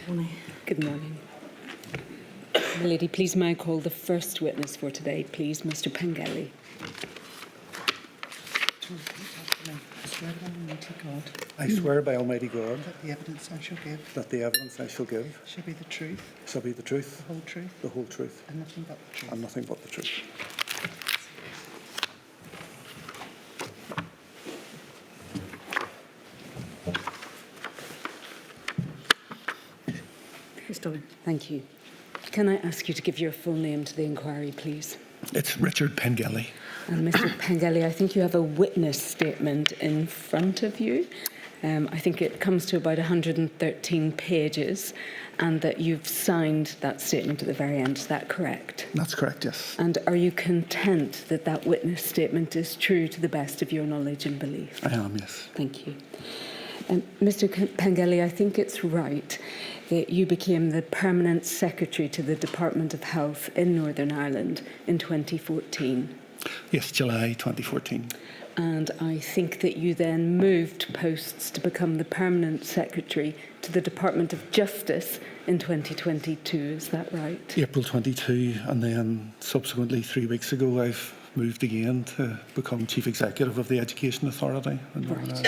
Morning. Good morning. My lady, please may I call the first witness for today, please, Mr. Pengelly. I swear by Almighty God That the evidence I shall give that the evidence I shall give shall be the truth, shall be the truth, the whole truth, the whole truth, and nothing but the truth. and nothing but the truth. Ms. Dobbin. Thank you. Can I ask you to give your full name to the inquiry, please? It's Richard Pengelly. And Mr. Pengelly, I think you have a witness statement in front of you. I think it comes to about 113 pages, and that you've signed that statement at the very end. Is that correct? That's correct, yes. And are you content that that witness statement is true to the best of your knowledge and belief? I am, yes. Thank you. Mr. Pengelly, I think it's right that you became the Permanent Secretary to the Department of Health in Northern Ireland in 2014. Yes, July 2014. And I think that you then moved posts to become the Permanent Secretary to the Department of Justice in 2022. Is that right? April 22, and then subsequently 3 weeks ago I've moved again to become Chief Executive of the Education Authority. Right.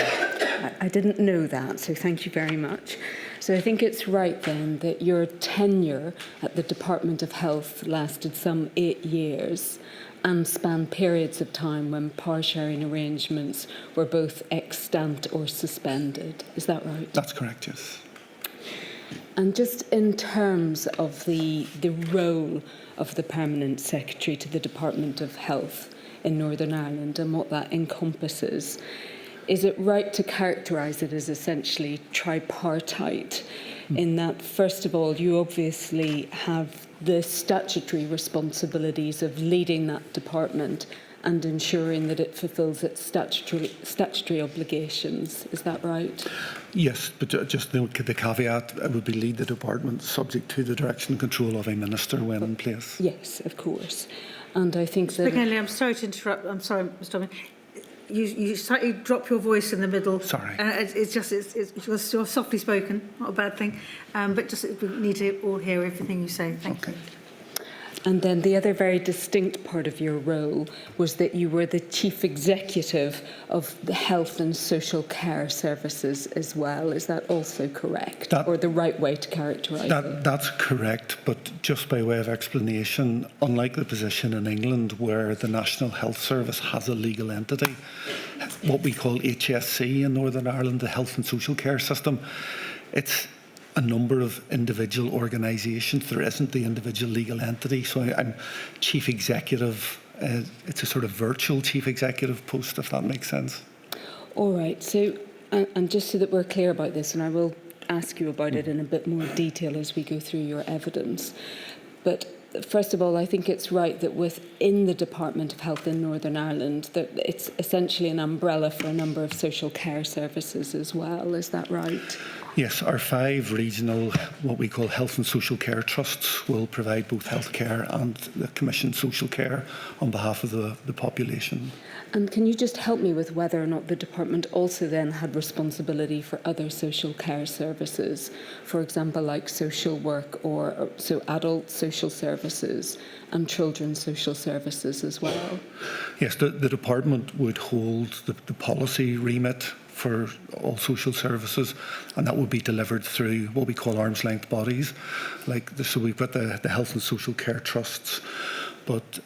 I didn't know that, so thank you very much. So I think it's right then that your tenure at the Department of Health lasted some 8 years and spanned periods of time when power sharing arrangements were both extant or suspended. Is that right? That's correct, yes. And just in terms of the role of the Permanent Secretary to the Department of Health in Northern Ireland and what that encompasses, is it right to characterise it as essentially tripartite in that, first of all, you obviously have the statutory responsibilities of leading that department and ensuring that it fulfils its statutory obligations. Is that right? Yes, but just the caveat, I would be lead the department subject to the direction and control of a minister when in place. Yes, of course. And I think that... Pengelly, I'm sorry to interrupt. I'm sorry, Ms. Dobbin. You slightly drop your voice in the middle. Sorry. You're softly spoken, not a bad thing. But just we need to all hear everything you say. Thank you. And then the other very distinct part of your role was that you were the Chief Executive of the Health and Social Care Services as well. Is that also correct? Or the right way to characterise it? That's correct, but just by way of explanation, unlike the position in England where the National Health Service has a legal entity, what we call HSC in Northern Ireland, the Health and Social Care System, it's a number of individual organisations. There isn't the individual legal entity, so I'm Chief Executive. It's a sort of virtual Chief Executive post, if that makes sense. All right, so, and just so that we're clear about this, and I will ask you about it in a bit more detail as we go through your evidence, but first of all, I think it's right that within the Department of Health in Northern Ireland, that it's essentially an umbrella for a number of social care services as well. Is that right? Yes, our 5 regional, what we call health and social care trusts, will provide both health care and the commissioned social care on behalf of the population. And can you just help me with whether or not the department also then had responsibility for other social care services, for example, like social work or so adult social services and children's social services as well? Yes, the department would hold the policy remit for all social services, and that would be delivered through what we call arm's length bodies. So we've got the health and social care trusts, but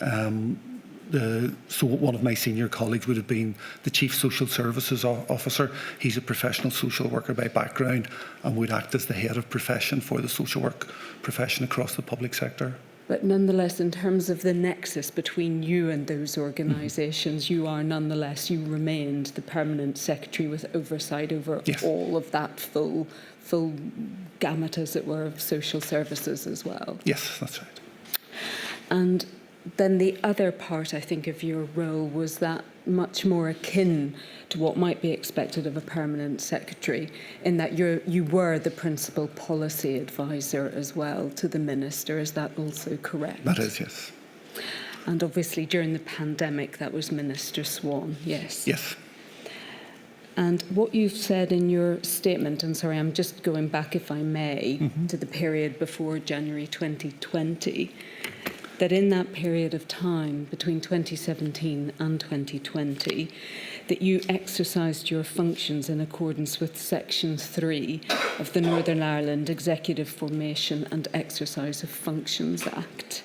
so one of my senior colleagues would have been the Chief Social Services Officer. He's a professional social worker by background and would act as the head of profession for the social work profession across the public sector. But nonetheless, in terms of the nexus between you and those organisations, you remained the Permanent Secretary with oversight over all of that full gamut, as it were, of social services as well. Yes, that's right. And then the other part, I think, of your role was that much more akin to what might be expected of a permanent secretary, in that you were the principal policy advisor as well to the minister. Is that also correct? That is, yes. And obviously during the pandemic, that was Minister Swan, yes? Yes. And what you've said in your statement, and sorry, I'm just going back, if I may, to the period before January 2020, that in that period of time, between 2017 and 2020, that you exercised your functions in accordance with Section 3 of the Northern Ireland Executive Formation and Exercise of Functions Act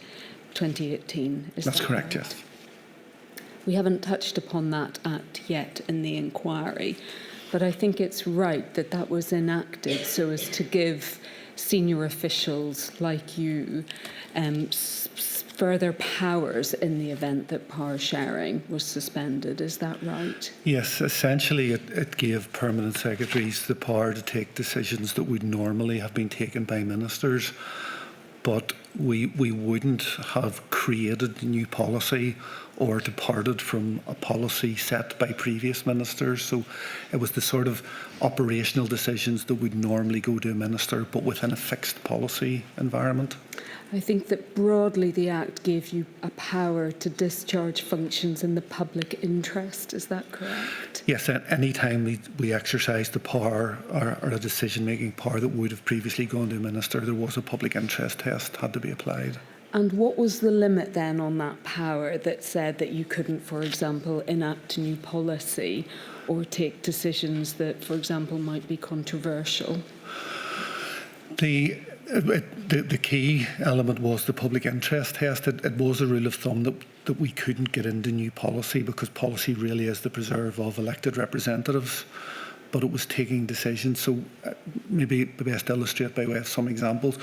2018. That's correct, right? yes. We haven't touched upon that act yet in the inquiry, but I think it's right that that was enacted so as to give senior officials like you further powers in the event that power sharing was suspended. Is that right? Yes, essentially it gave permanent secretaries the power to take decisions that would normally have been taken by ministers, but we wouldn't have created new policy or departed from a policy set by previous ministers. So it was the sort of operational decisions that would normally go to a minister, but within a fixed policy environment. I think that broadly the Act gave you a power to discharge functions in the public interest. Is that correct? Yes, any time we exercised the power or a decision-making power that would have previously gone to a minister, there was a public interest test had to be applied. And what was the limit then on that power that said that you couldn't, for example, enact new policy or take decisions that, for example, might be controversial? The key element was the public interest test. It was a rule of thumb that we couldn't get into new policy because policy really is the preserve of elected representatives, but it was taking decisions. So maybe the best to illustrate by way of some examples,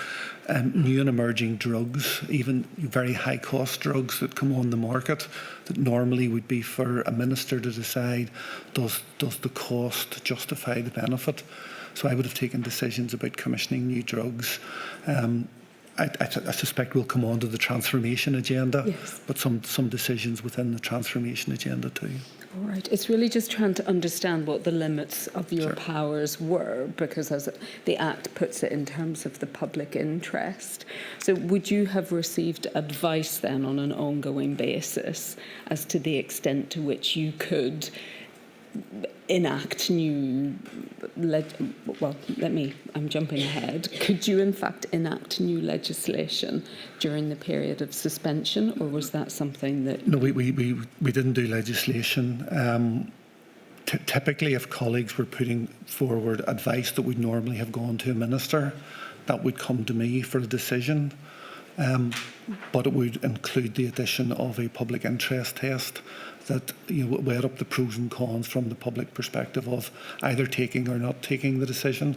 new and emerging drugs, even very high cost drugs that come on the market that normally would be for a minister to decide, does the cost justify the benefit? So I would have taken decisions about commissioning new drugs. I suspect we'll come on to the transformation agenda, yes, but some decisions within the transformation agenda too. All right. It's really just trying to understand what the limits of your Sure. powers were, because as the Act puts it in terms of the public interest. So would you have received advice then on an ongoing basis as to the extent to which you could enact new, I'm jumping ahead. Could you in fact enact new legislation during the period of suspension, or was that something that... No, we didn't do legislation. Typically, if colleagues were putting forward advice that would normally have gone to a minister, that would come to me for a decision. But it would include the addition of a public interest test that weighed up the pros and cons from the public perspective of either taking or not taking the decision.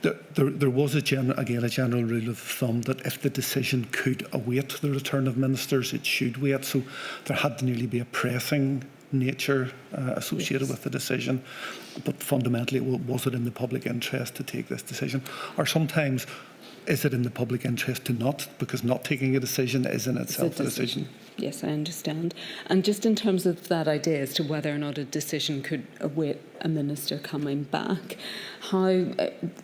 There was a general rule of thumb that if the decision could await the return of ministers, it should wait. So there had to nearly be a pressing nature associated with the decision. But fundamentally, was it in the public interest to take this decision? Or sometimes, is it in the public interest to not? Because not taking a decision is in itself a decision. Yes, I understand. And just in terms of that idea as to whether or not a decision could await a minister coming back, how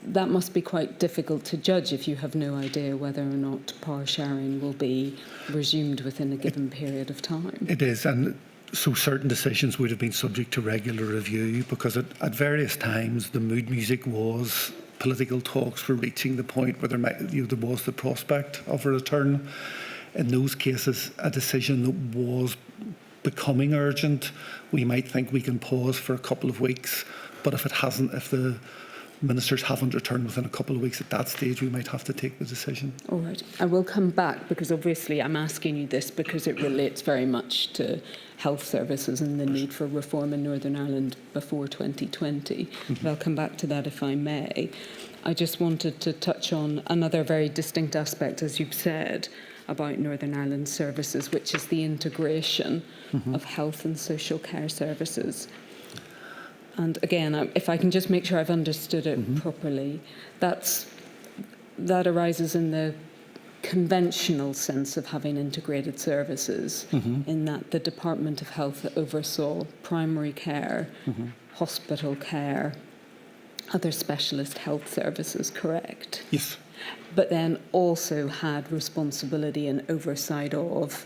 that must be quite difficult to judge if you have no idea whether or not power sharing will be resumed within a given period of time. It is, and so certain decisions would have been subject to regular review because at various times the mood music was political talks were reaching the point where there was the prospect of a return. In those cases, a decision that was becoming urgent, we might think we can pause for a couple of weeks, but if the ministers haven't returned within a couple of weeks, at that stage we might have to take the decision. All right. I will come back because obviously I'm asking you this because it relates very much to health services and the need for reform in Northern Ireland before 2020. But I'll come back to that if I may. I just wanted to touch on another very distinct aspect, as you've said, about Northern Ireland services, which is the integration of health and social care services. And again, if I can just make sure I've understood it properly, that arises in the conventional sense of having integrated services, in that the Department of Health oversaw primary care, hospital care, other specialist health services, correct? Yes. But then also had responsibility and oversight of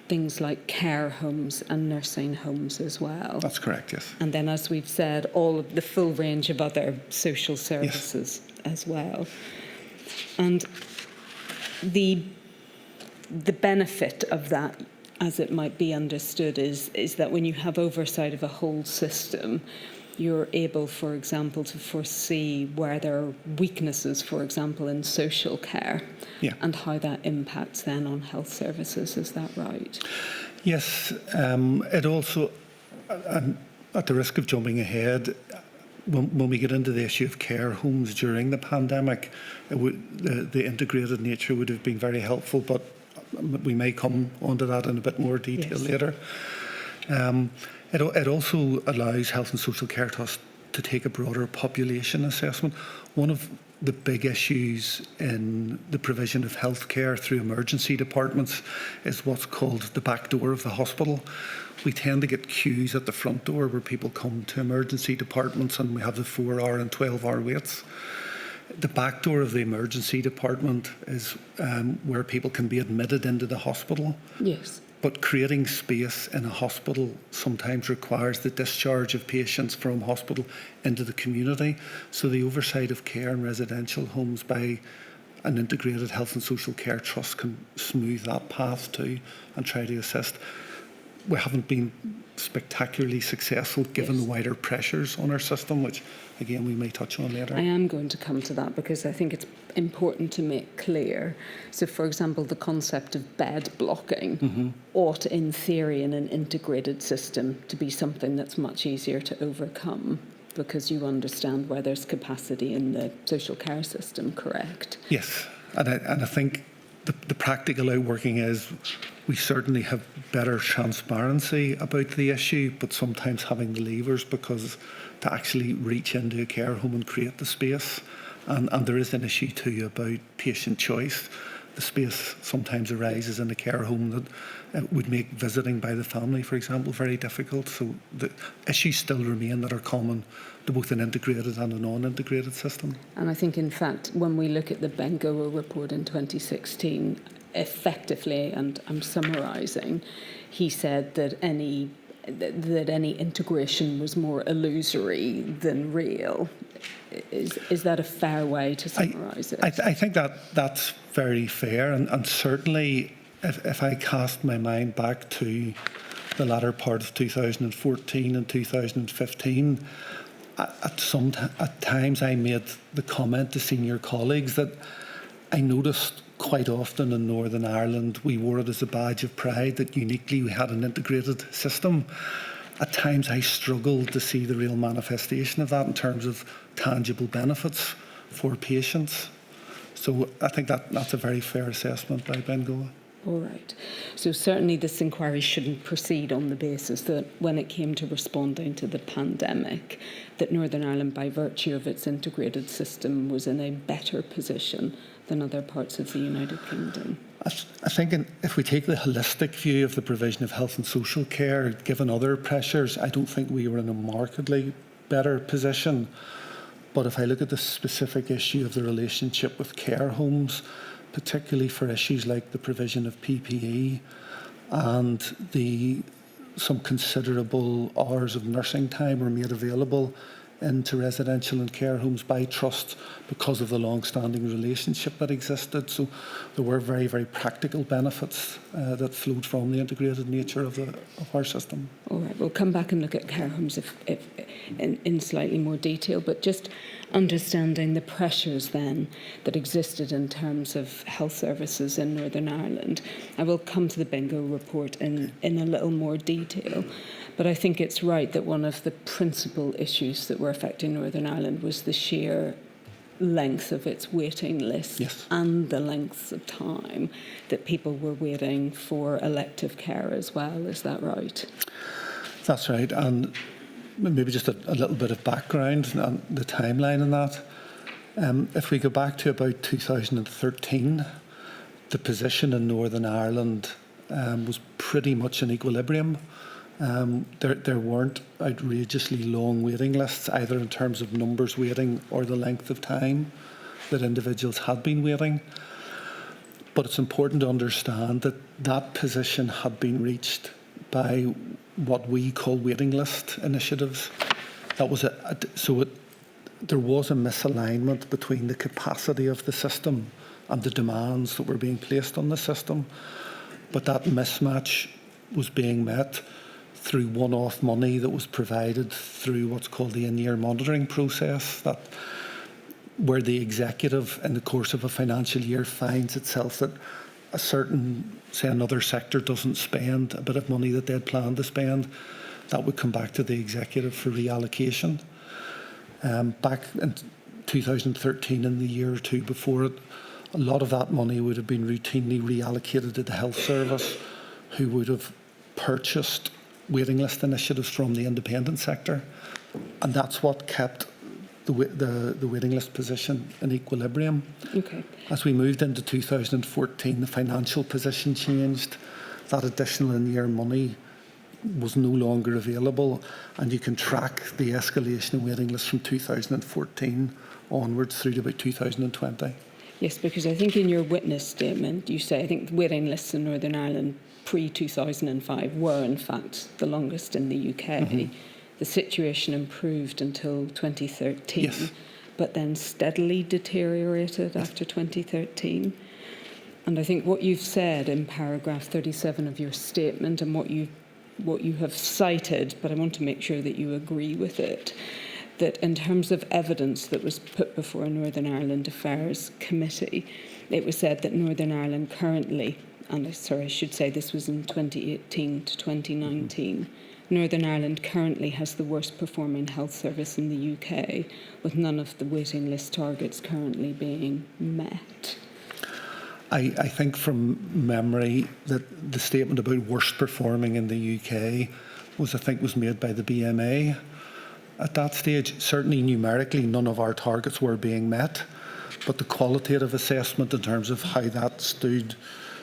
things like care homes and nursing homes as well. That's correct, yes. And then, as we've said, all of the full range of other social services as well. And the benefit of that, as it might be understood, is that when you have oversight of a whole system, you're able, for example, to foresee where there are weaknesses, for example, in social care, and how that impacts then on health services. Is that right? Yes. It also, at the risk of jumping ahead, when we get into the issue of care homes during the pandemic, the integrated nature would have been very helpful, but we may come onto that in a bit more detail later. It also allows health and social care trusts to take a broader population assessment. One of the big issues in the provision of healthcare through emergency departments is what's called the back door of the hospital. We tend to get queues at the front door where people come to emergency departments, and we have the 4-hour and 12-hour waits. The back door of the emergency department is where people can be admitted into the hospital. Yes. But creating space in a hospital sometimes requires the discharge of patients from hospital into the community. So the oversight of care in residential homes by an integrated health and social care trust can smooth that path too and try to assist. We haven't been spectacularly successful given the wider pressures on our system, which again we may touch on later. I am going to come to that because I think it's important to make clear. So, for example, the concept of bed blocking ought, in theory, in an integrated system, to be something that's much easier to overcome because you understand where there's capacity in the social care system, correct? Yes, and I think the practical outworking is we certainly have better transparency about the issue, but sometimes having the levers because to actually reach into a care home and create the space. And there is an issue too about patient choice. The space sometimes arises in a care home that would make visiting by the family, for example, very difficult. So the issues still remain that are common to both an integrated and a non-integrated system. And I think, in fact, when we look at the Bengoa report in 2016, effectively, and I'm summarising, he said that any integration was more illusory than real. Is that a fair way to summarise it? I think that's very fair, and certainly if I cast my mind back to the latter part of 2014 and 2015, at times I made the comment to senior colleagues that I noticed quite often in Northern Ireland we wore it as a badge of pride that uniquely we had an integrated system. At times I struggled to see the real manifestation of that in terms of tangible benefits for patients. So I think that's a very fair assessment by Bengoa. All right. So certainly this inquiry shouldn't proceed on the basis that when it came to responding to the pandemic, that Northern Ireland, by virtue of its integrated system, was in a better position than other parts of the United Kingdom. I think if we take the holistic view of the provision of health and social care, given other pressures, I don't think we were in a markedly better position. But if I look at the specific issue of the relationship with care homes, particularly for issues like the provision of PPE and some considerable hours of nursing time were made available into residential and care homes by trust because of the long-standing relationship that existed. So there were very, very practical benefits that flowed from the integrated nature of our system. All right, we'll come back and look at care homes in slightly more detail, but just understanding the pressures then that existed in terms of health services in Northern Ireland. I will come to the Bengoa report in a little more detail. But I think it's right that one of the principal issues that were affecting Northern Ireland was the sheer length of its waiting list. Yes. And the length of time that people were waiting for elective care as well. Is that right? That's right. And maybe just a little bit of background and the timeline on that. If we go back to about 2013, the position in Northern Ireland was pretty much in equilibrium. There weren't outrageously long waiting lists, either in terms of numbers waiting or the length of time that individuals had been waiting. But it's important to understand that that position had been reached by what we call waiting list initiatives. That was there was a misalignment between the capacity of the system and the demands that were being placed on the system. But that mismatch was being met through one-off money that was provided through what's called the in-year monitoring process, that where the executive in the course of a financial year finds itself that a certain, say another sector doesn't spend a bit of money that they'd planned to spend, that would come back to the executive for reallocation. Back in 2013 and the year or two before it, a lot of that money would have been routinely reallocated to the health service, who would have purchased waiting list initiatives from the independent sector, and that's what kept the waiting list position in equilibrium. Okay. As we moved into 2014, the financial position changed. That additional in-year money was no longer available, and you can track the escalation of waiting lists from 2014 onwards through to about 2020. Yes, because I think in your witness statement you say, I think the waiting lists in Northern Ireland pre-2005 were in fact the longest in the UK. Mm-hmm. The situation improved until 2013, yes, but then steadily deteriorated after 2013. And I think what you've said in paragraph 37 of your statement and what you have cited, but I want to make sure that you agree with it, that in terms of evidence that was put before a Northern Ireland Affairs Committee, it was said that Northern Ireland currently, and I should say this was in 2018 to 2019, Northern Ireland currently has the worst performing health service in the UK, with none of the waiting list targets currently being met. I think from memory that the statement about worst performing in the UK was made by the BMA. At that stage, certainly numerically, none of our targets were being met, but the qualitative assessment in terms of how that stood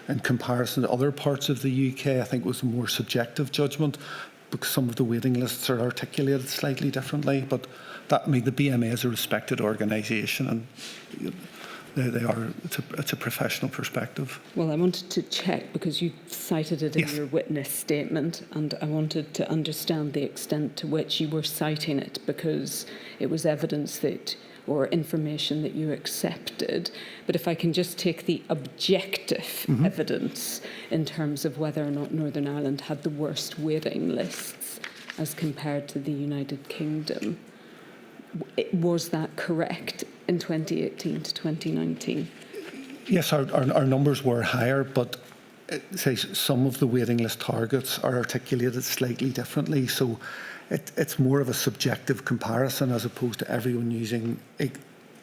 in comparison to other parts of the UK, I think was a more subjective judgment, because some of the waiting lists are articulated slightly differently. But the BMA is a respected organisation, and they are. It's a professional perspective. Well, I wanted to check because you cited it in your witness statement, and I wanted to understand the extent to which you were citing it, because it was evidence that, or information that you accepted. But if I can just take the objective evidence in terms of whether or not Northern Ireland had the worst waiting lists as compared to the United Kingdom, was that correct in 2018 to 2019? Yes, our numbers were higher, but say some of the waiting list targets are articulated slightly differently. So it's more of a subjective comparison as opposed to everyone using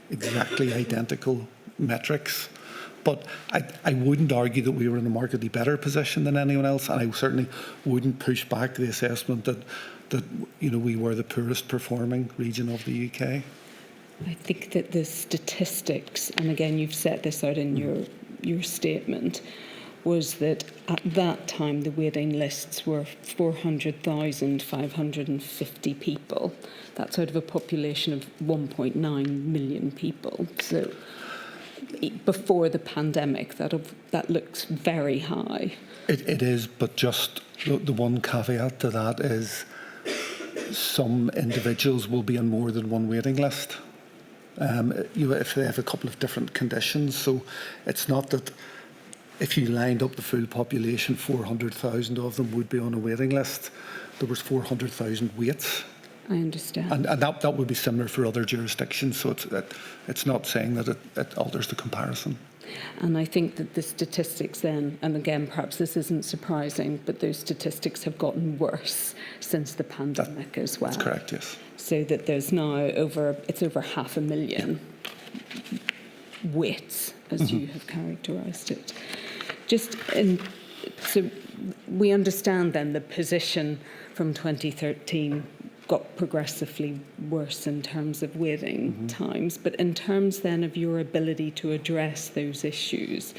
exactly identical metrics. But I wouldn't argue that we were in a markedly better position than anyone else, and I certainly wouldn't push back the assessment that we were the poorest performing region of the UK. I think that the statistics, and again you've set this out in your statement, was that at that time the waiting lists were 400,550 people. That's out of a population of 1.9 million people. So before the pandemic, that looks very high. It is, but just the one caveat to that is some individuals will be on more than one waiting list. If they have a couple of different conditions. So it's not that if you lined up the full population, 400,000 of them would be on a waiting list. There was 400,000 waits. I understand. And that would be similar for other jurisdictions. So it's not saying that it alters the comparison. And I think that the statistics then, and again, perhaps this isn't surprising, but those statistics have gotten worse since the pandemic as well. That's correct, yes. So that there's now over 500,000 waits, as you have characterised it. So we understand then the position from 2013 got progressively worse in terms of waiting times, but in terms then of your ability to address those issues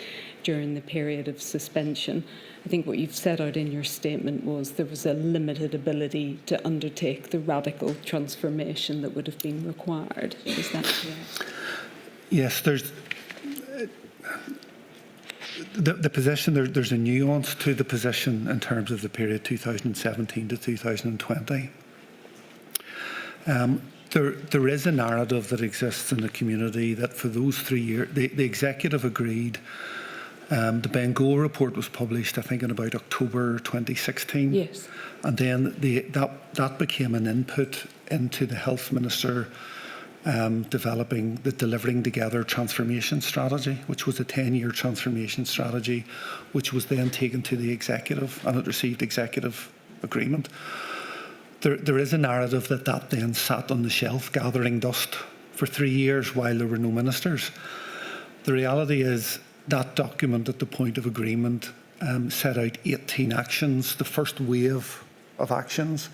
during the period of suspension, I think what you've set out in your statement was there was a limited ability to undertake the radical transformation that would have been required. Is that correct? Yes, the position, there's a nuance to the position in terms of the period 2017 to 2020. There is a narrative that exists in the community that for those 3 years, the executive agreed. The Bengal report was published, I think, in about October 2016. Yes. And then that became an input into the health minister developing the Delivering Together transformation strategy, which was a 10-year transformation strategy, which was then taken to the executive, and it received executive agreement. There is a narrative that then sat on the shelf gathering dust for 3 years while there were no ministers. The reality is that document at the point of agreement set out 18 actions, the first wave of actions.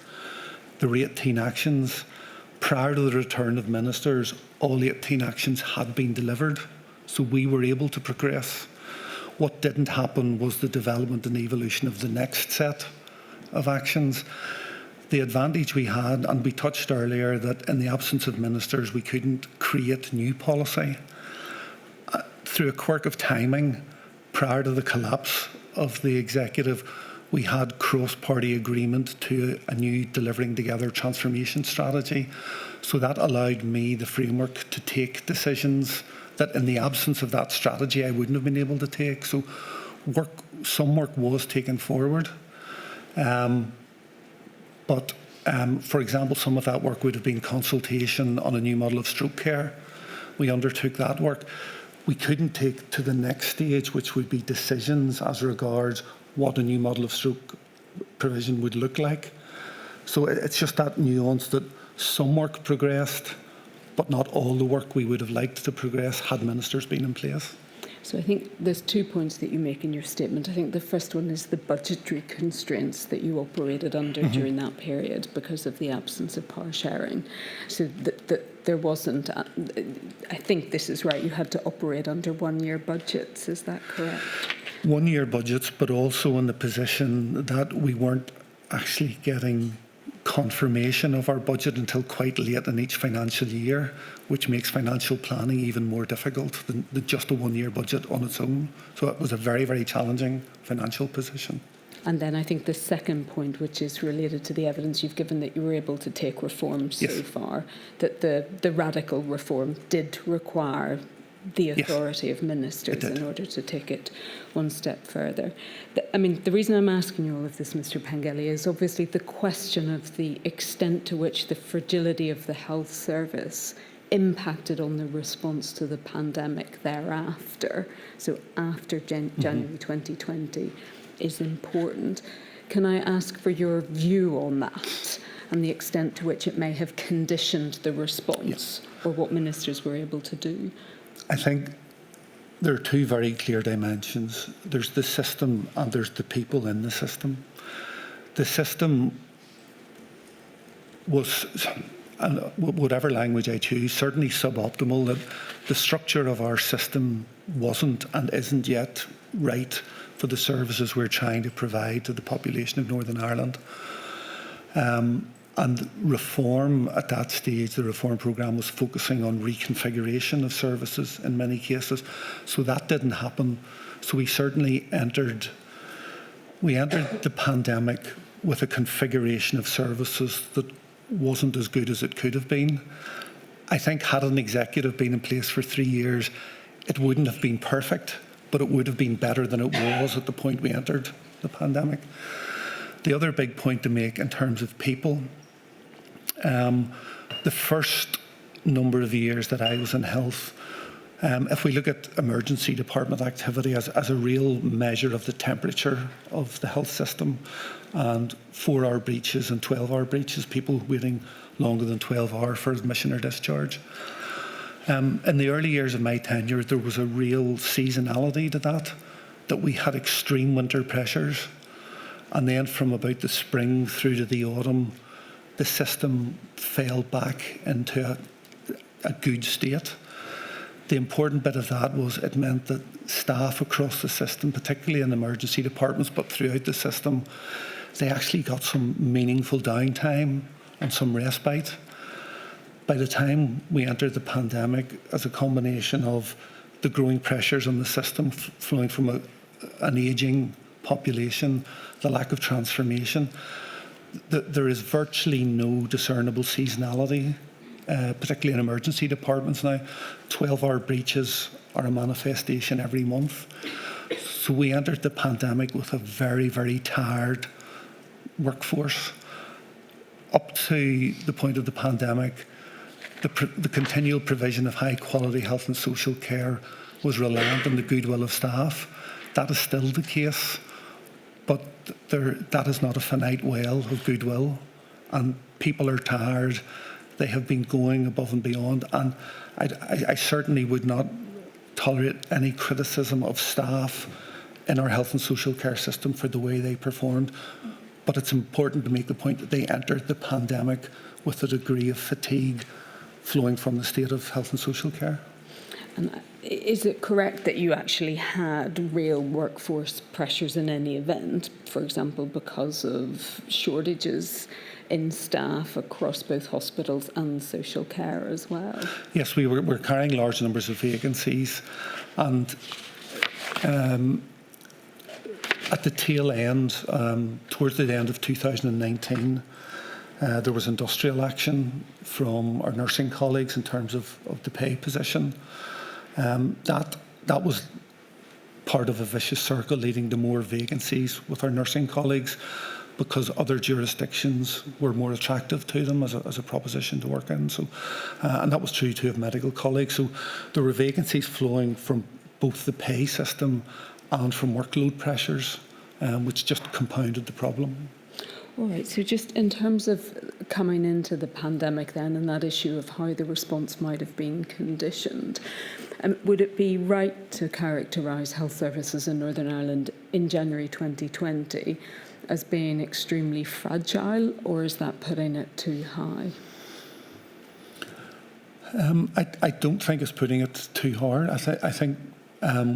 There were 18 actions. Prior to the return of ministers, all 18 actions had been delivered, so we were able to progress. What didn't happen was the development and evolution of the next set of actions. The advantage we had, and we touched earlier, that in the absence of ministers we couldn't create new policy. Through a quirk of timing, prior to the collapse of the executive, we had cross-party agreement to a new Delivering Together transformation strategy. So that allowed me the framework to take decisions that in the absence of that strategy I wouldn't have been able to take. So some work was taken forward. But for example, some of that work would have been consultation on a new model of stroke care. We undertook that work. We couldn't take to the next stage, which would be decisions as regards what a new model of stroke provision would look like. So it's just that nuance that some work progressed, but not all the work we would have liked to progress had ministers been in place. So I think there's 2 points that you make in your statement. I think the first one is the budgetary constraints that you operated under during that period because of the absence of power sharing. So that there wasn't, I think this is right, you had to operate under one-year budgets, is that correct? One-year budgets, but also in the position that we weren't actually getting confirmation of our budget until quite late in each financial year, which makes financial planning even more difficult than just a one-year budget on its own. So it was a very, very challenging financial position. And then I think the second point, which is related to the evidence you've given that you were able to take reforms so far, that the radical reform did require the authority of ministers in order to take it one step further. The reason I'm asking you all of this, Mr. Pengelly, is obviously the question of the extent to which the fragility of the health service impacted on the response to the pandemic thereafter, so after January 2020, is important. Can I ask for your view on that and the extent to which it may have conditioned the response or what ministers were able to do? I think there are two very clear dimensions. There's the system and there's the people in the system. The system was, and whatever language I choose, certainly suboptimal. That the structure of our system wasn't and isn't yet right for the services we're trying to provide to the population of Northern Ireland. And reform at that stage, the reform programme was focusing on reconfiguration of services in many cases. So that didn't happen. So we certainly entered the pandemic with a configuration of services that wasn't as good as it could have been. I think had an executive been in place for 3 years, it wouldn't have been perfect, but it would have been better than it was at the point we entered the pandemic. The other big point to make in terms of people, the first number of years that I was in health, if we look at emergency department activity as a real measure of the temperature of the health system, and 4-hour breaches and 12-hour breaches, people waiting longer than 12 hours for admission or discharge. In the early years of my tenure, there was a real seasonality to that we had extreme winter pressures. And then from about the spring through to the autumn, the system fell back into a good state. The important bit of that was it meant that staff across the system, particularly in emergency departments, but throughout the system, they actually got some meaningful downtime and some respite. By the time we entered the pandemic, as a combination of the growing pressures on the system flowing from an ageing population, the lack of transformation, there is virtually no discernible seasonality, particularly in emergency departments now. 12-hour breaches are a manifestation every month. So we entered the pandemic with a very, very tired workforce. Up to the point of the pandemic, the continual provision of high-quality health and social care was reliant on the goodwill of staff. That is still the case, but that is not a finite well of goodwill, and people are tired. They have been going above and beyond, and I certainly would not tolerate any criticism of staff in our health and social care system for the way they performed. But it's important to make the point that they entered the pandemic with a degree of fatigue flowing from the state of health and social care. And is it correct that you actually had real workforce pressures in any event, for example, because of shortages in staff across both hospitals and social care as well? Yes, we're carrying large numbers of vacancies, and at the tail end, towards the end of 2019, there was industrial action from our nursing colleagues in terms of the pay position. That was part of a vicious circle leading to more vacancies with our nursing colleagues, because other jurisdictions were more attractive to them as a proposition to work in. So, and that was true too of medical colleagues. So there were vacancies flowing from both the pay system and from workload pressures, which just compounded the problem. All right, so just in terms of coming into the pandemic then, and that issue of how the response might have been conditioned, would it be right to characterise health services in Northern Ireland in January 2020 as being extremely fragile, or is that putting it too high? I don't think it's putting it too hard. I think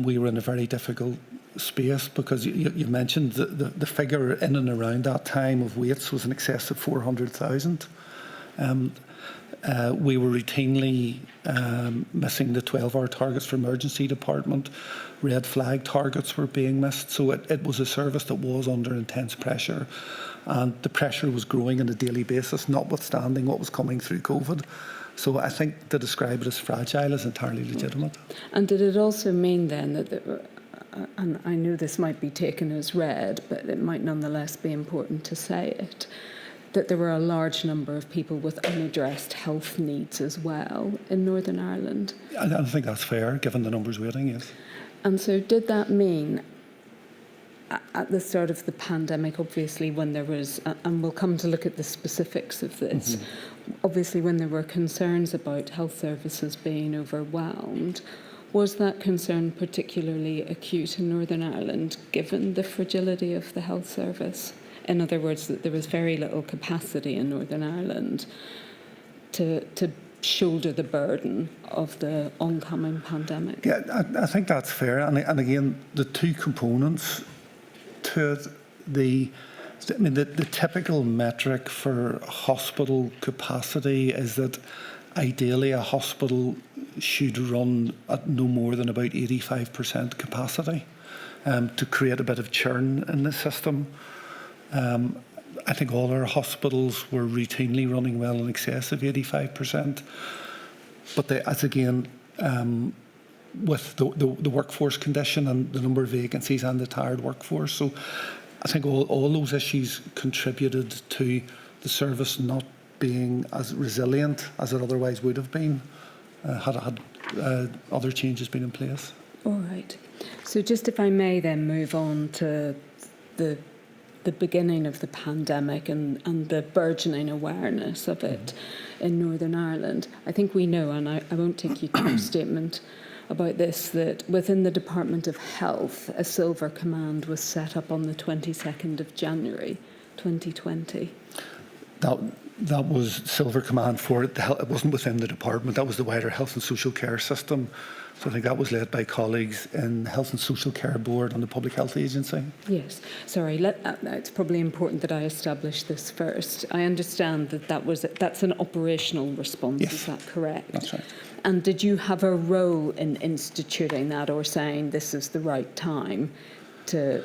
we were in a very difficult space, because you mentioned the figure in and around that time of waits was in excess of 400,000. We were routinely missing the 12-hour targets for emergency department. Red flag targets were being missed. So it was a service that was under intense pressure, and the pressure was growing on a daily basis, notwithstanding what was coming through COVID. So I think to describe it as fragile is entirely legitimate. And did it also mean then that, and I know this might be taken as read, but it might nonetheless be important to say it, that there were a large number of people with unaddressed health needs as well in Northern Ireland? I think that's fair, given the numbers waiting, yes. And so did that mean at the start of the pandemic, obviously when there was, and we'll come to look at the specifics of this, obviously when there were concerns about health services being overwhelmed, was that concern particularly acute in Northern Ireland, given the fragility of the health service? In other words, that there was very little capacity in Northern Ireland to shoulder the burden of the oncoming pandemic? Yeah, I think that's fair. And again, the two components to it, the typical metric for hospital capacity is that ideally a hospital should run at no more than about 85% capacity to create a bit of churn in the system. I think all our hospitals were routinely running well in excess of 85%. But as again, with the workforce condition and the number of vacancies and the tired workforce. So I think all those issues contributed to the service not being as resilient as it otherwise would have been had other changes been in place. All right. So just if I may then move on to the beginning of the pandemic and the burgeoning awareness of it in Northern Ireland. I think we know, and I won't take you to a statement about this, that within the Department of Health, a Silver Command was set up on the 22nd of January 2020. That was Silver Command for it. It wasn't within the department. That was the wider health and social care system. So I think that was led by colleagues in the Health and Social Care Board and the Public Health Agency. Yes. Sorry, it's probably important that I establish this first. I understand that's an operational response, yes. Is that correct? That's right. And did you have a role in instituting that or saying this is the right time to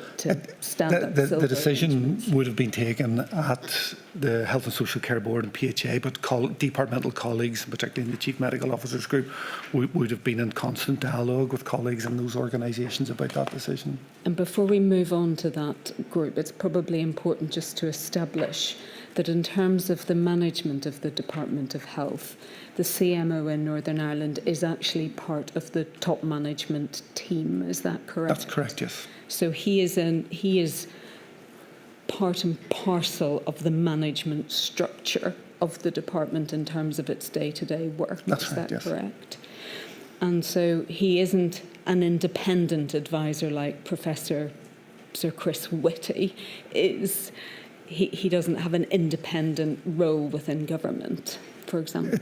stand up The decision would have been taken at the Health and Social Care Board and PHA, but departmental colleagues, particularly in the Chief Medical Officers Group, would have been in constant dialogue with colleagues in those organisations about that decision. And before we move on to that group, it's probably important just to establish that in terms of the management of the Department of Health, the CMO in Northern Ireland is actually part of the top management team. Is that correct? That's correct, yes. So he is part and parcel of the management structure of the department in terms of its day-to-day work. That's is right, that yes. correct? And so he isn't an independent advisor like Professor Sir Chris Whitty is. He doesn't have an independent role within government, for example.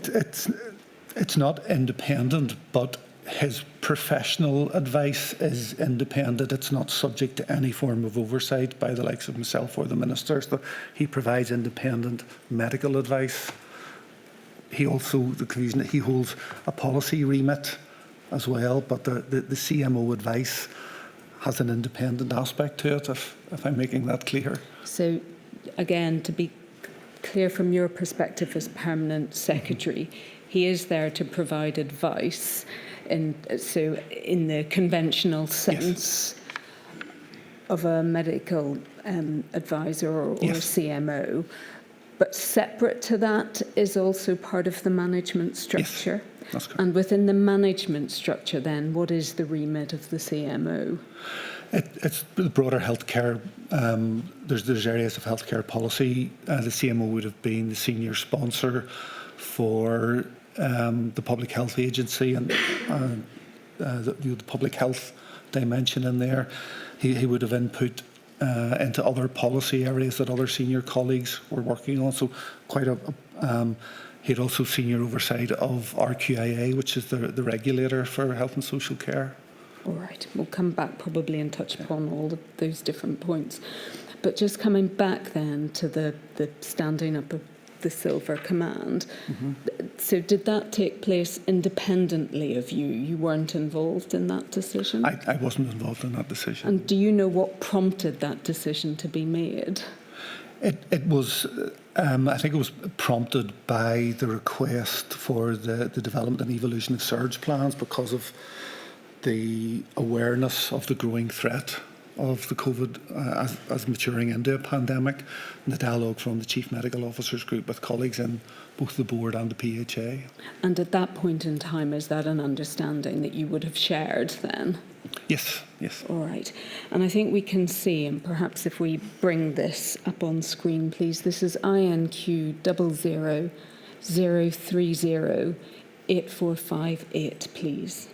It's not independent, but his professional advice is independent. It's not subject to any form of oversight by the likes of myself or the minister. So he provides independent medical advice. He holds a policy remit as well, but the CMO advice has an independent aspect to it, if I'm making that clear. So, again, to be clear from your perspective as permanent secretary, he is there to provide advice in the conventional sense of a medical advisor or Yes. CMO. But separate to that is also part of the management structure. Yes, that's correct. And within the management structure then, what is the remit of the CMO? It's the broader healthcare. There's areas of healthcare policy. The CMO would have been the senior sponsor for the Public Health Agency and the public health dimension in there. He would have input into other policy areas that other senior colleagues were working on. So he had also senior oversight of RQIA, which is the regulator for health and social care. All right, we'll come back probably and touch upon all of those different points. But just coming back then to the standing up of the Silver Command. Mm-hmm. So did that take place independently of you? You weren't involved in that decision? I wasn't involved in that decision. And do you know what prompted that decision to be made? It was, I think it was prompted by the request for the development and evolution of surge plans because of the awareness of the growing threat of the COVID as maturing into a pandemic, and the dialogue from the Chief Medical Officers Group with colleagues in both the board and the PHA. And at that point in time, is that an understanding that you would have shared then? Yes, yes. All right. And I think we can see, and perhaps if we bring this up on screen, please, this is INQ 00030845 please.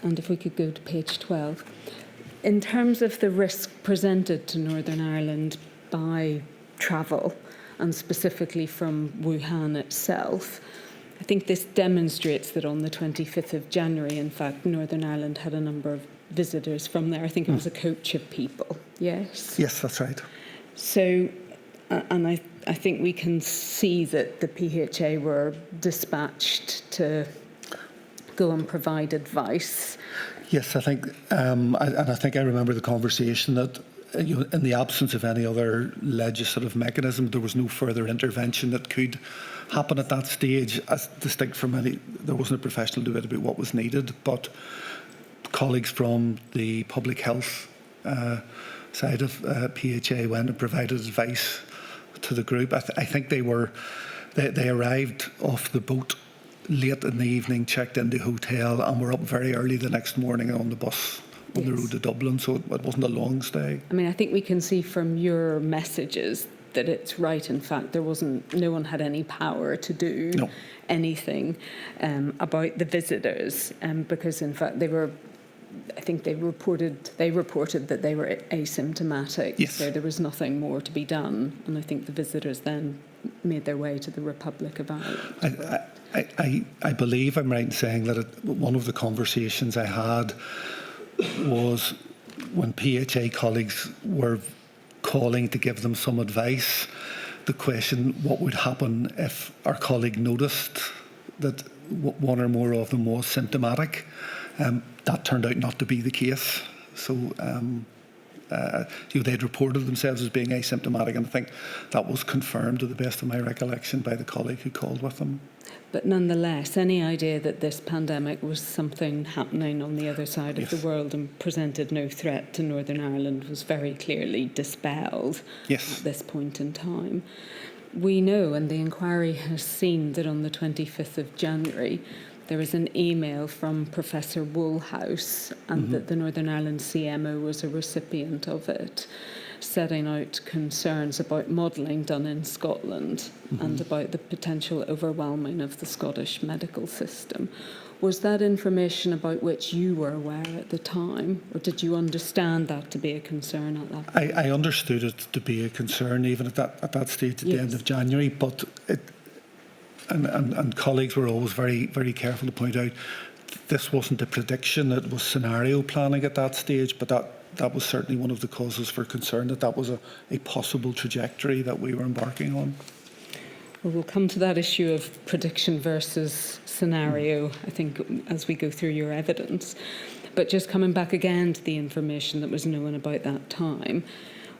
And if we could go to page 12. In terms of the risk presented to Northern Ireland by travel, and specifically from Wuhan itself, I think this demonstrates that on the 25th of January, in fact, Northern Ireland had a number of visitors from there. I think it was a coach of people, yes? Yes, that's right. So, and I think we can see that the PHA were dispatched to go and provide advice. Yes, I think, I think I remember the conversation that in the absence of any other legislative mechanism, there was no further intervention that could happen at that stage, as distinct from there wasn't a professional debate about what was needed, but colleagues from the public health side of PHA went and provided advice to the group. I think they arrived off the boat late in the evening, checked into the hotel, and were up very early the next morning on the bus on the road to Dublin, so it wasn't a long stay. I mean, I think we can see from your messages that it's right. In fact, no one had any power to do anything about the visitors, because in fact they reported that they were asymptomatic. Yes. So there was nothing more to be done, and I think the visitors then made their way to the Republic of Ireland. I believe I'm right in saying that one of the conversations I had was when PHA colleagues were calling to give them some advice, the question, what would happen if our colleague noticed that one or more of them was symptomatic? That turned out not to be the case. So they'd reported themselves as being asymptomatic, and I think that was confirmed, to the best of my recollection, by the colleague who called with them. But nonetheless, any idea that this pandemic was something happening on the other side of the world and presented no threat to Northern Ireland was very clearly dispelled at this point in time. We know, and the inquiry has seen, that on the 25th of January, there was an email from Professor Woolhouse, and that the Northern Ireland CMO was a recipient of it, setting out concerns about modelling done in Scotland and about the potential overwhelming of the Scottish medical system. Was that information about which you were aware at the time, or did you understand that to be a concern at that point? I understood it to be a concern even at that stage, at the end of January, but and colleagues were always very, very careful to point out this wasn't a prediction, it was scenario planning at that stage, but that was certainly one of the causes for concern, that was a possible trajectory that we were embarking on. Well, we'll come to that issue of prediction versus scenario, I think, as we go through your evidence. But just coming back again to the information that was known about that time,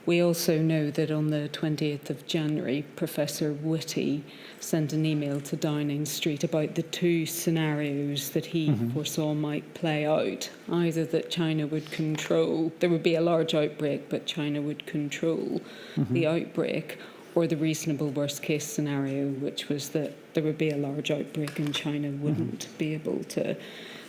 we also know that on the 20th of January, Professor Whitty sent an email to Downing Street about the two scenarios that he foresaw might play out. Either that China would control, there would be a large outbreak, but China would control the outbreak, or the reasonable worst case scenario, which was that there would be a large outbreak and China wouldn't be able to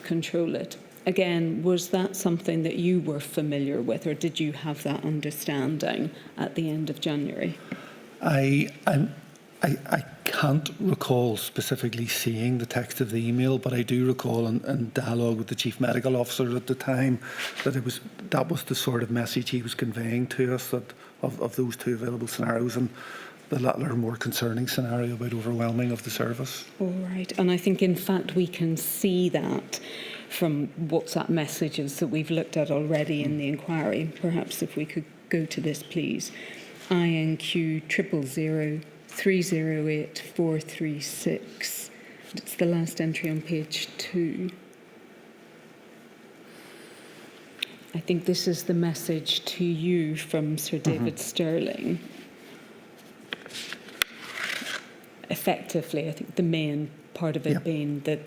control it. Again, was that something that you were familiar with, or did you have that understanding at the end of January? I can't recall specifically seeing the text of the email, but I do recall in dialogue with the Chief Medical Officer at the time that that was the sort of message he was conveying to us, that of those two available scenarios, and the latter more concerning scenario about overwhelming of the service. All right, and I think in fact we can see that from WhatsApp messages that we've looked at already in the inquiry. Perhaps if we could go to this, please. INQ 000308436. It's the last entry on page 2. I think this is the message to you from Sir David Stirling. Effectively, I think the main part of it being that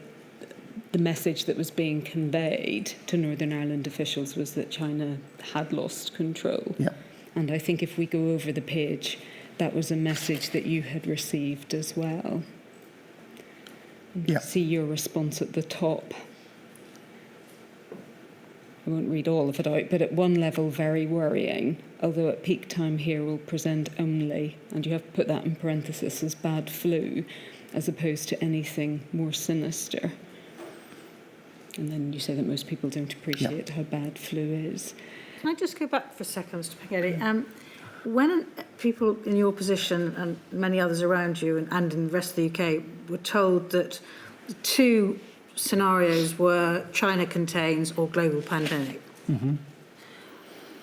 the message that was being conveyed to Northern Ireland officials was that China had lost control. Yeah. And I think if we go over the page, that was a message that you had received as well. And you see your response at the top. I won't read all of it out, but at one level, very worrying, although at peak time here will present only, and you have to put that in parenthesis, as bad flu, as opposed to anything more sinister. And then you say that most people don't appreciate how bad flu is. Can I just go back for a second, Mr. Paghetti? When people in your position and many others around you and in the rest of the UK were told that the two scenarios were China contains or global pandemic,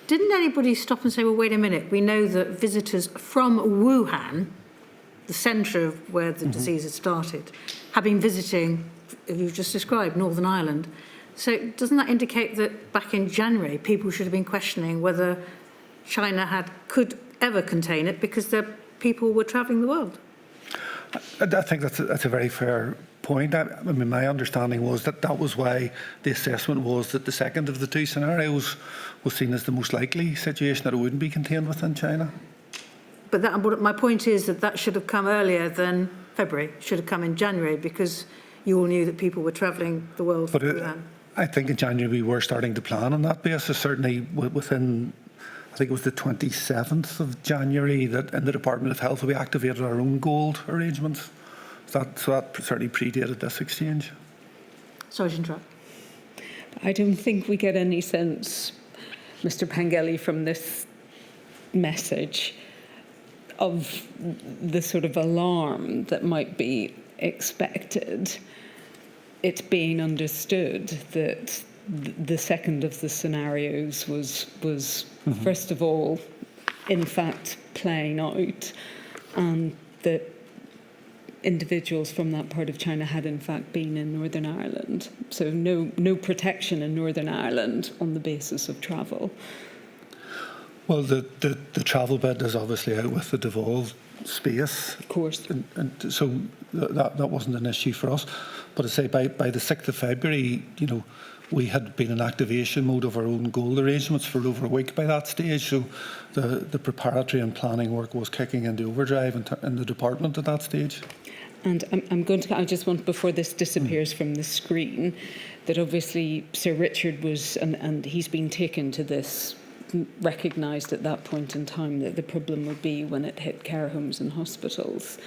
didn't anybody stop and say, well, wait a minute, we know that visitors from Wuhan, the centre of where the disease had started, have been visiting, you've just described, Northern Ireland. So doesn't that indicate that back in January, people should have been questioning whether China could ever contain it because the people were travelling the world? I think that's a very fair point. I mean, my understanding was that was why the assessment was that the second of the two scenarios was seen as the most likely situation, that it wouldn't be contained within China. But my point is that should have come earlier than February, should have come in January, because you all knew that people were travelling the world through Wuhan. I think in January we were starting to plan on that basis, certainly within, I think it was the 27th of January, that in the Department of Health we activated our own gold arrangements. So that certainly predated this exchange. Sorry to interrupt. I don't think we get any sense, Mr. Pengelly, from this message of the sort of alarm that might be expected. It's being understood that the second of the scenarios was first of all, in fact, playing out, and that individuals from that part of China had in fact been in Northern Ireland. So no protection in Northern Ireland on the basis of travel. Well, the travel bit is obviously out with the devolved space. Of course. And so that wasn't an issue for us. But I say by the 6th of February, we had been in activation mode of our own goal arrangements for over a week by that stage. So the preparatory and planning work was kicking into overdrive in the department at that stage. And I just want, before this disappears from the screen, that obviously Sir Richard was, and he's been taken to this, recognised at that point in time that the problem would be when it hit care homes and hospitals.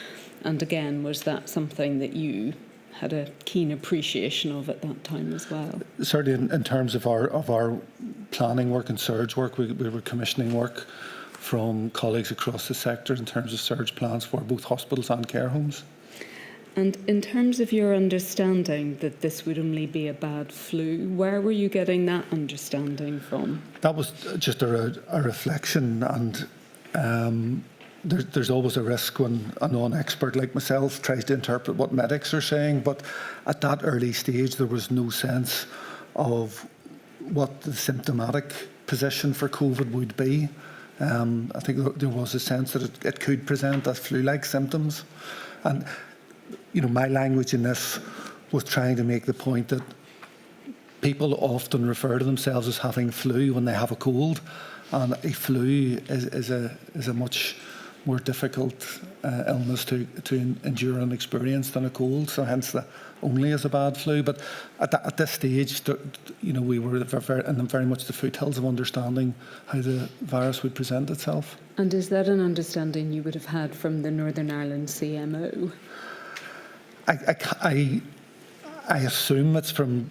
And again, was that something that you had a keen appreciation of at that time as well? Certainly in terms of our planning work and surge work, we were commissioning work from colleagues across the sector in terms of surge plans for both hospitals and care homes. And in terms of your understanding that this would only be a bad flu, where were you getting that understanding from? That was just a reflection, and there's always a risk when a non-expert like myself tries to interpret what medics are saying, but at that early stage there was no sense of what the symptomatic position for COVID would be. I think there was a sense that it could present as flu-like symptoms. And my language in this was trying to make the point that people often refer to themselves as having flu when they have a cold, and a flu is a much more difficult illness to endure and experience than a cold. So hence the only as a bad flu. But at this stage, we were in very much the foothills of understanding how the virus would present itself. And is that an understanding you would have had from the Northern Ireland CMO? I assume it's from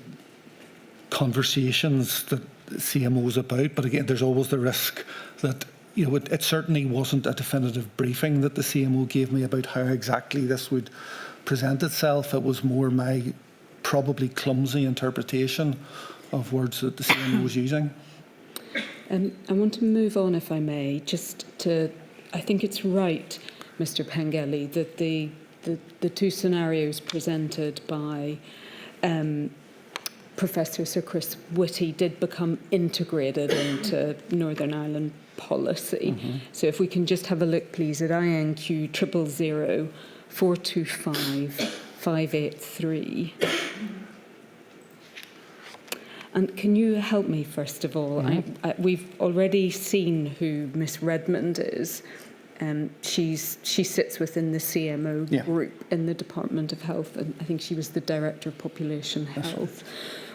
conversations that CMO's about, but again, there's always the risk that it certainly wasn't a definitive briefing that the CMO gave me about how exactly this would present itself. It was more my probably clumsy interpretation of words that the CMO was using. I want to move on, if I may, I think it's right, Mr. Pengelly, that the two scenarios presented by Professor Sir Chris Whitty did become integrated into Northern Ireland policy. Mm-hmm. So if we can just have a look, please, at INQ 000 425 583. And can you help me, first of all? Mm-hmm. We've already seen who Miss Redmond is. She sits within the CMO group in the Department of Health, and I think she was the Director of Population Health.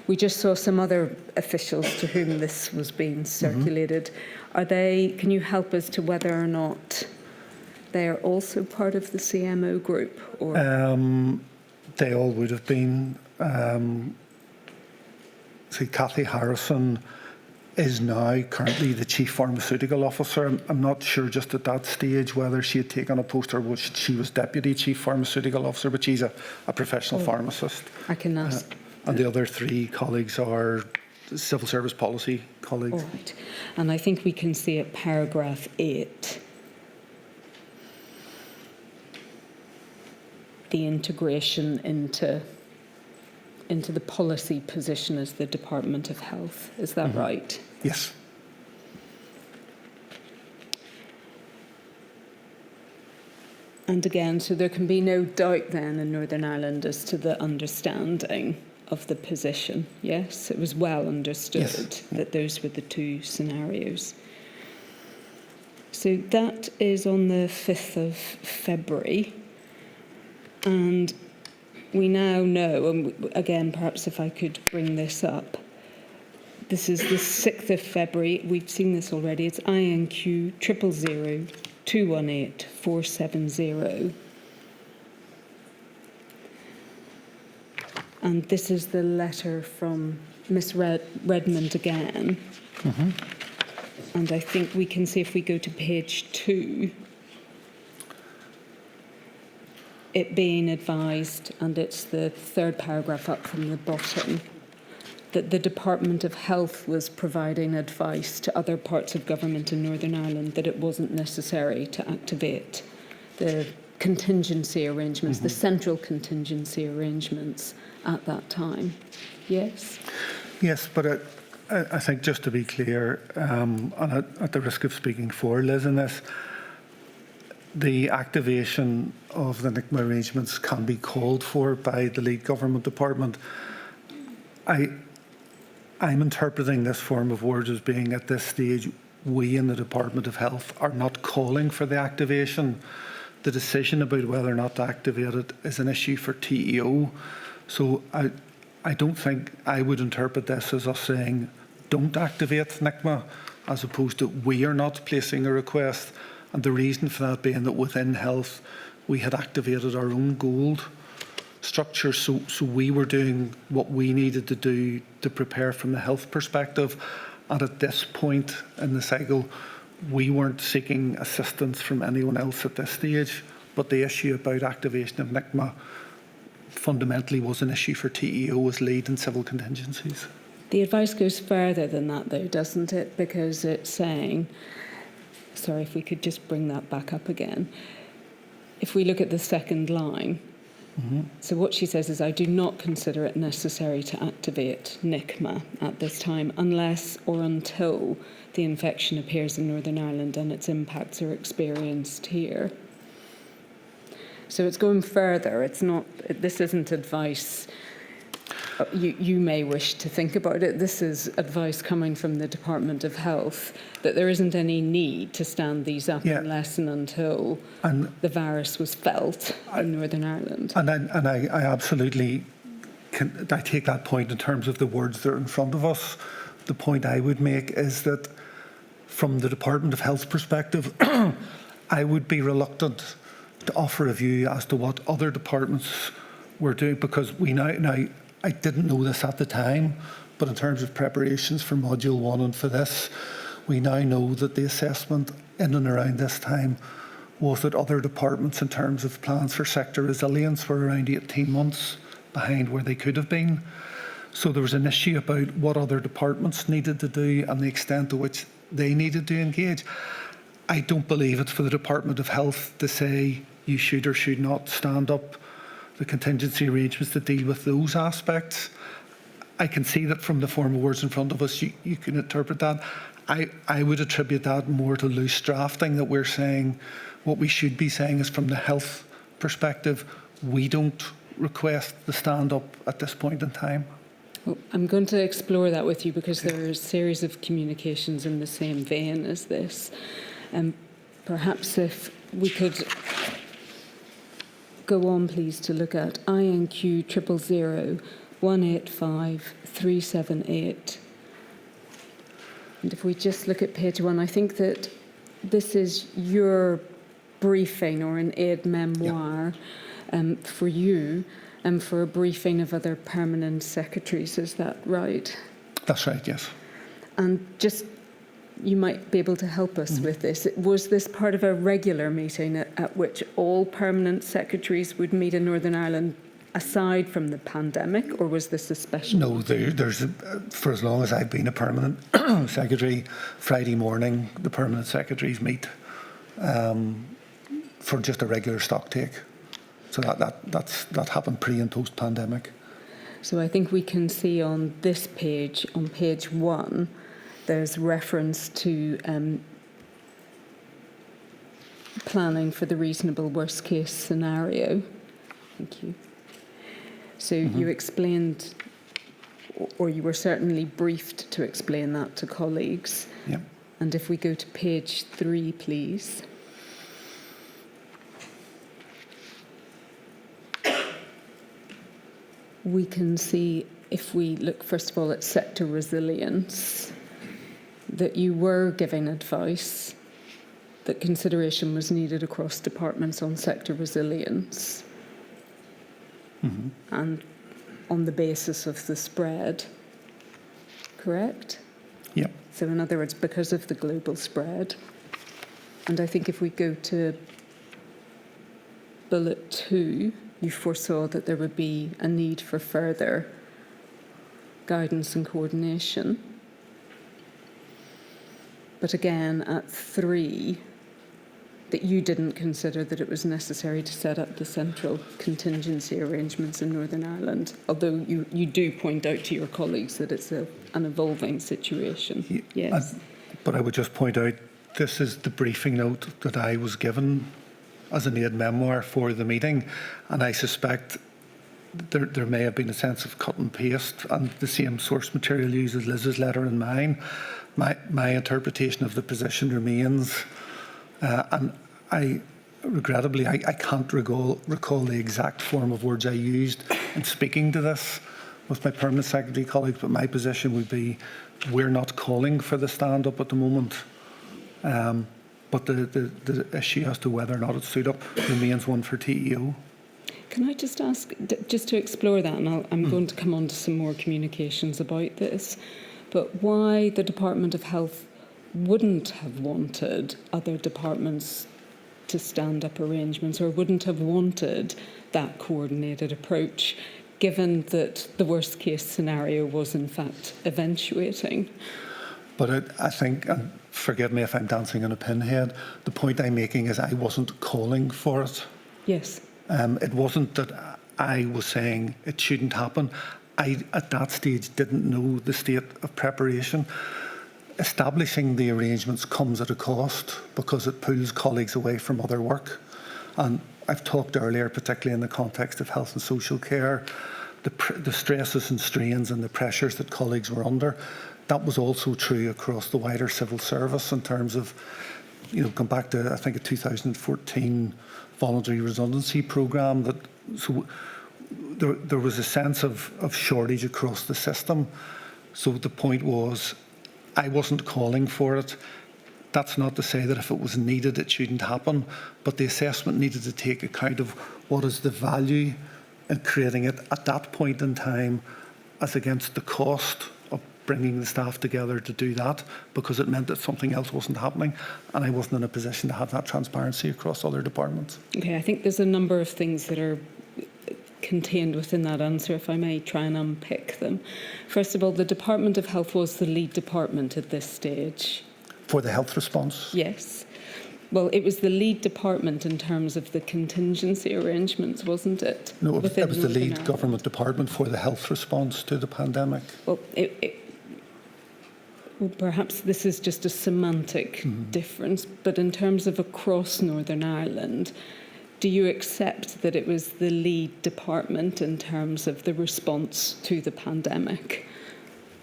We just saw some other officials to whom this was being circulated. Mm-hmm. Can you help us to whether or not they are also part of the CMO group? Or? They all would have been. Cathy Harrison is now currently the Chief Pharmaceutical Officer. I'm not sure just at that stage whether she had taken a post or she was Deputy Chief Pharmaceutical Officer, but she's a professional pharmacist. I can ask. And the other three colleagues are civil service policy colleagues. All right. And I think we can see at paragraph 8 the integration into the policy position as the Department of Health. Is that right? Yes. And again, so there can be no doubt then in Northern Ireland as to the understanding of the position. Yes, it was well understood that those were the two scenarios. So that is on the 5th of February. And we now know, and again, perhaps if I could bring this up, this is the 6th of February. We've seen this already. It's INQ 000 218 470. And this is the letter from Miss Redmond again. Mm-hmm. And I think we can see if we go to page 2, it being advised, and it's the third paragraph up from the bottom, that the Department of Health was providing advice to other parts of government in Northern Ireland that it wasn't necessary to activate the contingency arrangements, the central contingency arrangements at that time. Yes? Yes, but I think just to be clear, and at the risk of speaking for Liz in this, the activation of the NICMA arrangements can be called for by the lead government department. I'm interpreting this form of words as being, at this stage, we in the Department of Health are not calling for the activation. The decision about whether or not to activate it is an issue for TEO. So I don't think I would interpret this as us saying, don't activate NICMA, as opposed to we are not placing a request. And the reason for that being that within health, we had activated our own gold structure. So we were doing what we needed to do to prepare from the health perspective. And at this point in the cycle, we weren't seeking assistance from anyone else at this stage. But the issue about activation of NICMA fundamentally was an issue for TEO as lead in civil contingencies. The advice goes further than that, though, doesn't it? Because it's saying, sorry, if we could just bring that back up again. If we look at the second line, so what she says is, I do not consider it necessary to activate NICMA at this time unless or until the infection appears in Northern Ireland and its impacts are experienced here. So it's going further. It's not. This isn't advice. You may wish to think about it. This is advice coming from the Department of Health that there isn't any need to stand these up unless and until the virus was felt in Northern Ireland. And I absolutely I take that point in terms of the words that are in front of us. The point I would make is that from the Department of Health perspective, I would be reluctant to offer a view as to what other departments were doing, because we now I didn't know this at the time, but in terms of preparations for Module 1 and for this, we now know that the assessment in and around this time was that other departments in terms of plans for sector resilience were around 18 months behind where they could have been. So there was an issue about what other departments needed to do and the extent to which they needed to engage. I don't believe it's for the Department of Health to say you should or should not stand up the contingency arrangements to deal with those aspects. I can see that from the form of words in front of us, you can interpret that. I would attribute that more to loose drafting, that we're saying what we should be saying is from the health perspective, we don't request the stand up at this point in time. Well, I'm going to explore that with you because there are a series of communications in the same vein as this. Perhaps if we could go on, please, to look at INQ 000 185 378. And if we just look at page 1, I think that this is your briefing or an aid memoir for you and for a briefing of other permanent secretaries. Is that right? That's right, yes. And just, you might be able to help us with this. Was this part of a regular meeting at which all permanent secretaries would meet in Northern Ireland aside from the pandemic, or was this a special? No, there's for as long as I've been a permanent secretary, Friday morning the permanent secretaries meet for just a regular stock take. So that happened pre and post pandemic. So I think we can see on this page, on page 1, there's reference to planning for the reasonable worst case scenario. Thank you. So you explained, or you were certainly briefed to explain that to colleagues. Yep. And if we go to page 3, please. We can see, if we look first of all at sector resilience, that you were giving advice that consideration was needed across departments on sector resilience. And on the basis of the spread, correct? Yep. So in other words, because of the global spread. And I think if we go to bullet 2, you foresaw that there would be a need for further guidance and coordination. But again, at 3, that you didn't consider that it was necessary to set up the central contingency arrangements in Northern Ireland, although you do point out to your colleagues that it's an evolving situation. Yes. But I would just point out, this is the briefing note that I was given as an aid memoir for the meeting, and I suspect there may have been a sense of cut and paste, and the same source material used as Liz's letter and mine. My interpretation of the position remains, and regrettably I can't recall the exact form of words I used in speaking to this with my permanent secretary colleagues, but my position would be we're not calling for the stand-up at the moment. But the issue as to whether or not it's stood up remains one for TEO. Can I just ask, just to explore that, and I'm going to come on to some more communications about this, but why the Department of Health wouldn't have wanted other departments to stand up arrangements, or wouldn't have wanted that coordinated approach, given that the worst case scenario was in fact eventuating? But I think, and forgive me if I'm dancing on a pinhead, the point I'm making is I wasn't calling for it. Yes. It wasn't that I was saying it shouldn't happen. I, at that stage, didn't know the state of preparation. Establishing the arrangements comes at a cost because it pulls colleagues away from other work. And I've talked earlier, particularly in the context of health and social care, the stresses and strains and the pressures that colleagues were under. That was also true across the wider civil service in terms of, come back to, I think, a 2014 voluntary redundancy programme. So there was a sense of shortage across the system. So the point was, I wasn't calling for it. That's not to say that if it was needed, it shouldn't happen. But the assessment needed to take account of what is the value in creating it at that point in time as against the cost of bringing the staff together to do that, because it meant that something else wasn't happening, and I wasn't in a position to have that transparency across other departments. Okay, I think there's a number of things that are contained within that answer, if I may try and unpick them. First of all, the Department of Health was the lead department at this stage. For the health response? Yes. Well, it was the lead department in terms of the contingency arrangements, wasn't it? No, it was the lead government department for the health response to the pandemic. Well, well, perhaps this is just a semantic difference, but in terms of across Northern Ireland, do you accept that it was the lead department in terms of the response to the pandemic?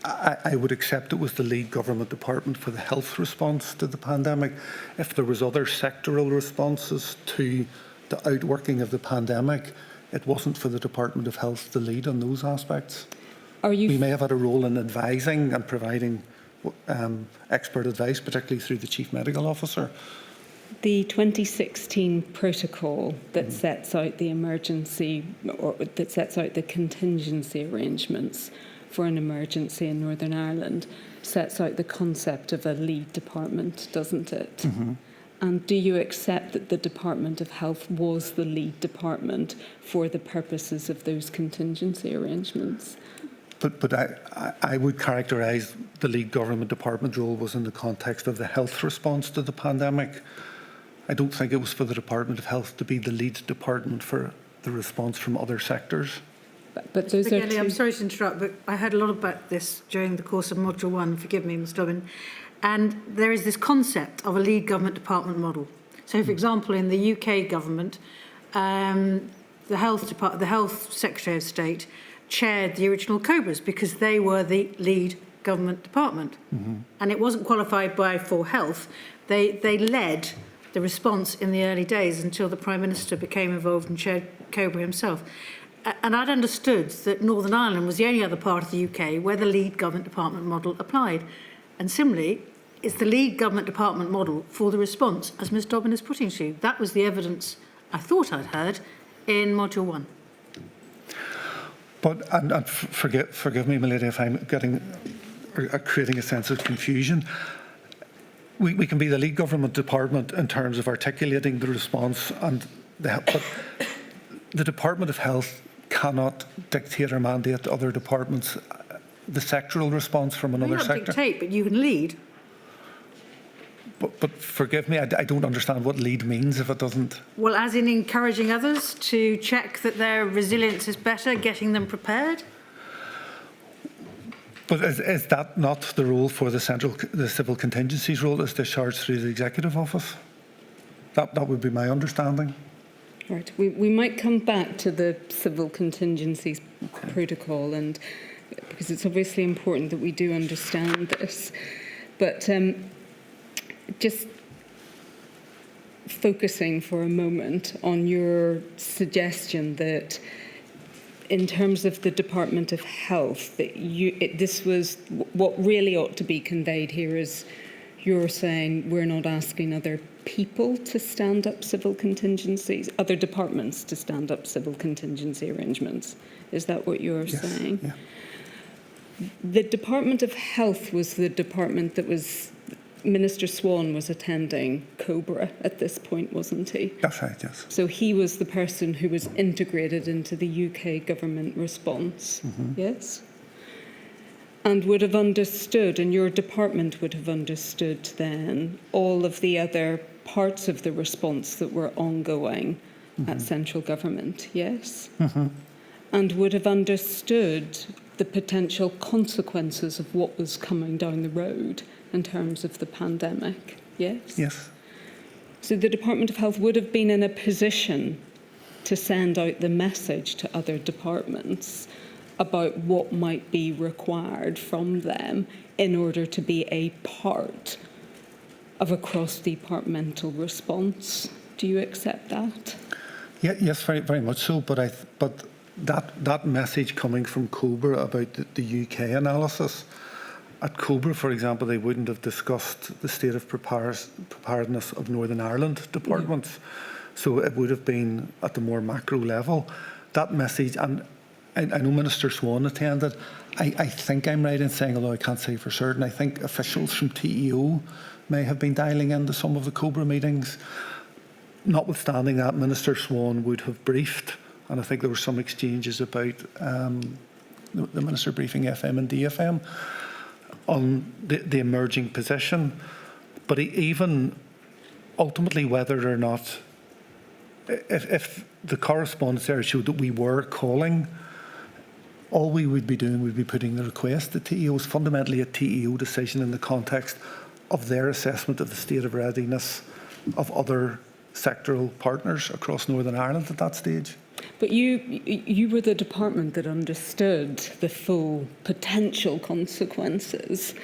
I would accept it was the lead government department for the health response to the pandemic. If there was other sectoral responses to the outworking of the pandemic, it wasn't for the Department of Health to lead on those aspects. We may have had a role in advising and providing expert advice, particularly through the Chief Medical Officer. The 2016 protocol that sets out the emergency, or that sets out the contingency arrangements for an emergency in Northern Ireland, sets out the concept of a lead department, doesn't it? And do you accept that the Department of Health was the lead department for the purposes of those contingency arrangements? But I would characterise the lead government department role was in the context of the health response to the pandemic. I don't think it was for the Department of Health to be the lead department for the response from other sectors. But those are I'm sorry to interrupt, but I heard a lot about this during the course of Module 1, forgive me, Ms Dobbin, and there is this concept of a lead government department model. So, for example, in the UK government, the Health Secretary of State chaired the original COBRAs because they were the lead government department. And it wasn't qualified for health. They led the response in the early days until the Prime Minister became involved and chaired COBRA himself. And I'd understood that Northern Ireland was the only other part of the UK where the lead government department model applied. And similarly, it's the lead government department model for the response, as Ms Dobbin is putting to you. That was the evidence I thought I'd heard in Module 1. But, and forgive me, my lady, if I'm creating a sense of confusion. We can be the lead government department in terms of articulating the response, but the Department of Health cannot dictate or mandate to other departments the sectoral response from another sector. You don't dictate, but you can lead. But forgive me, I don't understand what lead means if it doesn't. Well, as in encouraging others to check that their resilience is better, getting them prepared? But is that not the role for the civil contingencies role is discharged through the Executive Office? That would be my understanding. Right. We might come back to the civil contingencies protocol, and because it's obviously important that we do understand this. But just focusing for a moment on your suggestion that in terms of the Department of Health, that this was what really ought to be conveyed here is you're saying we're not asking other people to stand up civil contingencies, other departments to stand up civil contingency arrangements. Is that what you're saying? Yeah. The Department of Health was the department that was, Minister Swan was attending COBRA at this point, wasn't he? That's right, yes. So he was the person who was integrated into the UK government response, yes? And would have understood, and your department would have understood then, all of the other parts of the response that were ongoing at central government, yes? And would have understood the potential consequences of what was coming down the road in terms of the pandemic, yes? Yes. So the Department of Health would have been in a position to send out the message to other departments about what might be required from them in order to be a part of a cross-departmental response. Do you accept that? Yeah, yes, very, very much so. But that message coming from COBRA about the UK analysis, at COBRA, for example, they wouldn't have discussed the state of preparedness of Northern Ireland departments. So it would have been at the more macro level. That message, and I know Minister Swan attended. I think I'm right in saying, although I can't say for certain, I think officials from TEO may have been dialing into some of the COBRA meetings. Notwithstanding that, Minister Swan would have briefed, and I think there were some exchanges about the Minister briefing FM and DFM on the emerging position. But even ultimately, whether or not, if the correspondence there showed that we were calling, all we would be doing would be putting the request to TEO. It's fundamentally a TEO decision in the context of their assessment of the state of readiness of other sectoral partners across Northern Ireland at that stage. But you were the department that understood the full potential consequences,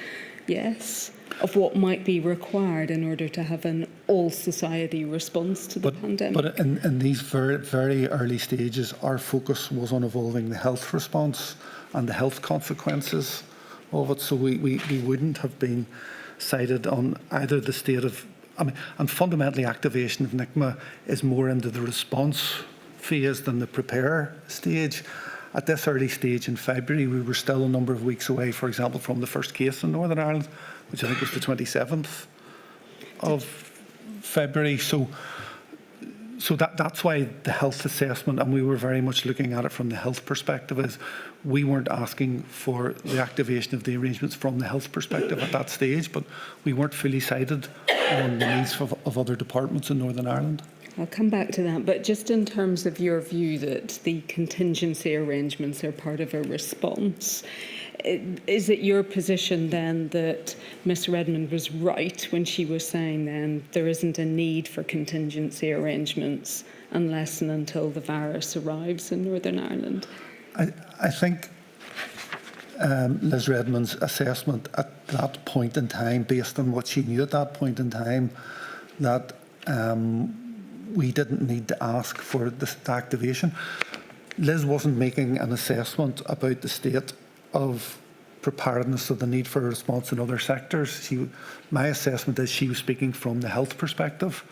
yes, of what might be required in order to have an all-society response to the pandemic. But in these very, very early stages, our focus was on evolving the health response and the health consequences of it. So we wouldn't have been cited on either the state of, and fundamentally activation of NICMA is more into the response phase than the prepare stage. At this early stage in February, we were still a number of weeks away, for example, from the first case in Northern Ireland, which I think was the 27th of February. So that's why the health assessment, and we were very much looking at it from the health perspective, is we weren't asking for the activation of the arrangements from the health perspective at that stage, but we weren't fully sighted on the needs of other departments in Northern Ireland. I'll come back to that, but just in terms of your view that the contingency arrangements are part of a response, is it your position then that Ms Redmond was right when she was saying then there isn't a need for contingency arrangements unless and until the virus arrives in Northern Ireland? I think Liz Redmond's assessment at that point in time, based on what she knew at that point in time, that we didn't need to ask for the activation. Liz wasn't making an assessment about the state of preparedness of the need for a response in other sectors. My assessment is she was speaking from the health perspective.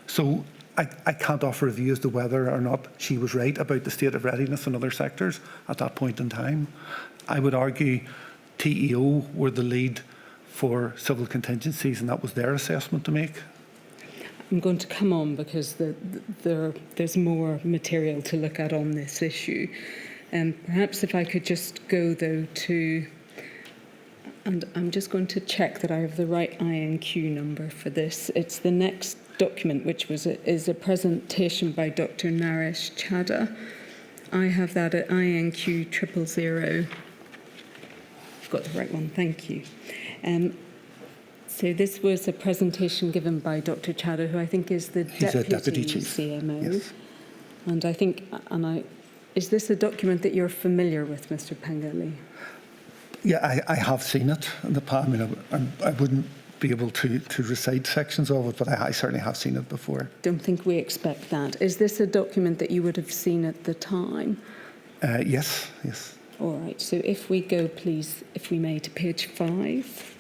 So I can't offer a view as to whether or not she was right about the state of readiness in other sectors at that point in time. I would argue TEO were the lead for civil contingencies, and that was their assessment to make. I'm going to come on because there's more material to look at on this issue. Perhaps if I could just go, though, to And I'm just going to check that I have the right INQ number for this. It's the next document, which is a presentation by Dr. Naresh Chadha. I have that at INQ 000. I've got the right one, thank you. So this was a presentation given by Dr. Chadha, who I think is the deputy chief CMO. Yes. And I think, is this a document that you're familiar with, Mr. Pengelly? Yeah, I have seen it in the past. I mean, I wouldn't be able to recite sections of it, but I certainly have seen it before. Don't think we expect that. Is this a document that you would have seen at the time? Yes. All right, so if we go, please, if we may, to page 5.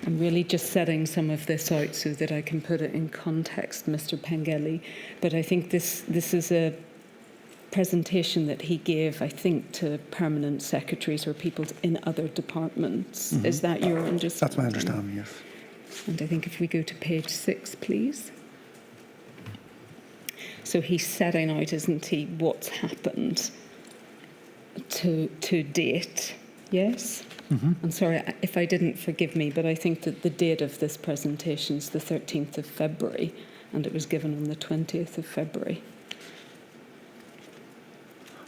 I'm really just setting some of this out so that I can put it in context, Mr. Pengelly. But I think this is a presentation that he gave, I think, to permanent secretaries or people in other departments. Mm-hmm. Is that your understanding? That's my understanding, yes. And I think if we go to page 6, please. So he's setting out, isn't he, what's happened to date, yes? Mm-hmm. I'm sorry if I didn't, forgive me, but I think that the date of this presentation is the 13th of February, and it was given on the 20th of February.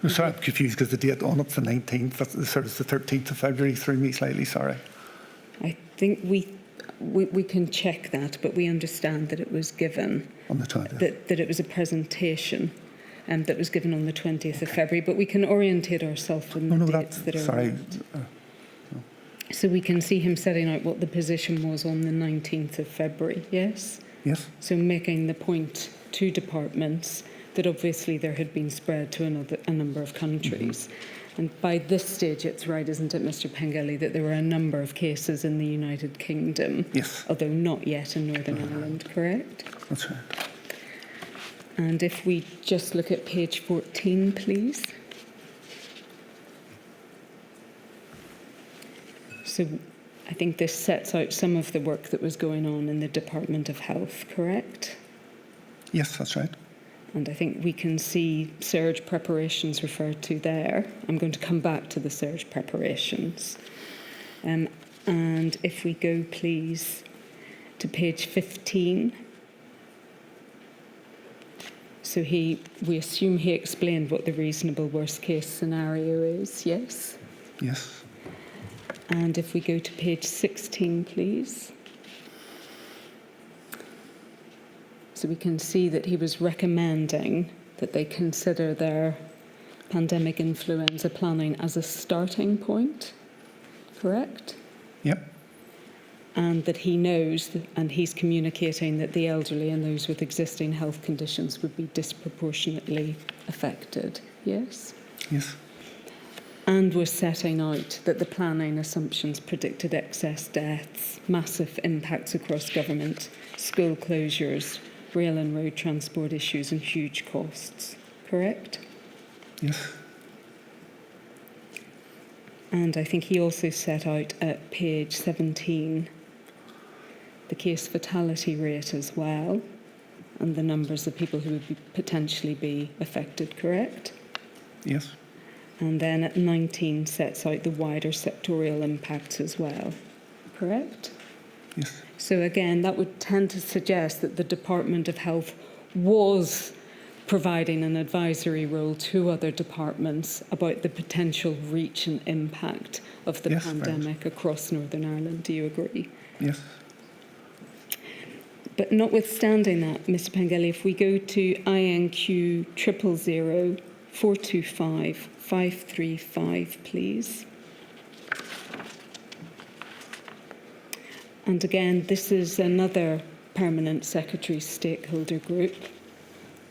I'm sorry, I'm confused because the date on it's the 19th. That's sort of the 13th of February. Threw me slightly, sorry. I think we can check that, but we understand that it was given on the 20th. That it was a presentation that was given on the 20th of February, but we can orientate ourselves on the dates that are sorry. So we can see him setting out what the position was on the 19th of February, yes? Yes. So making the point to departments that obviously there had been spread to a number of countries. Mm-hmm. And by this stage, it's right, isn't it, Mr. Pengelly, that there were a number of cases in the United Kingdom, yes, although not yet in Northern Ireland, correct? That's right. And if we just look at page 14, please. So I think this sets out some of the work that was going on in the Department of Health, correct? Yes, that's right. And I think we can see surge preparations referred to there. I'm going to come back to the surge preparations. And if we go, please, to page 15. So we assume he explained what the reasonable worst case scenario is, yes? Yes. And if we go to page 16, please. So we can see that he was recommending that they consider their pandemic influenza planning as a starting point, correct? Yep. And that he knows, and he's communicating that the elderly and those with existing health conditions would be disproportionately affected, yes? Yes. And was setting out that the planning assumptions predicted excess deaths, massive impacts across government, school closures, rail and road transport issues, and huge costs, correct? Yes. And I think he also set out at page 17 the case fatality rate as well, and the numbers of people who would potentially be affected, correct? Yes. And then at 19 sets out the wider sectorial impacts as well, correct? Yes. So again, that would tend to suggest that the Department of Health was providing an advisory role to other departments about the potential reach and impact of the pandemic across Northern Ireland. Do you agree? Yes. But notwithstanding that, Mr. Pengelly, if we go to INQ 000 425 535, please. And again, this is another permanent secretary stakeholder group.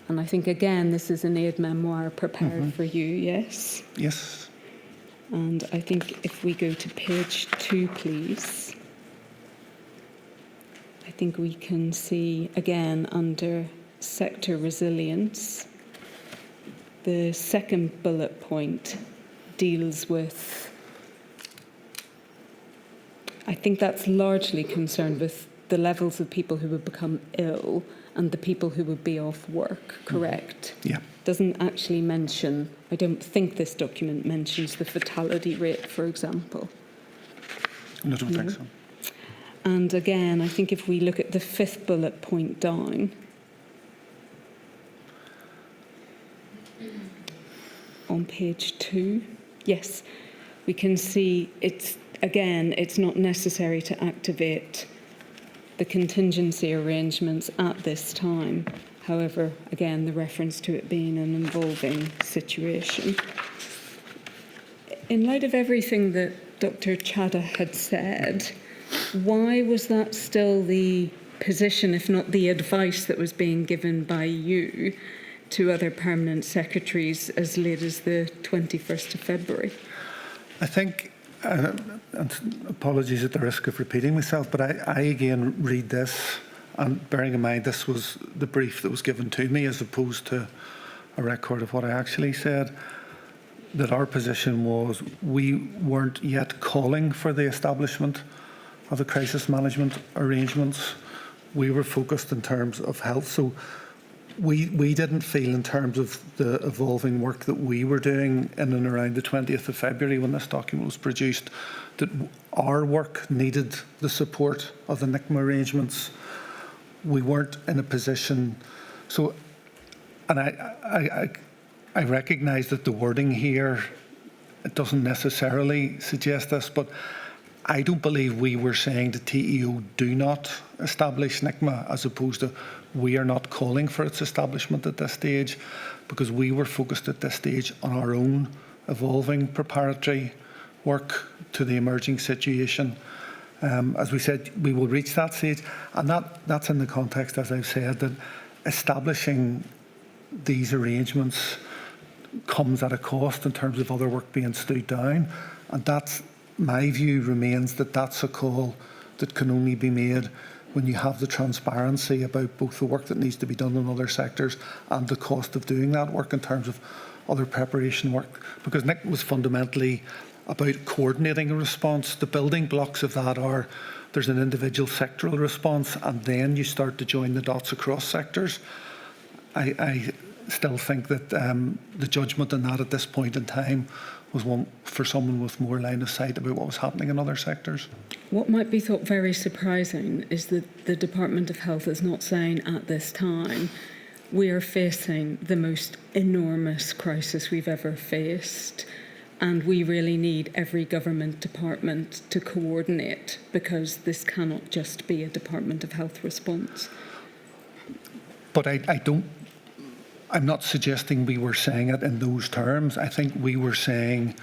And I think, again, this is an aid memoir prepared for you, yes? Yes. And I think if we go to page 2, please. I think we can see, again, under sector resilience, the second bullet point deals with, I think that's largely concerned with the levels of people who would become ill and the people who would be off work, correct? Yeah. Doesn't actually mention, I don't think this document mentions the fatality rate, for example. I don't think so. And again, I think if we look at the 5th bullet point down, on page 2, yes, we can see it's not necessary to activate the contingency arrangements at this time. However, again, the reference to it being an evolving situation. In light of everything that Dr. Chadha had said, why was that still the position, if not the advice, that was being given by you to other permanent secretaries as late as the 21st of February? I think, and apologies at the risk of repeating myself, but I again read this, and bearing in mind this was the brief that was given to me as opposed to a record of what I actually said, that our position was we weren't yet calling for the establishment of the crisis management arrangements. We were focused in terms of health. So we didn't feel, in terms of the evolving work that we were doing in and around the 20th of February when this document was produced, that our work needed the support of the NICMA arrangements. We weren't in a position. So, and I recognise that the wording here, it doesn't necessarily suggest this, but I don't believe we were saying to TEO, do not establish NICMA, as opposed to we are not calling for its establishment at this stage, because we were focused at this stage on our own evolving preparatory work to the emerging situation. As we said, we will reach that stage, and that's in the context, as I've said, that establishing these arrangements comes at a cost in terms of other work being stood down, and that's, my view remains that that's a call that can only be made when you have the transparency about both the work that needs to be done in other sectors and the cost of doing that work in terms of other preparation work. Because NIC was fundamentally about coordinating a response. The building blocks of that are there's an individual sectoral response, and then you start to join the dots across sectors. I still think that the judgment on that at this point in time was one for someone with more line of sight about what was happening in other sectors. What might be thought very surprising is that the Department of Health is not saying at this time we are facing the most enormous crisis we've ever faced, and we really need every government department to coordinate, because this cannot just be a Department of Health response. But I'm not suggesting we were saying it in those terms. I think we were saying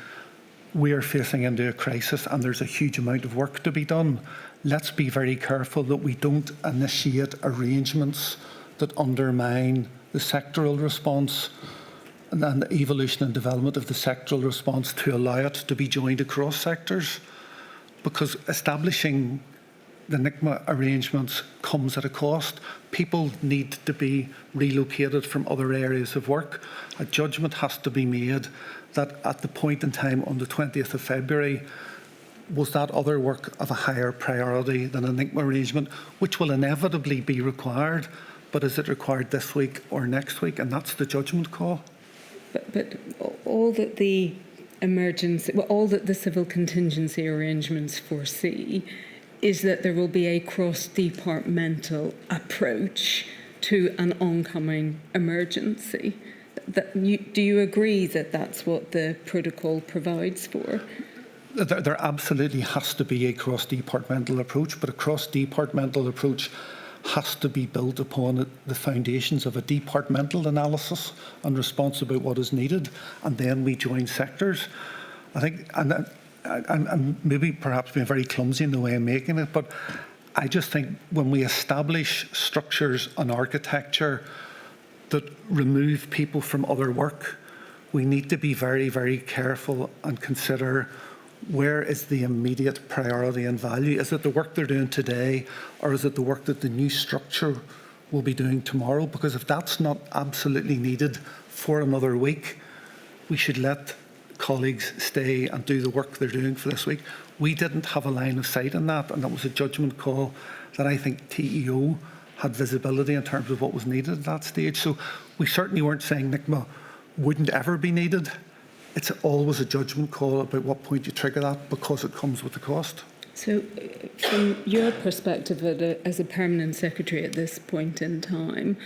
we are facing into a crisis and there's a huge amount of work to be done. Let's be very careful that we don't initiate arrangements that undermine the sectoral response and the evolution and development of the sectoral response to allow it to be joined across sectors. Because establishing the NICMA arrangements comes at a cost. People need to be relocated from other areas of work. A judgment has to be made that at the point in time on the 20th of February, was that other work of a higher priority than a NICMA arrangement, which will inevitably be required, but is it required this week or next week? And that's the judgment call. But all that the emergency, well, all that the civil contingency arrangements foresee is that there will be a cross-departmental approach to an oncoming emergency. Do you agree that that's what the protocol provides for? There absolutely has to be a cross-departmental approach, but a cross-departmental approach has to be built upon the foundations of a departmental analysis and response about what is needed, and then we join sectors. I think, and I'm maybe perhaps being very clumsy in the way I'm making it, but I just think when we establish structures and architecture that remove people from other work, we need to be very, very careful and consider where is the immediate priority and value. Is it the work they're doing today, or is it the work that the new structure will be doing tomorrow? Because if that's not absolutely needed for another week, we should let colleagues stay and do the work they're doing for this week. We didn't have a line of sight in that, and that was a judgment call that I think TEO had visibility in terms of what was needed at that stage. So we certainly weren't saying NICMA wouldn't ever be needed. It's always a judgment call about what point you trigger that, because it comes with the cost. So, from your perspective as a permanent secretary at this point in time,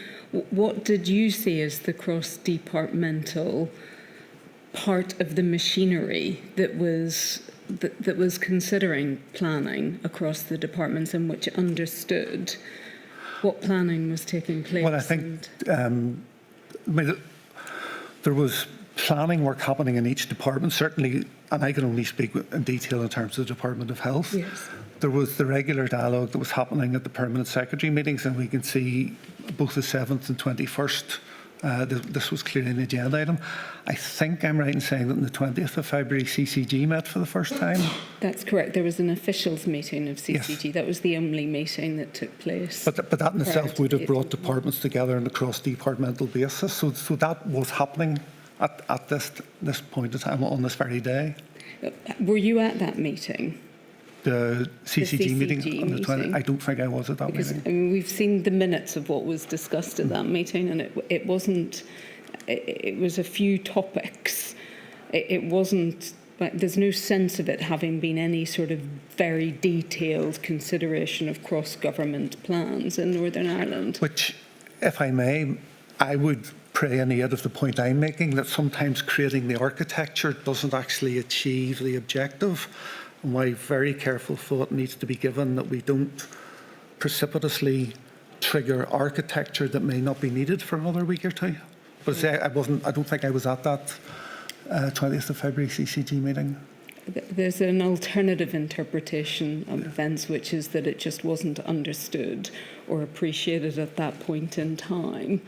what did you see as the cross-departmental part of the machinery that was considering planning across the departments and which understood what planning was taking place? Well, I think there was planning work happening in each department, certainly, and I can only speak in detail in terms of the Department of Health. Yes. There was the regular dialogue that was happening at the permanent secretary meetings, and we can see both the 7th and 21st, this was clearly an agenda item. I think I'm right in saying that on the 20th of February, CCG met for the first time. That's correct. There was an officials meeting of CCG. Yes. That was the only meeting that took place. But that in itself would have brought departments together on a cross-departmental basis. So that was happening at this point in time, on this very day. Were you at that meeting? The CCG meeting on the 20th? I don't think I was at that Because meeting. I mean, we've seen the minutes of what was discussed at that meeting, and it wasn't. It was a few topics. It wasn't. There's no sense of it having been any sort of very detailed consideration of cross-government plans in Northern Ireland. Which, if I may, I would pray in aid of the point I'm making, that sometimes creating the architecture doesn't actually achieve the objective, and why very careful thought needs to be given that we don't precipitously trigger architecture that may not be needed for another week or two. But I don't think I was at that 20th of February CCG meeting. There's an alternative interpretation of events, which is that it just wasn't understood or appreciated at that point in time,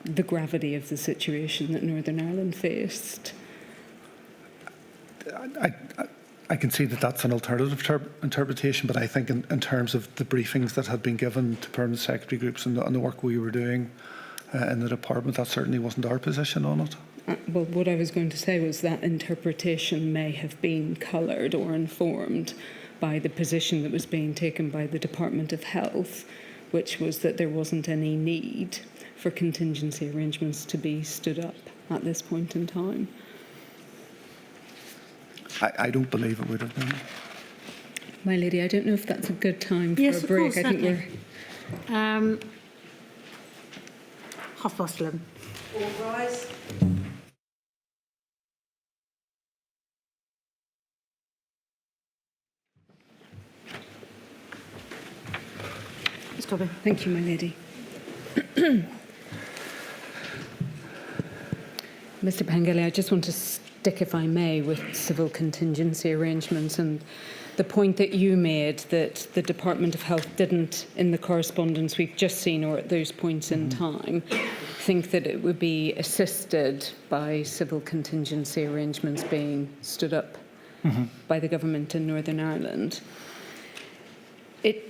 the gravity of the situation that Northern Ireland faced. I can see that that's an alternative interpretation, but I think in terms of the briefings that had been given to permanent secretary groups and the work we were doing in the department, that certainly wasn't our position on it. Well, what I was going to say was that interpretation may have been coloured or informed by the position that was being taken by the Department of Health, which was that there wasn't any need for contingency arrangements to be stood up at this point in time. I don't believe it would have been. My lady, I don't know if that's a good time for Yes, a break. of course, I think certainly. we're 11:30. All rise. Ms. Corbyn. Thank you, my lady. Mr. Pengelly, I just want to stick, if I may, with civil contingency arrangements and the point that you made that the Department of Health didn't, in the correspondence we've just seen or at those points in time, think that it would be assisted by civil contingency arrangements being stood up by the government in Northern Ireland. It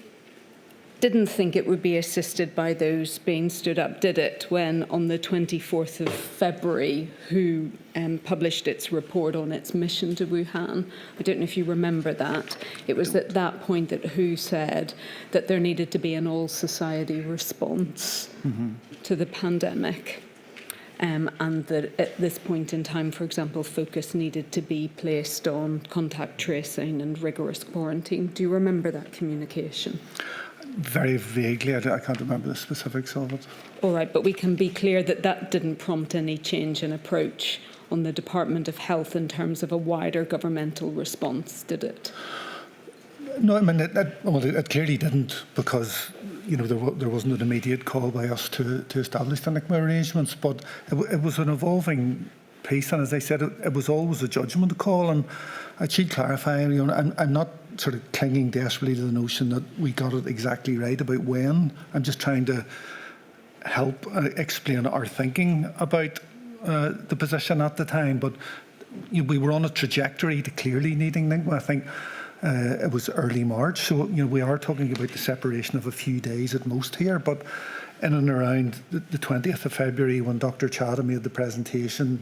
didn't think it would be assisted by those being stood up, did it, when on the 24th of February, WHO published its report on its mission to Wuhan? I don't know if you remember that. It was at that point that WHO said that there needed to be an all-society response to the pandemic. And that at this point in time, for example, focus needed to be placed on contact tracing and rigorous quarantine. Do you remember that communication? Very vaguely, I can't remember the specifics of it. All right, but we can be clear that that didn't prompt any change in approach on the Department of Health in terms of a wider governmental response, did it? No, I mean, it clearly didn't, because there wasn't an immediate call by us to establish the NICMA arrangements, but it was an evolving piece, and as I said, it was always a judgment call, and I should clarify, I'm not sort of clinging desperately to the notion that we got it exactly right about when. I'm just trying to help explain our thinking about the position at the time, but we were on a trajectory to clearly needing NICMA. I think it was early March, so we are talking about the separation of a few days at most here, but in and around the 20th of February, when Dr. Chadha made the presentation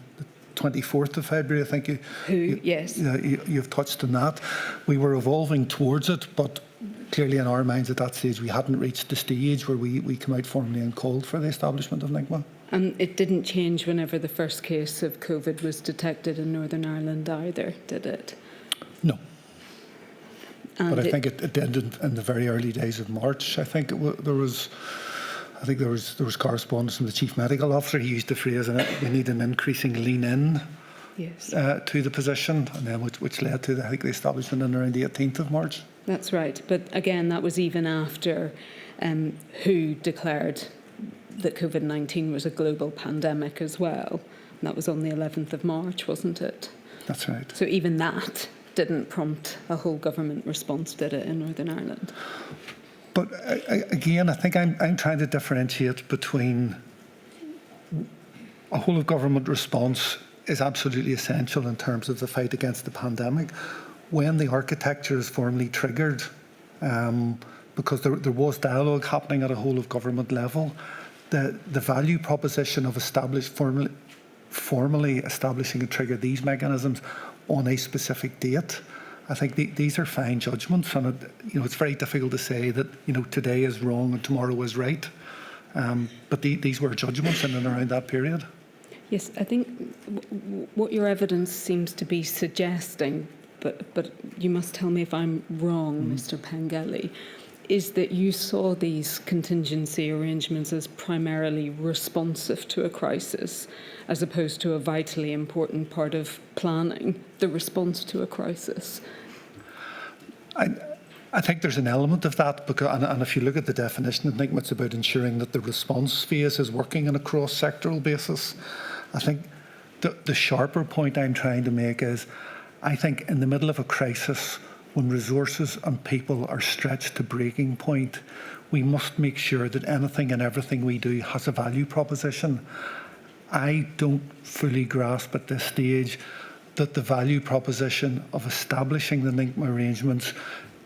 24th of February, I think Yes. you've touched on that. We were evolving towards it, but clearly in our minds at that stage we hadn't reached the stage where we come out formally and called for the establishment of NICMA. And it didn't change whenever the first case of COVID was detected in Northern Ireland either, did it? No. And But I think it did in the very early days of March. I think there was correspondence from the Chief Medical Officer. He used the phrase, we need an increasing lean in Yes. to the position, and then which led to the establishment on around the 18th of March. That's right. But again, that was even after WHO declared that COVID-19 was a global pandemic as well. And that was on the 11th of March, wasn't it? That's right. So even that didn't prompt a whole government response, did it, in Northern Ireland? But again, I think I'm trying to differentiate between a whole of government response is absolutely essential in terms of the fight against the pandemic. When the architecture is formally triggered, because there was dialogue happening at a whole of government level, the value proposition of formally establishing and trigger these mechanisms on a specific date, I think these are fine judgments, and it's very difficult to say that today is wrong and tomorrow is right. But these were judgments in and around that period. Yes, I think what your evidence seems to be suggesting, but you must tell me if I'm wrong, Mr. Pengelly, is that you saw these contingency arrangements as primarily responsive to a crisis, as opposed to a vitally important part of planning the response to a crisis. I think there's an element of that, because, and if you look at the definition, I think it's about ensuring that the response phase is working on a cross-sectoral basis. I think the sharper point I'm trying to make is, I think in the middle of a crisis, when resources and people are stretched to breaking point, we must make sure that anything and everything we do has a value proposition. I don't fully grasp at this stage that the value proposition of establishing the NICMA arrangements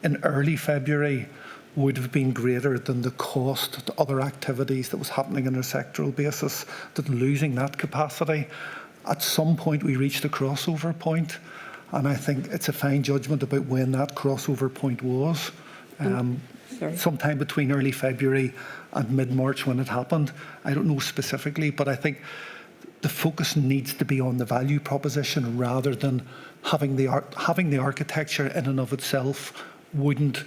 in early February would have been greater than the cost to other activities that was happening on a sectoral basis, that losing that capacity. At some point we reached a crossover point, and I think it's a fine judgment about when that crossover point was. Sometime between early February and mid-March when it happened. I don't know specifically, but I think the focus needs to be on the value proposition rather than having the architecture in and of itself wouldn't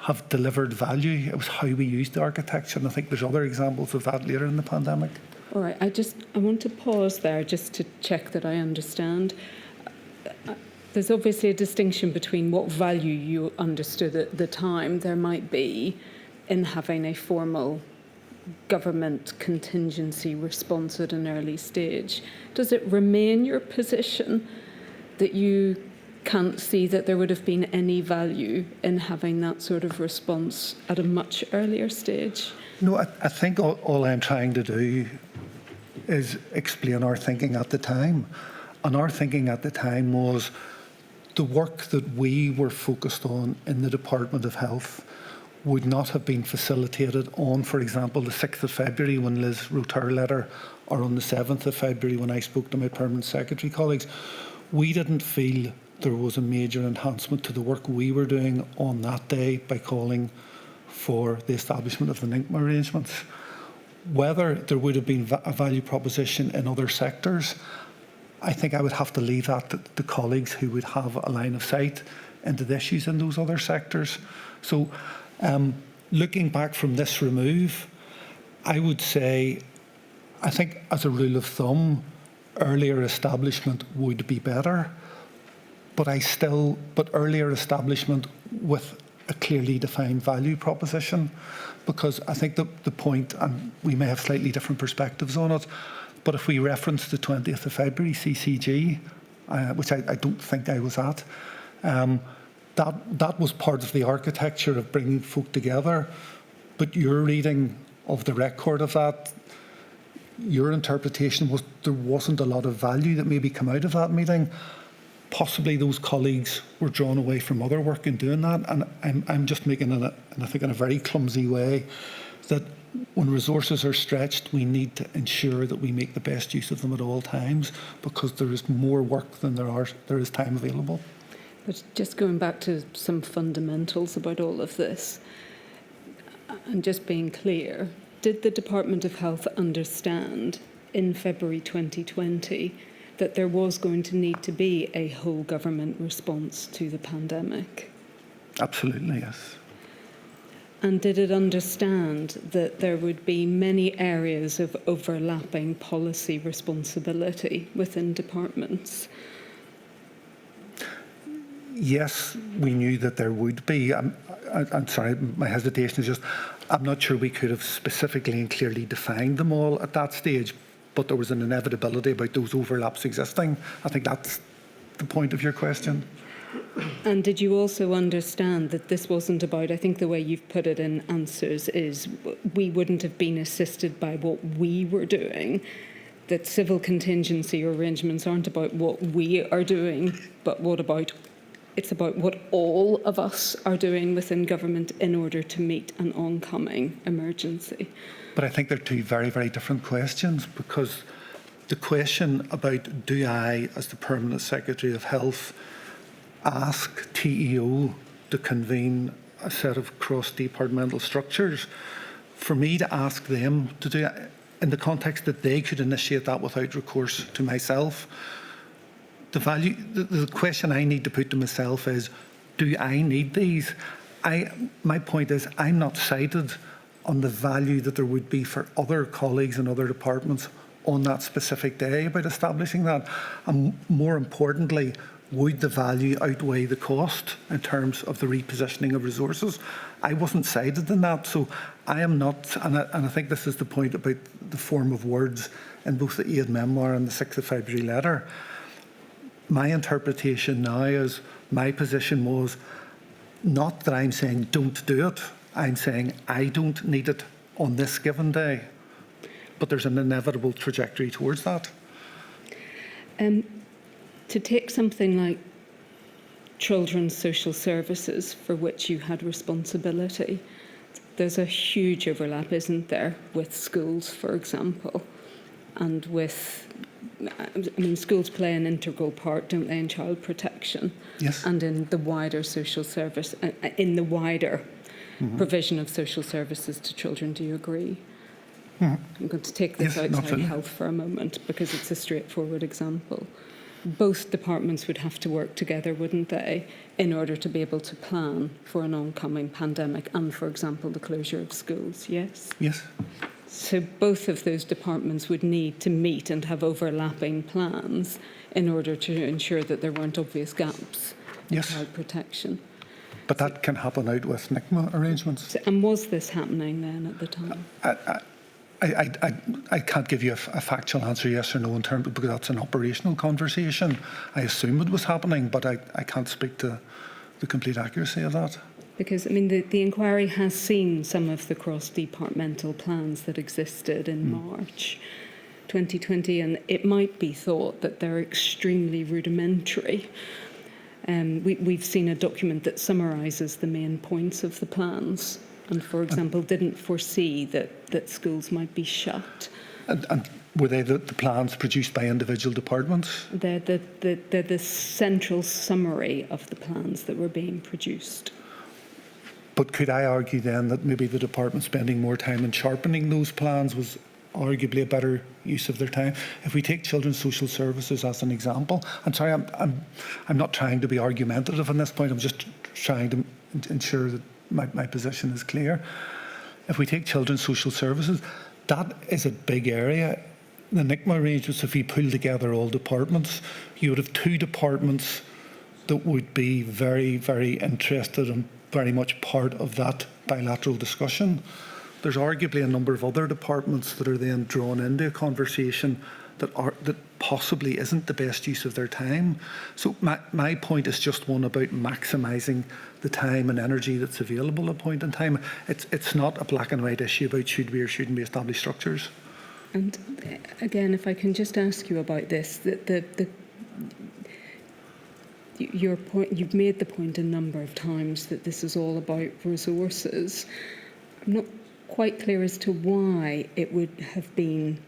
have delivered value. It was how we used the architecture, and I think there's other examples of that later in the pandemic. All right, I want to pause there just to check that I understand. There's obviously a distinction between what value you understood at the time there might be in having a formal government contingency response at an early stage. Does it remain your position that you can't see that there would have been any value in having that sort of response at a much earlier stage? No, I think all I'm trying to do is explain our thinking at the time. And our thinking at the time was the work that we were focused on in the Department of Health would not have been facilitated on, for example, the 6th of February when Liz wrote her letter, or on the 7th of February when I spoke to my permanent secretary colleagues. We didn't feel there was a major enhancement to the work we were doing on that day by calling for the establishment of the NICMA arrangements. Whether there would have been a value proposition in other sectors, I think I would have to leave that to the colleagues who would have a line of sight into the issues in those other sectors. So looking back from this remove, I would say, I think as a rule of thumb, earlier establishment would be better, but earlier establishment with a clearly defined value proposition, because I think the point, and we may have slightly different perspectives on it, but if we reference the 20th of February CCG, which I don't think I was at, that was part of the architecture of bringing folk together. But your reading of the record of that, your interpretation was there wasn't a lot of value that maybe come out of that meeting. Possibly those colleagues were drawn away from other work in doing that, and I'm just making, I think in a very clumsy way, that when resources are stretched, we need to ensure that we make the best use of them at all times, because there is more work than there is time available. But just going back to some fundamentals about all of this, and just being clear, did the Department of Health understand in February 2020 that there was going to need to be a whole government response to the pandemic? Absolutely, yes. And did it understand that there would be many areas of overlapping policy responsibility within departments? Yes, we knew that there would be. I'm sorry, my hesitation is just, I'm not sure we could have specifically and clearly defined them all at that stage, but there was an inevitability about those overlaps existing. I think that's the point of your question. And did you also understand that this wasn't about, I think the way you've put it in answers is, we wouldn't have been assisted by what we were doing, that civil contingency arrangements aren't about what we are doing, but it's about what all of us are doing within government in order to meet an oncoming emergency? But I think they're two very, very different questions, because the question about, do I, as the Permanent Secretary of Health, ask TEO to convene a set of cross-departmental structures, for me to ask them to do it in the context that they could initiate that without recourse to myself. The question I need to put to myself is, do I need these? My point is, I'm not cited on the value that there would be for other colleagues in other departments on that specific day about establishing that. And more importantly, would the value outweigh the cost in terms of the repositioning of resources? I wasn't cited in that, so I am not, and I think this is the point about the form of words in both the aid memoir and the 6th of February letter. My interpretation now is, my position was not that I'm saying don't do it, I'm saying I don't need it on this given day, but there's an inevitable trajectory towards that. To take something like children's social services, for which you had responsibility, there's a huge overlap, isn't there, with schools, for example, and with, I mean, schools play an integral part, don't they, in child protection? Yes. And in the wider social service, in the wider provision of social services to children. Do you agree? I'm going to take this outside health for a moment, because it's a straightforward example. Both departments would have to work together, wouldn't they, in order to be able to plan for an oncoming pandemic and, for example, the closure of schools, yes? Yes. So both of those departments would need to meet and have overlapping plans in order to ensure that there weren't obvious gaps in child protection. But that can happen out with NICMA arrangements. So, and was this happening then at the time? I can't give you a factual answer, yes or no, in terms, because that's an operational conversation. I assume it was happening, but I can't speak to the complete accuracy of that. Because, I mean, the inquiry has seen some of the cross-departmental plans that existed in March 2020, and it might be thought that they're extremely rudimentary. We've seen a document that summarises the main points of the plans, and, for example, didn't foresee that schools might be shut. And were they the plans produced by individual departments? They're the central summary of the plans that were being produced. But could I argue then that maybe the department spending more time in sharpening those plans was arguably a better use of their time? If we take children's social services as an example, I'm sorry, I'm not trying to be argumentative on this point, I'm just trying to ensure that my position is clear. If we take children's social services, that is a big area. The NICMA arrangements, if you pull together all departments, you would have two departments that would be very, very interested and very much part of that bilateral discussion. There's arguably a number of other departments that are then drawn into a conversation that possibly isn't the best use of their time. So my point is just one about maximising the time and energy that's available at a point in time. It's not a black and white issue about should we or shouldn't be established structures. And again, if I can just ask you about this, your point, you've made the point a number of times that this is all about resources. I'm not quite clear as to why it would have been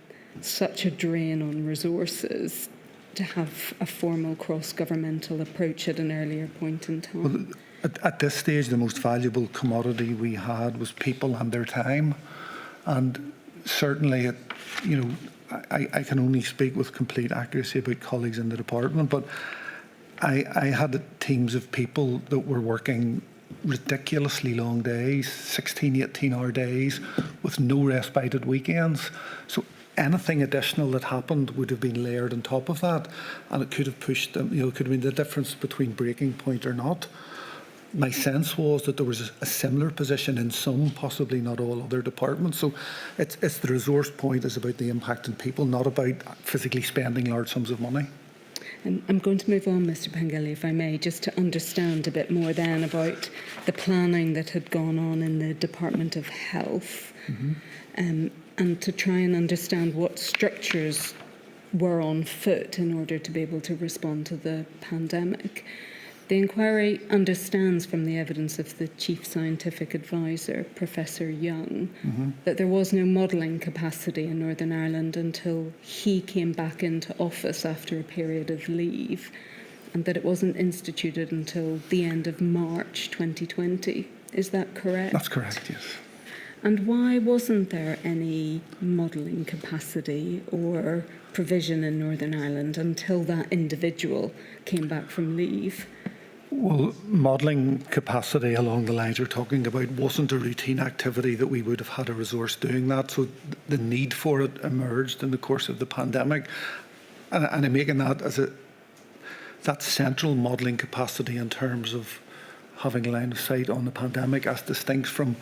such a drain on resources to have a formal cross-governmental approach at an earlier point in time. Well, at this stage, the most valuable commodity we had was people and their time. And certainly, I can only speak with complete accuracy about colleagues in the department, but I had teams of people that were working ridiculously long days, 16, 18-hour days, with no respite at weekends. So anything additional that happened would have been layered on top of that, and it could have pushed them, it could have been the difference between breaking point or not. My sense was that there was a similar position in some, possibly not all, other departments. So it's the resource point is about the impact on people, not about physically spending large sums of money. And I'm going to move on, Mr. Pengilly, if I may, just to understand a bit more then about the planning that had gone on in the Department of Health, and to try and understand what structures were on foot in order to be able to respond to the pandemic. The inquiry understands from the evidence of the Chief Scientific Advisor, Professor Young, that there was no modelling capacity in Northern Ireland until he came back into office after a period of leave, and that it wasn't instituted until the end of March 2020. Is that correct? That's correct, yes. And why wasn't there any modelling capacity or provision in Northern Ireland until that individual came back from leave? Well, modelling capacity along the lines you're talking about wasn't a routine activity that we would have had a resource doing that. So the need for it emerged in the course of the pandemic. And I'm making that as that central modelling capacity in terms of having a line of sight on the pandemic as distinct from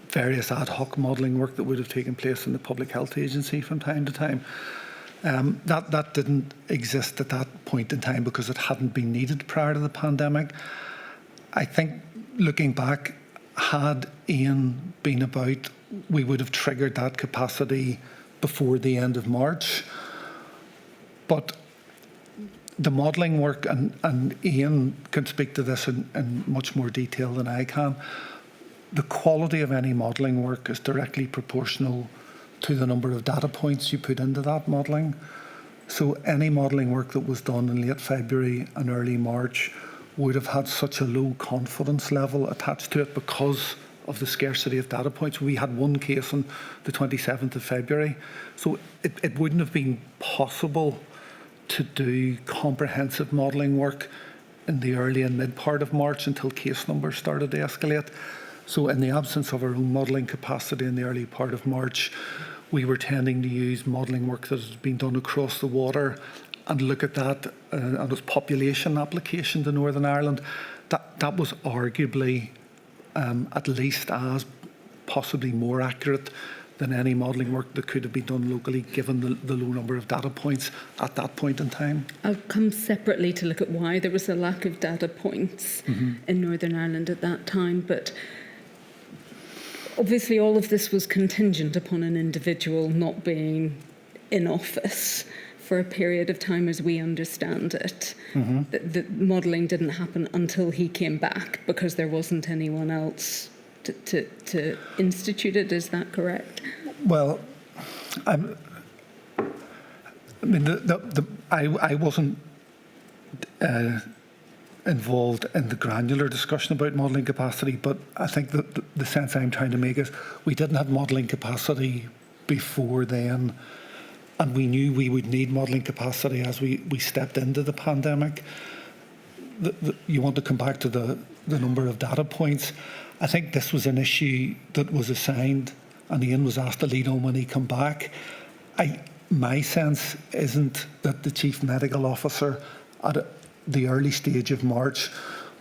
various ad hoc modelling work that would have taken place in the Public Health Agency from time to time. That didn't exist at that point in time because it hadn't been needed prior to the pandemic. I think looking back, had Ian been about, we would have triggered that capacity before the end of March. But the modelling work, and Ian can speak to this in much more detail than I can, the quality of any modelling work is directly proportional to the number of data points you put into that modelling. So any modelling work that was done in late February and early March would have had such a low confidence level attached to it because of the scarcity of data points. We had one case on the 27th of February. So it wouldn't have been possible to do comprehensive modelling work in the early and mid part of March until case numbers started to escalate. So in the absence of our own modelling capacity in the early part of March, we were tending to use modelling work that has been done across the water and look at that and its population application to Northern Ireland. That was arguably at least as possibly more accurate than any modelling work that could have been done locally given the low number of data points at that point in time. I'll come separately to look at why there was a lack of data points in Northern Ireland at that time, but obviously all of this was contingent upon an individual not being in office for a period of time as we understand it. The modelling didn't happen until he came back because there wasn't anyone else to institute it. Is that correct? Well, I wasn't involved in the granular discussion about modelling capacity, but I think that the sense I'm trying to make is we didn't have modelling capacity before then, and we knew we would need modelling capacity as we stepped into the pandemic. You want to come back to the number of data points. I think this was an issue that was assigned and Ian was asked to lead on when he came back. My sense isn't that the Chief Medical Officer at the early stage of March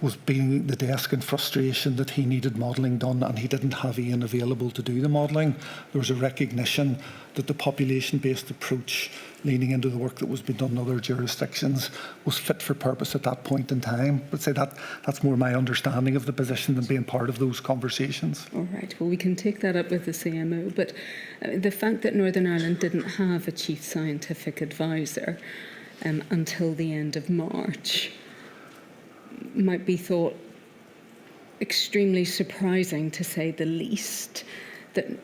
was beating the desk in frustration that he needed modelling done and he didn't have Ian available to do the modelling. There was a recognition that the population-based approach, leaning into the work that was being done in other jurisdictions, was fit for purpose at that point in time. But say that's more my understanding of the position than being part of those conversations. All right, well, we can take that up with the CMO, but the fact that Northern Ireland didn't have a Chief Scientific Advisor until the end of March might be thought extremely surprising, to say the least.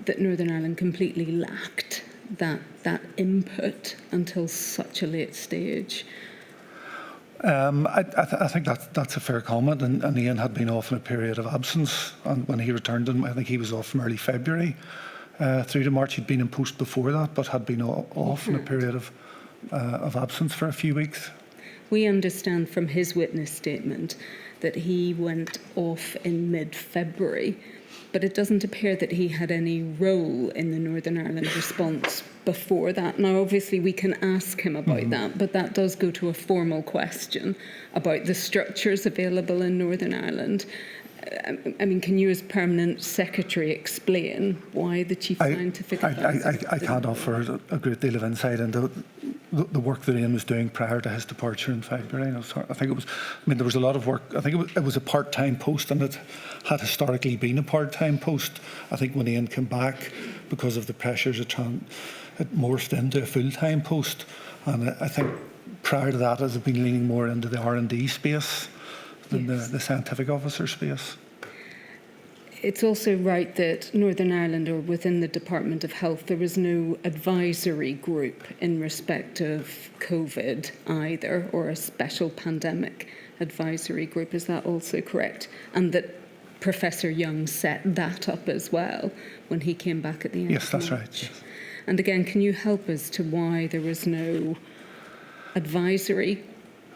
that Northern Ireland completely lacked that input until such a late stage? I think that's a fair comment, and Ian had been off in a period of absence, and when he returned, I think he was off from early February through to March. He'd been in post before that, but had been off in a period of absence for a few weeks. We understand from his witness statement that he went off in mid-February, but it doesn't appear that he had any role in the Northern Ireland response before that. Now, obviously, we can ask him about that, but that does go to a formal question about the structures available in Northern Ireland. I mean, can you, as Permanent Secretary, explain why the Chief Scientific Advisor... I can't offer a great deal of insight into the work that Ian was doing prior to his departure in February. I think it was, there was a lot of work. I think it was a part-time post, and it had historically been a part-time post. I think when Ian came back, because of the pressures, it morphed into a full-time post. And I think prior to that, it had been leaning more into the R&D space than the scientific officer space. It's also right that Northern Ireland, or within the Department of Health, there was no advisory group in respect of COVID either, or a special pandemic advisory group. Is that also correct? And that Professor Young set that up as well when he came back at the end Yes, of that's March. right. Yes. And again, can you help us to why there was no advisory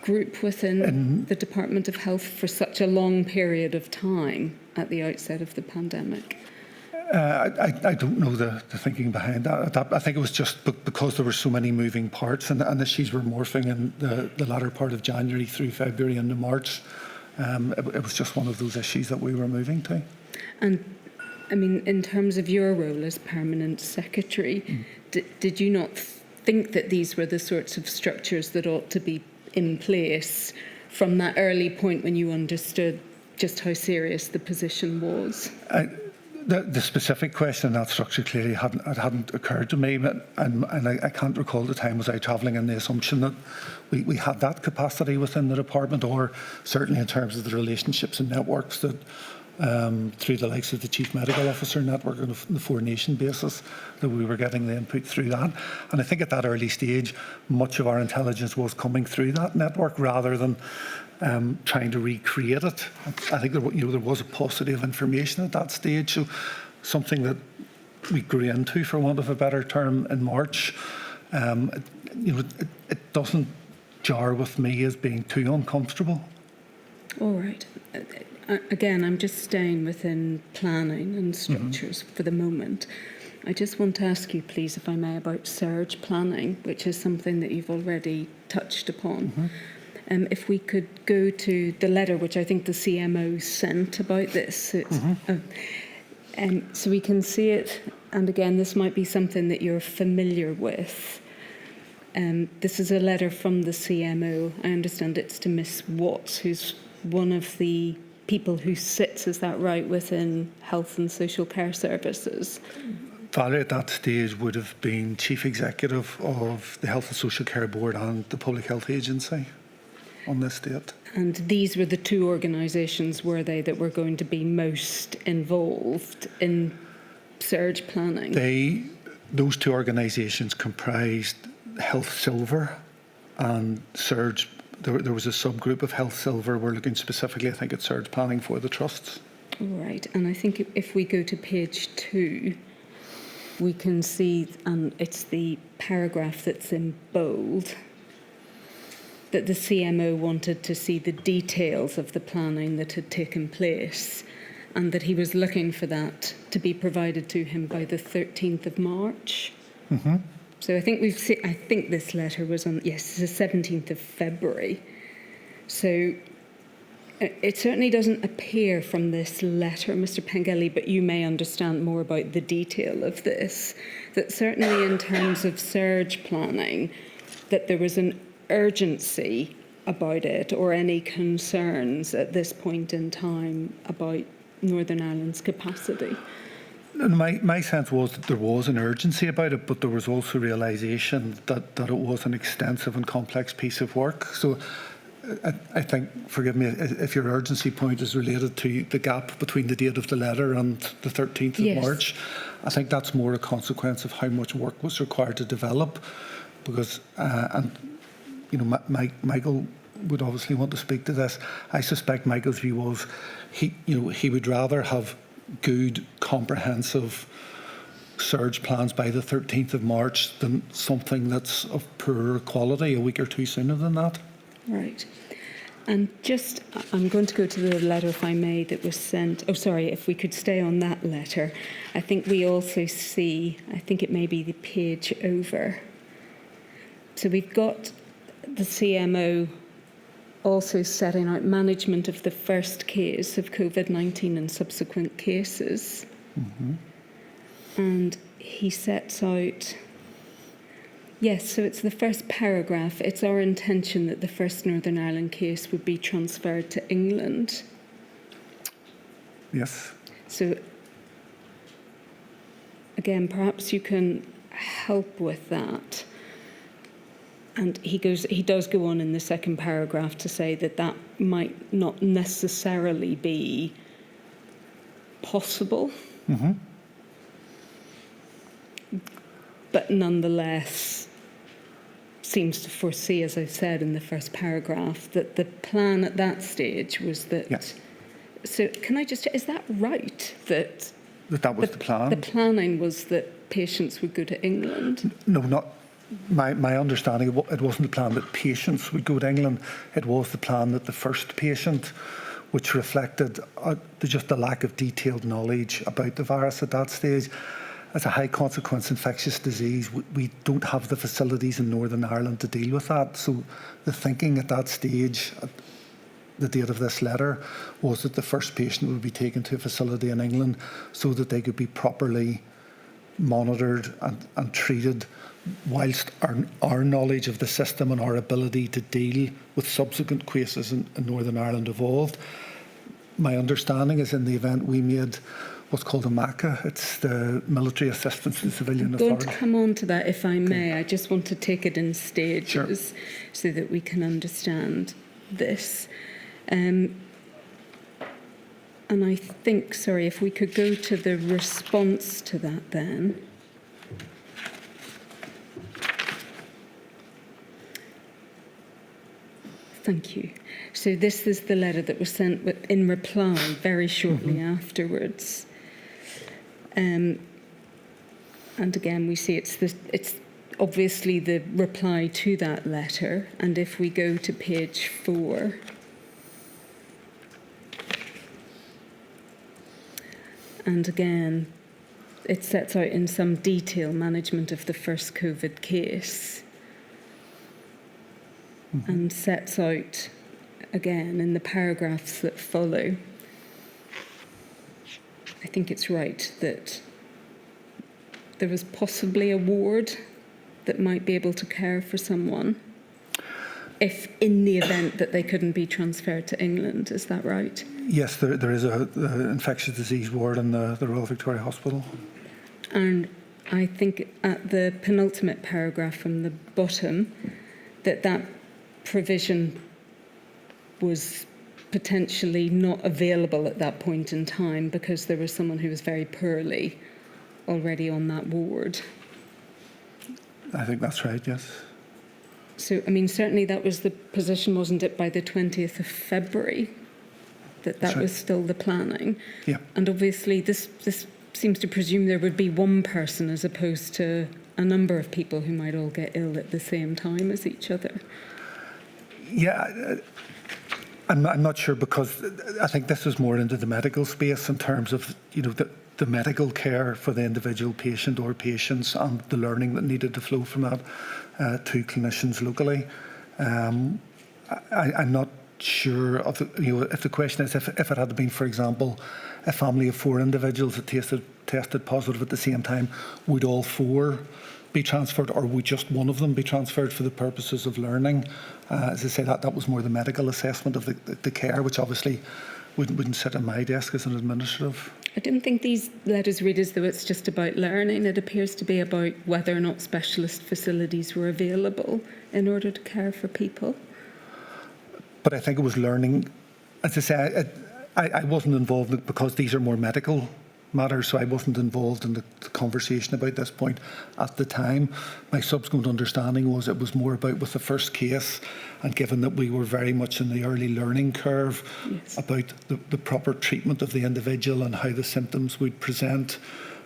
group within the Department of Health for such a long period of time at the outset of the pandemic? I don't know the thinking behind that. I think it was just because there were so many moving parts, and issues were morphing in the latter part of January through February into March. It was just one of those issues that we were moving to. And I mean, in terms of your role as Permanent Secretary, did you not think that these were the sorts of structures that ought to be in place from that early point when you understood just how serious the position was? The specific question in that structure clearly hadn't occurred to me, and I can't recall the time was I travelling in the assumption that we had that capacity within the department, or certainly in terms of the relationships and networks that through the likes of the Chief Medical Officer network on the four-nation basis, that we were getting the input through that. And I think at that early stage, much of our intelligence was coming through that network rather than trying to recreate it. I think there was a paucity of information at that stage, so something that we grew into, for want of a better term, in March. It doesn't jar with me as being too uncomfortable. All right. Again, I'm just staying within planning and structures for the moment. I just want to ask you, please, if I may, about surge planning, which is something that you've already touched upon. If we could go to the letter which I think the CMO sent about this, so we can see it. And again, this might be something that you're familiar with. This is a letter from the CMO. I understand it's to Miss Watts, who's one of the people who sits, is that right, within Health and Social Care Services? Valerie at that stage would have been Chief Executive of the Health and Social Care Board and the Public Health Agency on this date. And these were the two organisations, were they, that were going to be most involved in surge planning? Those two organisations comprised Health Silver and Surge. There was a subgroup of Health Silver. We're looking specifically, I think, at surge planning for the trusts. Right, and I think if we go to page 2, we can see, and it's the paragraph that's in bold, that the CMO wanted to see the details of the planning that had taken place, and that he was looking for that to be provided to him by the 13th of March. So I think I think this letter was on, yes, the 17th of February. So it certainly doesn't appear from this letter, Mr. Pengelly, but you may understand more about the detail of this, that certainly in terms of surge planning, that there was an urgency about it, or any concerns at this point in time about Northern Ireland's capacity. My sense was that there was an urgency about it, but there was also realisation that it was an extensive and complex piece of work. So I think, forgive me, if your urgency point is related to the gap between the date of the letter and the 13th of March, I think that's more a consequence of how much work was required to develop, because, and you know, Michael would obviously want to speak to this. I suspect Michael's view was he would rather have good, comprehensive surge plans by the 13th of March than something that's of poorer quality a week or two sooner than that. Right. And just, I'm going to go to the letter, if I may, that was sent. Oh, sorry, if we could stay on that letter. I think we also see, I think it may be the page over. So we've got the CMO also setting out management of the first case of COVID-19 and subsequent cases. Mm-hmm. And he sets out, yes, so it's the first paragraph. It's our intention that the first Northern Ireland case would be transferred to England. Yes. So, again, perhaps you can help with that. And he does go on in the second paragraph to say that that might not necessarily be possible. Mm-hmm. But nonetheless seems to foresee, as I've said in the first paragraph, that the plan at that stage was that... Yes. So can I just... Is that right? That was the plan? The planning was that patients would go to England? No, not... My understanding, it wasn't the plan that patients would go to England. It was the plan that the first patient, which reflected just the lack of detailed knowledge about the virus at that stage. As a high consequence infectious disease, we don't have the facilities in Northern Ireland to deal with that. So the thinking at that stage, at the date of this letter, was that the first patient would be taken to a facility in England so that they could be properly monitored and treated, whilst our knowledge of the system and our ability to deal with subsequent cases in Northern Ireland evolved. My understanding is in the event we made what's called a MACA. It's the Military Assistance to Civilian Authority. I'm going to come on to that, if I may. I just want to take it in stages so that we can understand this. And I think, sorry, if we could go to the response to that then. Thank you. So this is the letter that was sent in reply very shortly afterwards. And again, we see it's obviously the reply to that letter. And if we go to page 4, and again, it sets out in some detail management of the first COVID case. And sets out, again, in the paragraphs that follow, I think it's right that there was possibly a ward that might be able to care for someone if in the event that they couldn't be transferred to England. Is that right? Yes, there is an infectious disease ward in the Royal Victoria Hospital. And I think at the penultimate paragraph from the bottom, that provision was potentially not available at that point in time because there was someone who was very poorly already on that ward. I think that's right, yes. So, I mean, certainly that was the position, wasn't it, by the 20th of February, that right. was still the planning? Yeah. And obviously this seems to presume there would be one person as opposed to a number of people who might all get ill at the same time as each other. Yeah, I'm not sure, because I think this is more into the medical space in terms of, you know, the medical care for the individual patient or patients and the learning that needed to flow from that to clinicians locally. I'm not sure of if the question is if it had been, for example, a family of 4 individuals that tested positive at the same time, would all 4 be transferred, or would just one of them be transferred for the purposes of learning? As I say, that was more the medical assessment of the care, which obviously wouldn't sit on my desk as an administrative. I don't think these letters read as though it's just about learning. It appears to be about whether or not specialist facilities were available in order to care for people. But I think it was learning. As I say, I wasn't involved because these are more medical matter, so I wasn't involved in the conversation about this point at the time. My subsequent understanding was it was more about with the first case, and given that we were very much in the early learning curve, Yes. about the proper treatment of the individual and how the symptoms would present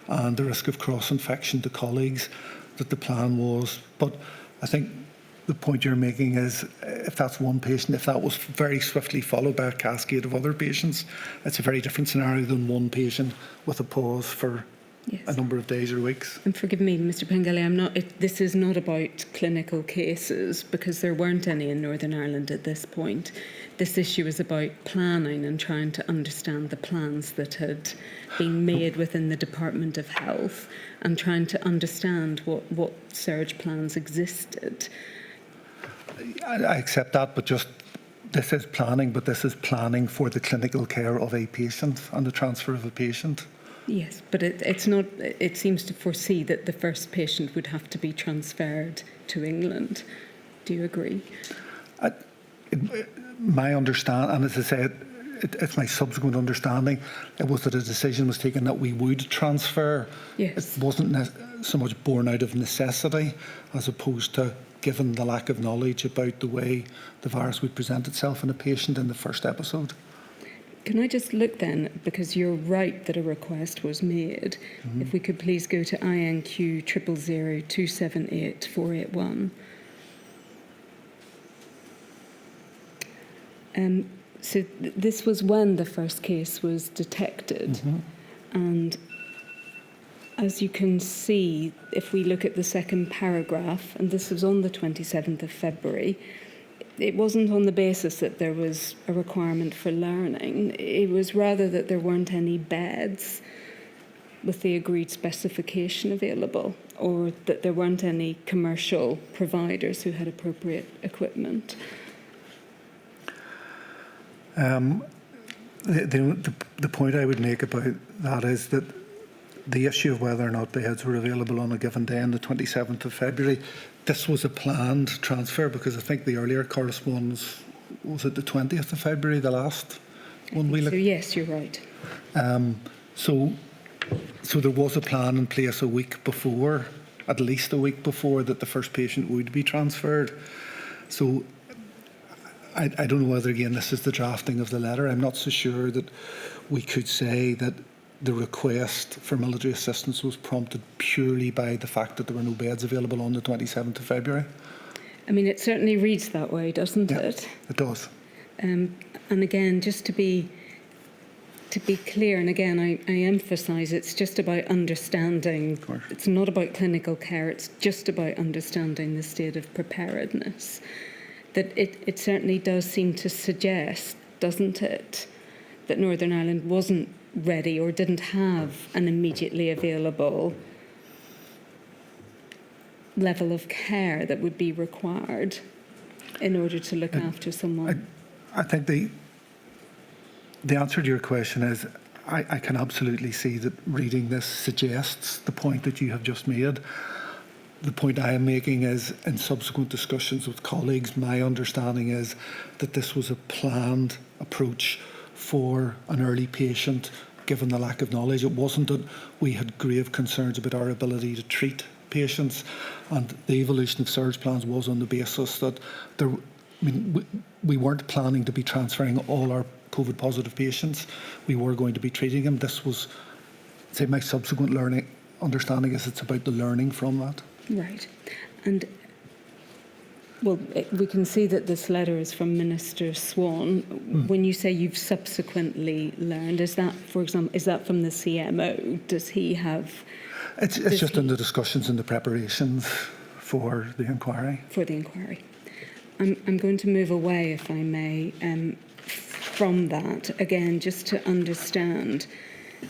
and the risk of cross-infection to colleagues, that the plan was. But I think the point you're making is, if that's one patient, if that was very swiftly followed by a cascade of other patients, it's a very different scenario than one patient with a pause for a number of days or weeks. And forgive me, Mr. Pengelly, this is not about clinical cases, because there weren't any in Northern Ireland at this point. This issue is about planning and trying to understand the plans that had been made within the Department of Health, and trying to understand what surge plans existed. I accept that, but just this is planning, but this is planning for the clinical care of a patient and the transfer of a patient. Yes, but it's not. It seems to foresee that the first patient would have to be transferred to England. Do you agree? My understanding, and as I said, it's my subsequent understanding, it was that a decision was taken that we would transfer. Yes. It wasn't so much born out of necessity as opposed to given the lack of knowledge about the way the virus would present itself in a patient in the first episode. Can I just look then, because you're right that a request was made, if we could please go to INQ 000278481. So this was when the first case was detected, and as you can see, if we look at the second paragraph, and this was on the 27th of February, it wasn't on the basis that there was a requirement for learning. It was rather that there weren't any beds with the agreed specification available, or that there weren't any commercial providers who had appropriate equipment. The point I would make about that is that the issue of whether or not beds were available on a given day on the 27th of February, this was a planned transfer, because I think the earlier correspondence was it the 20th of February, the last one we looked. So yes, you're right. So there was a plan in place a week before, at least a week before, that the first patient would be transferred. So I don't know whether, again, this is the drafting of the letter. I'm not so sure that we could say that the request for military assistance was prompted purely by the fact that there were no beds available on the 27th of February. I mean, it certainly reads that way, doesn't it? It does. And again, just to be clear, and again, I emphasise, it's just about understanding. Of course. It's not about clinical care. It's just about understanding the state of preparedness. That it certainly does seem to suggest, doesn't it, that Northern Ireland wasn't ready or didn't have an immediately available level of care that would be required in order to look after someone. I think the answer to your question is I can absolutely see that reading this suggests the point that you have just made. The point I am making is, in subsequent discussions with colleagues, my understanding is that this was a planned approach for an early patient, given the lack of knowledge. It wasn't that we had grave concerns about our ability to treat patients, and the evolution of surge plans was on the basis that we weren't planning to be transferring all our COVID positive patients. We were going to be treating them. This was, say, my subsequent understanding is it's about the learning from that. Right. And, well, we can see that this letter is from Minister Swan. When you say you've subsequently learned, is that, for example, is that from the CMO? Does he have... It's just in the discussions and the preparations for the inquiry. For the inquiry. I'm going to move away, if I may, from that, again, just to understand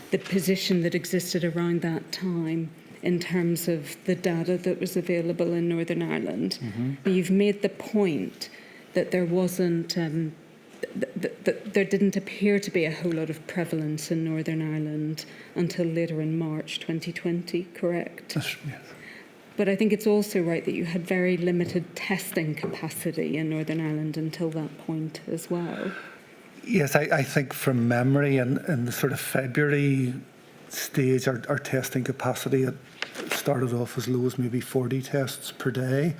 the position that existed around that time in terms of the data that was available in Northern Ireland. You've made the point that there wasn't, that there didn't appear to be a whole lot of prevalence in Northern Ireland until later in March 2020, correct? Yes. But I think it's also right that you had very limited testing capacity in Northern Ireland until that point as well. Yes, I think from memory in the sort of February stage, our testing capacity had started off as low as maybe 40 tests per day.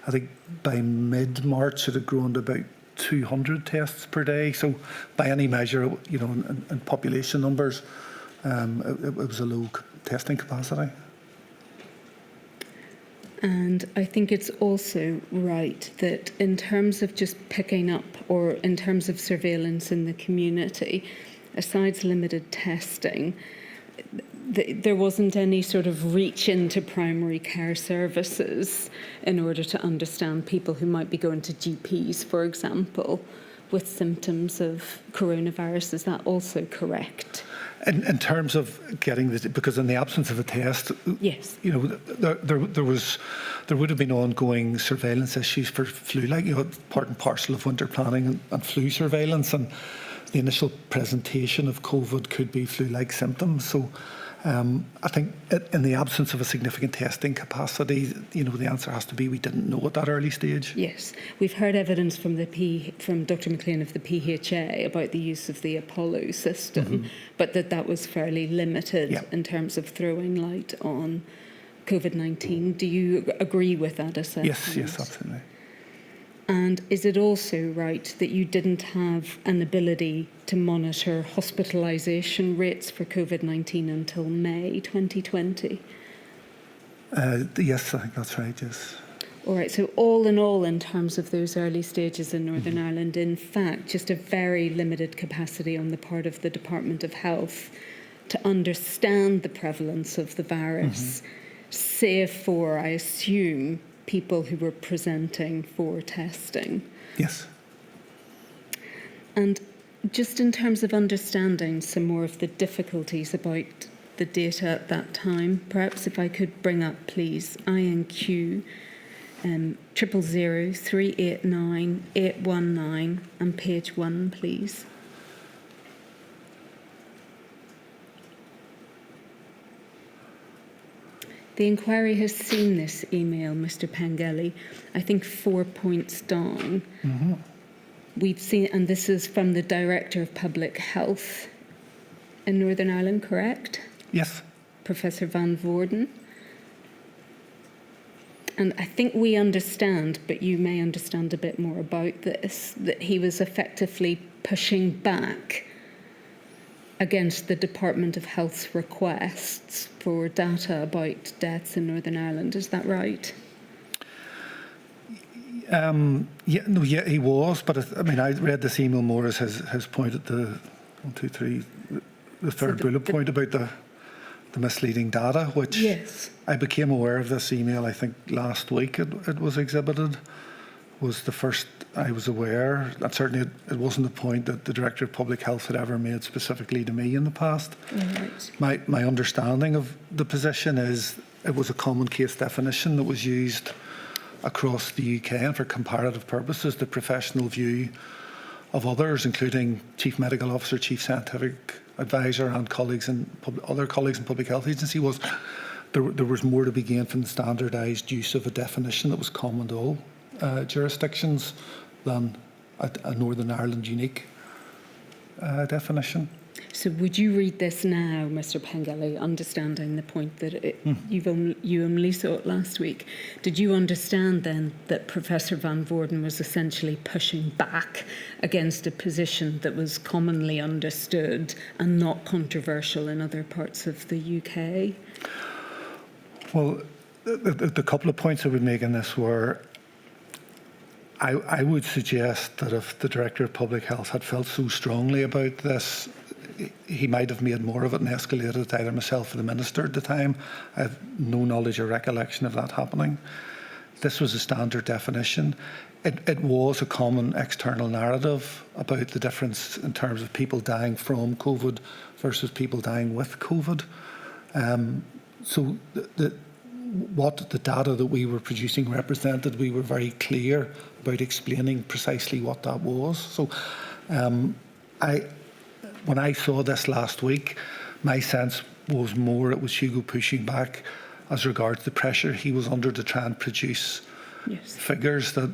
I think by mid-March it had grown to about 200 tests per day. So by any measure, you know, in population numbers, it was a low testing capacity. And I think it's also right that in terms of just picking up, or in terms of surveillance in the community, aside limited testing, there wasn't any sort of reach into primary care services in order to understand people who might be going to GPs, for example, with symptoms of coronavirus. Is that also correct? In terms of getting the, because in the absence of a test, yes, you know, there would have been ongoing surveillance issues for flu-like, you know, part and parcel of winter planning and flu surveillance, and the initial presentation of COVID could be flu-like symptoms. So I think in the absence of a significant testing capacity, you know, the answer has to be we didn't know at that early stage. Yes, we've heard evidence from Dr. McLean of the PHA about the use of the Apollo system, but that was fairly limited in terms of throwing light on COVID-19. Do you agree with that assessment? Yes, absolutely. And is it also right that you didn't have an ability to monitor hospitalisation rates for COVID-19 until May 2020? Yes, I think that's right, yes. All right, so all in all, in terms of those early stages in Northern Ireland, in fact, just a very limited capacity on the part of the Department of Health to understand the prevalence of the virus, save for, I assume, people who were presenting for testing. Yes. And just in terms of understanding some more of the difficulties about the data at that time, perhaps if I could bring up, please, INQ 000 389 819 and page 1, please. The inquiry has seen this email, Mr. Pengelly, I think 4 points down. We've seen, and this is from the Director of Public Health in Northern Ireland, correct? Yes. Professor Van Voorden. And I think we understand, but you may understand a bit more about this, that he was effectively pushing back against the Department of Health's requests for data about deaths in Northern Ireland. Is that right? Yeah, he was. But I mean, I read this email more as his point at the the third bullet point about the misleading data, which yes. I became aware of this email, I think, last week it was exhibited, was the first I was aware. And certainly it wasn't a point that the Director of Public Health had ever made specifically to me in the past. Right. My understanding of the position is it was a common case definition that was used across the UK, and for comparative purposes, the professional view of others, including Chief Medical Officer, Chief Scientific Advisor and colleagues in other colleagues in Public Health Agency, was there was more to be gained from the standardised use of a definition that was common to all jurisdictions than a Northern Ireland unique definition. So would you read this now, Mr. Pengelly, understanding the point that you only saw it last week? Did you understand then that Professor Van Voorden was essentially pushing back against a position that was commonly understood and not controversial in other parts of the UK? Well, the couple of points I would make in this were, I would suggest that if the Director of Public Health had felt so strongly about this, he might have made more of it and escalated it, either myself or the Minister at the time. I have no knowledge or recollection of that happening. This was a standard definition. It was a common external narrative about the difference in terms of people dying from COVID versus people dying with COVID. So what the data that we were producing represented, we were very clear about explaining precisely what that was. So when I saw this last week, my sense was more it was Hugo pushing back as regards the pressure he was under to try and produce figures that,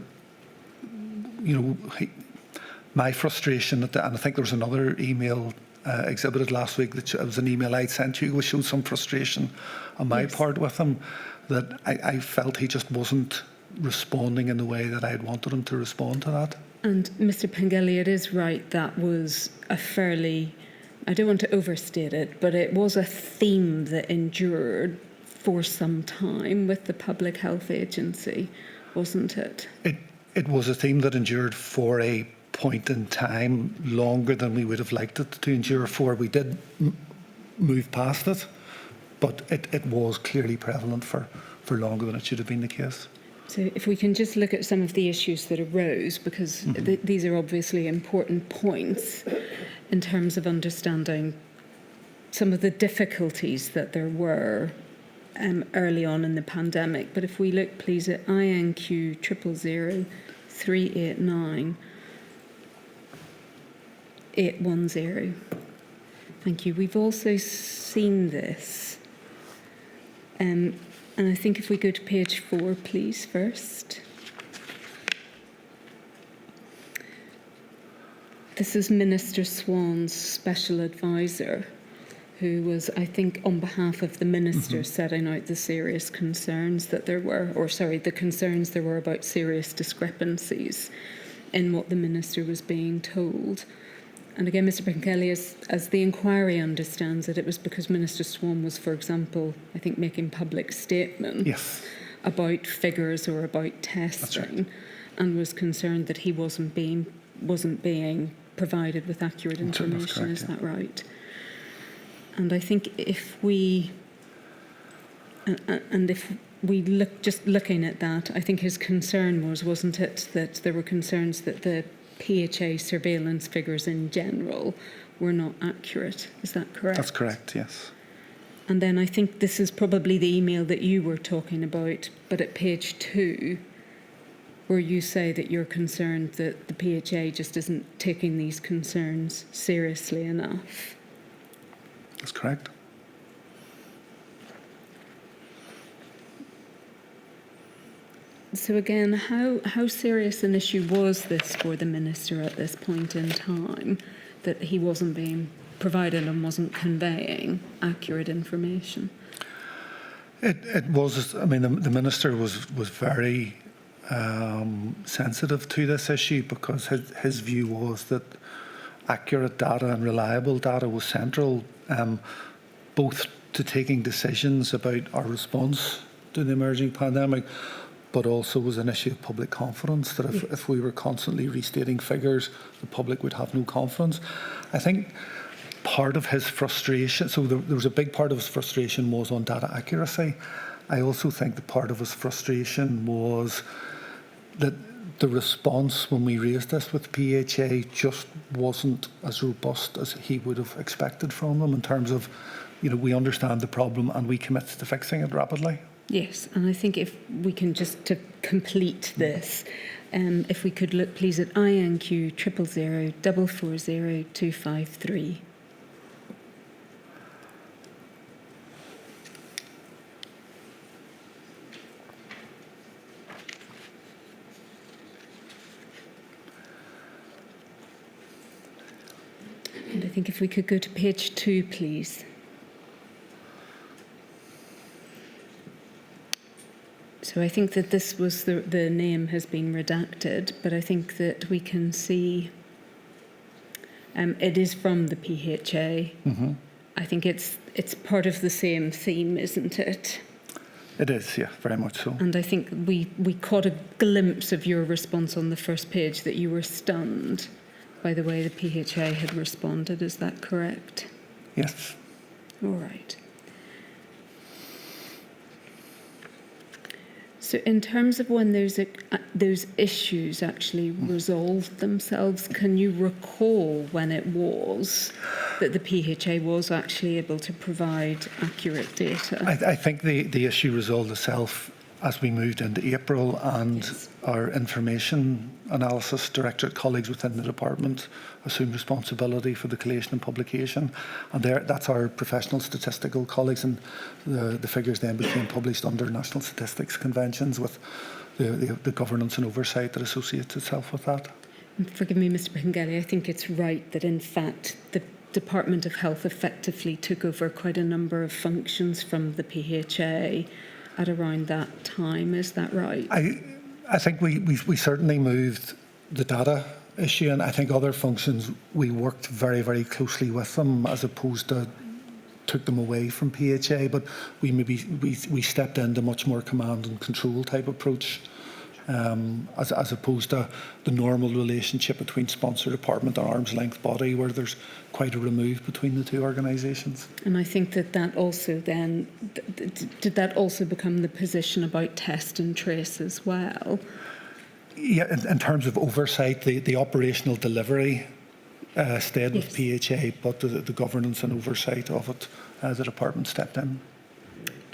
you know, my frustration, and I think there was another email exhibited last week, that it was an email I sent you, which showed some frustration on my part with him, that I felt he just wasn't responding in the way that I had wanted him to respond to that. And Mr. Pengelly, it is right, that was a fairly, I don't want to overstate it, but it was a theme that endured for some time with the Public Health Agency, wasn't it? It was a theme that endured for a point in time, longer than we would have liked it to endure for. We did move past it, but it was clearly prevalent for longer than it should have been the case. So if we can just look at some of the issues that arose, because these are obviously important points in terms of understanding some of the difficulties that there were early on in the pandemic. But if we look, please, at INQ 0000389 810. Thank you. We've also seen this. And I think if we go to page 4, please, first. This is Minister Swan's special advisor, who was, I think, on behalf of the minister, setting out the serious concerns that there were, the concerns there were about serious discrepancies in what the minister was being told. And again, Mr. Pengelly, as the inquiry understands it, it was because Minister Swan was, for example, I think, making public statements about figures or about testing, and was concerned that he wasn't being provided with accurate information. Correct, is that right? And I think if we looking at that, I think his concern wasn't it, that there were concerns that the PHA surveillance figures in general were not accurate. Is that correct? That's correct, yes. And then I think this is probably the email that you were talking about, but at page 2, where you say that you're concerned that the PHA just isn't taking these concerns seriously enough. That's correct. So again, how serious an issue was this for the minister at this point in time, that he wasn't being provided and wasn't conveying accurate information? It was. I mean, the minister was very sensitive to this issue, because his view was that accurate data and reliable data was central, both to taking decisions about our response to the emerging pandemic, but also was an issue of public confidence, that if we were constantly restating figures, the public would have no confidence. I think part of his frustration, so there was a big part of his frustration was on data accuracy. I also think that part of his frustration was that the response when we raised this with PHA just wasn't as robust as he would have expected from them, in terms of, we understand the problem and we commit to fixing it rapidly. Yes, and I think if we can just to complete this, if we could look, please, at INQ 000440253. And I think if we could go to page 2, please. So I think that this was the name has been redacted, but I think that we can see it is from the PHA. Mm-hmm. I think it's part of the same theme, isn't it? It is, yeah, very much so. And I think we caught a glimpse of your response on the first page, that you were stunned by the way the PHA had responded. Is that correct? Yes. All right. So in terms of when those issues actually resolved themselves, can you recall when it was that the PHA was actually able to provide accurate data? I think the issue resolved itself as we moved into April, and our information analysis directorate colleagues within the department assumed responsibility for the collation and publication, and that's our professional statistical colleagues, and the figures then became published under national statistics conventions with the governance and oversight that associates itself with that. Forgive me, Mr. Pengelly, I think it's right that in fact the Department of Health effectively took over quite a number of functions from the PHA at around that time. Is that right? I think we certainly moved the data issue, and I think other functions we worked very, very closely with them as opposed to took them away from PHA, but we stepped into much more command and control type approach as opposed to the normal relationship between sponsor department and arm's length body, where there's quite a remove between the two organisations. And I think that also then, did that also become the position about test and trace as well? Yeah, in terms of oversight, the operational delivery stayed with PHA, but the governance and oversight of it, the department stepped in.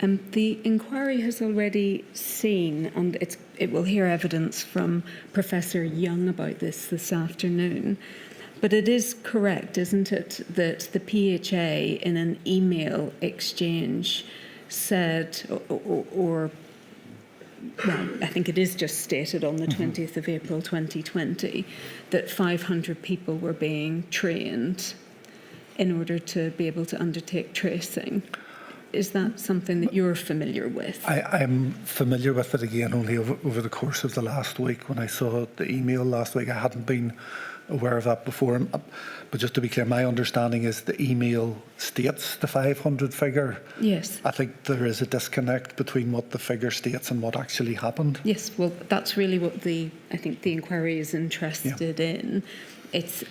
The inquiry has already seen, and it will hear evidence from Professor Young about this afternoon, but it is correct, isn't it, that the PHA in an email exchange said, or well, I think it is just stated on the 20th of April 2020 that 500 people were being trained in order to be able to undertake tracing. Is that something that you're familiar with? I'm familiar with it again only over the course of the last week. When I saw the email last week, I hadn't been aware of that before. But just to be clear, my understanding is the email states the 500 figure. Yes. I think there is a disconnect between what the figure states and what actually happened. Yes, well, that's really what I think the inquiry is interested in. It's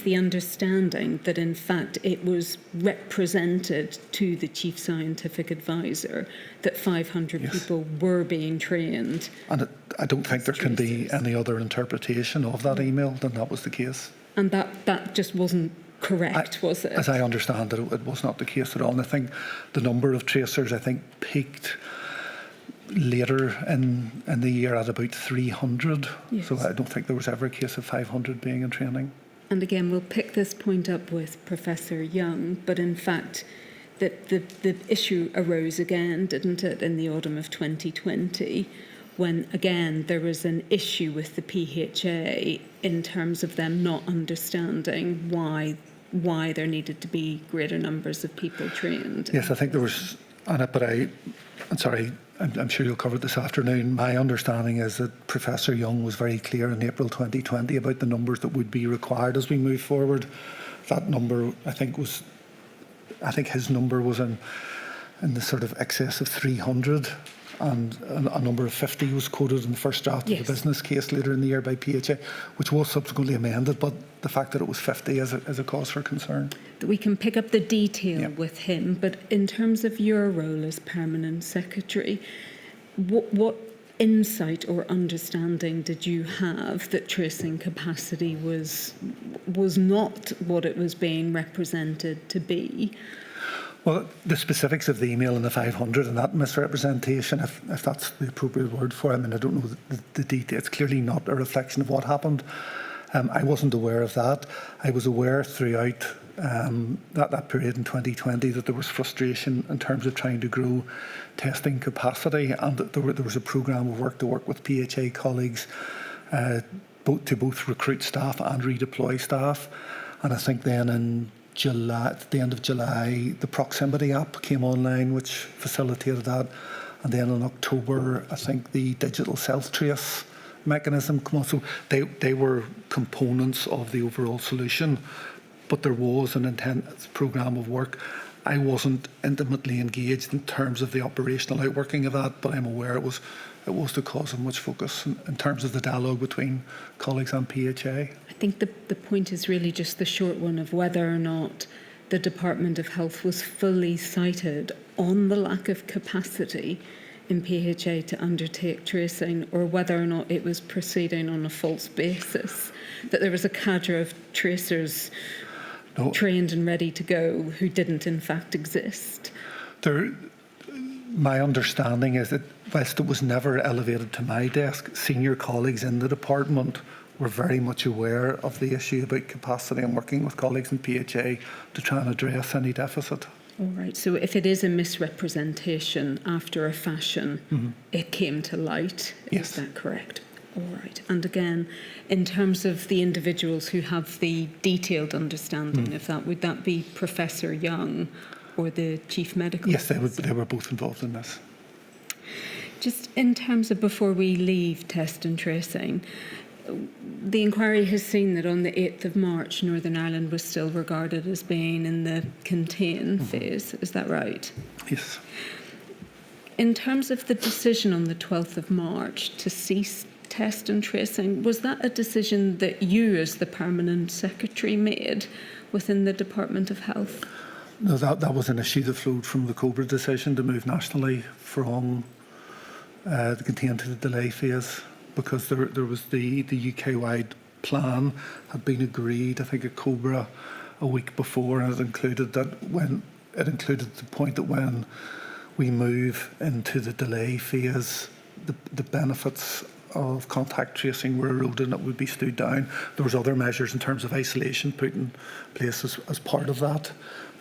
the understanding that, in fact, it was represented to the Chief Scientific Advisor that 500 people were being trained. And I don't think there can be any other interpretation of that email than that was the case. And that just wasn't correct, was it? As I understand it, it was not the case at all. And I think the number of tracers, peaked later in the year at about 300. Yes. So I don't think there was ever a case of 500 being in training. And again, we'll pick this point up with Professor Young, but in fact, the issue arose again, didn't it, in the autumn of 2020, when again there was an issue with the PHA in terms of them not understanding why there needed to be greater numbers of people trained. Yes, I think there was, but I'm sorry, I'm sure you'll cover it this afternoon. My understanding is that Professor Young was very clear in April 2020 about the numbers that would be required as we move forward. That number, I think his number was in the sort of excess of 300, and a number of 50 was quoted in the first draft of the business case later in the year by PHA, which was subsequently amended, but the fact that it was 50 is a cause for concern. We can pick up the detail with him, but in terms of your role as Permanent Secretary, what insight or understanding did you have that tracing capacity was not what it was being represented to be? Well, the specifics of the email and the 500 and that misrepresentation, if that's the appropriate word for it, I don't know the detail. It's clearly not a reflection of what happened. I wasn't aware of that. I was aware throughout that period in 2020 that there was frustration in terms of trying to grow testing capacity, and that there was a programme of work to work with PHA colleagues to both recruit staff and redeploy staff. And I think then in July, at the end of July, the proximity app came online, which facilitated that. And then in October, I think the digital self-trace mechanism came on. So they were components of the overall solution, but there was an intense programme of work. I wasn't intimately engaged in terms of the operational outworking of that, but I'm aware it was the cause of much focus in terms of the dialogue between colleagues and PHA. I think the point is really just the short one of whether or not the Department of Health was fully cited on the lack of capacity in PHA to undertake tracing, or whether or not it was proceeding on a false basis, that there was a cadre of tracers trained and ready to go who didn't in fact exist. My understanding is that whilst it was never elevated to my desk, senior colleagues in the department were very much aware of the issue about capacity and working with colleagues in PHA to try and address any deficit. All right, so if it is a misrepresentation after a fashion, it came to light, Yes. is that correct? All right. And again, in terms of the individuals who have the detailed understanding of that, would that be Professor Young or the Chief Medical Yes, Officer? they were both involved in this. Just in terms of before we leave test and tracing, the inquiry has seen that on the 8th of March, Northern Ireland was still regarded as being in the contain phase. Is that right? Yes. In terms of the decision on the 12th of March to cease test and tracing, was that a decision that you as the Permanent Secretary made within the Department of Health? No, that was an issue that flowed from the COBRA decision to move nationally from the contain to the delay phase, because there was the UK-wide plan had been agreed, I think, at COBRA a week before, and it included the point that when we move into the delay phase, the benefits of contact tracing were eroded and it would be stood down. There was other measures in terms of isolation put in place as part of that.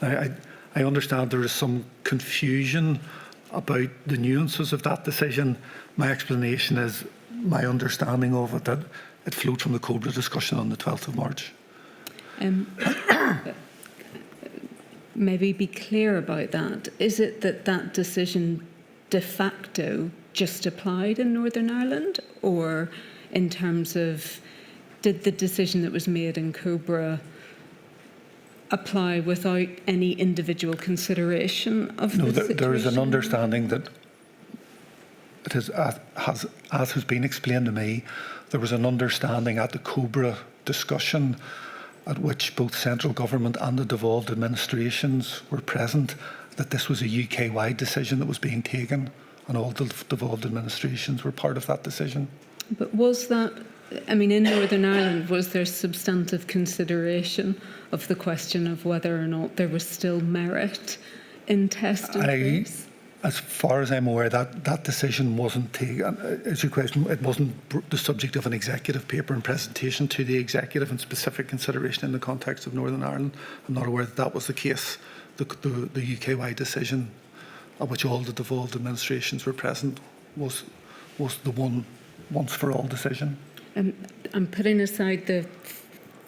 Now, I understand there is some confusion about the nuances of that decision. My explanation is my understanding of it, that it flowed from the COBRA discussion on the 12th of March. Maybe be clear about that. Is it that that decision de facto just applied in Northern Ireland, or in terms of did the decision that was made in COBRA apply without any individual consideration of the situation? There is an understanding that it is, as has been explained to me, there was an understanding at the COBRA discussion at which both central government and the devolved administrations were present, that this was a UK-wide decision that was being taken, and all the devolved administrations were part of that decision. But was that, I mean, in Northern Ireland, was there substantive consideration of the question of whether or not there was still merit in test and trace? As far as I'm aware, that decision wasn't taken. It's your question. It wasn't the subject of an executive paper and presentation to the executive in specific consideration in the context of Northern Ireland. I'm not aware that was the case. The UK-wide decision, at which all the devolved administrations were present, was the one once for all decision. I'm putting aside the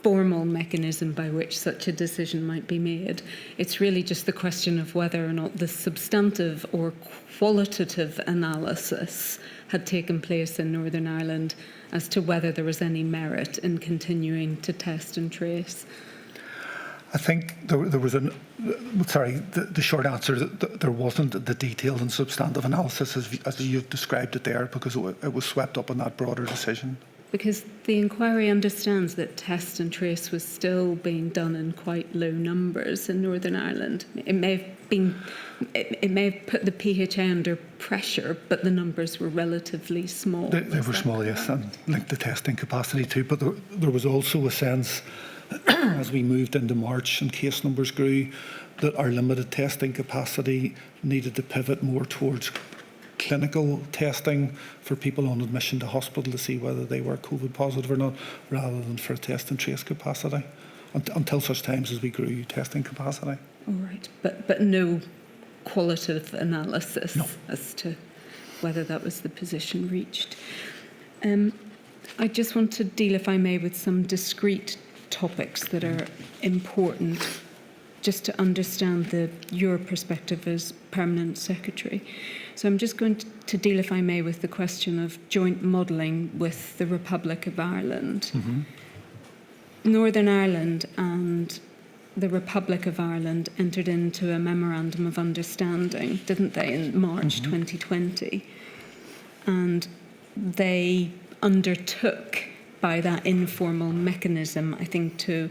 formal mechanism by which such a decision might be made. It's really just the question of whether or not the substantive or qualitative analysis had taken place in Northern Ireland as to whether there was any merit in continuing to test and trace. I think there was the short answer, there wasn't the detailed and substantive analysis as you've described it there, because it was swept up in that broader decision. Because the inquiry understands that test and trace was still being done in quite low numbers in Northern Ireland. It may have put the PHA under pressure, but the numbers were relatively small. They were small, yes, and linked the testing capacity too. But there was also a sense, as we moved into March and case numbers grew, that our limited testing capacity needed to pivot more towards clinical testing for people on admission to hospital to see whether they were COVID positive or not, rather than for test and trace capacity, until such times as we grew testing capacity. All right, but no qualitative analysis as to whether that was the position reached. I just want to deal, if I may, with some discrete topics that are important just to understand your perspective as Permanent Secretary. So I'm just going to deal, if I may, with the question of joint modelling with the Republic of Ireland. Mm-hmm. Northern Ireland and the Republic of Ireland entered into a memorandum of understanding, didn't they, in March 2020? And they undertook, by that informal mechanism, I think, to,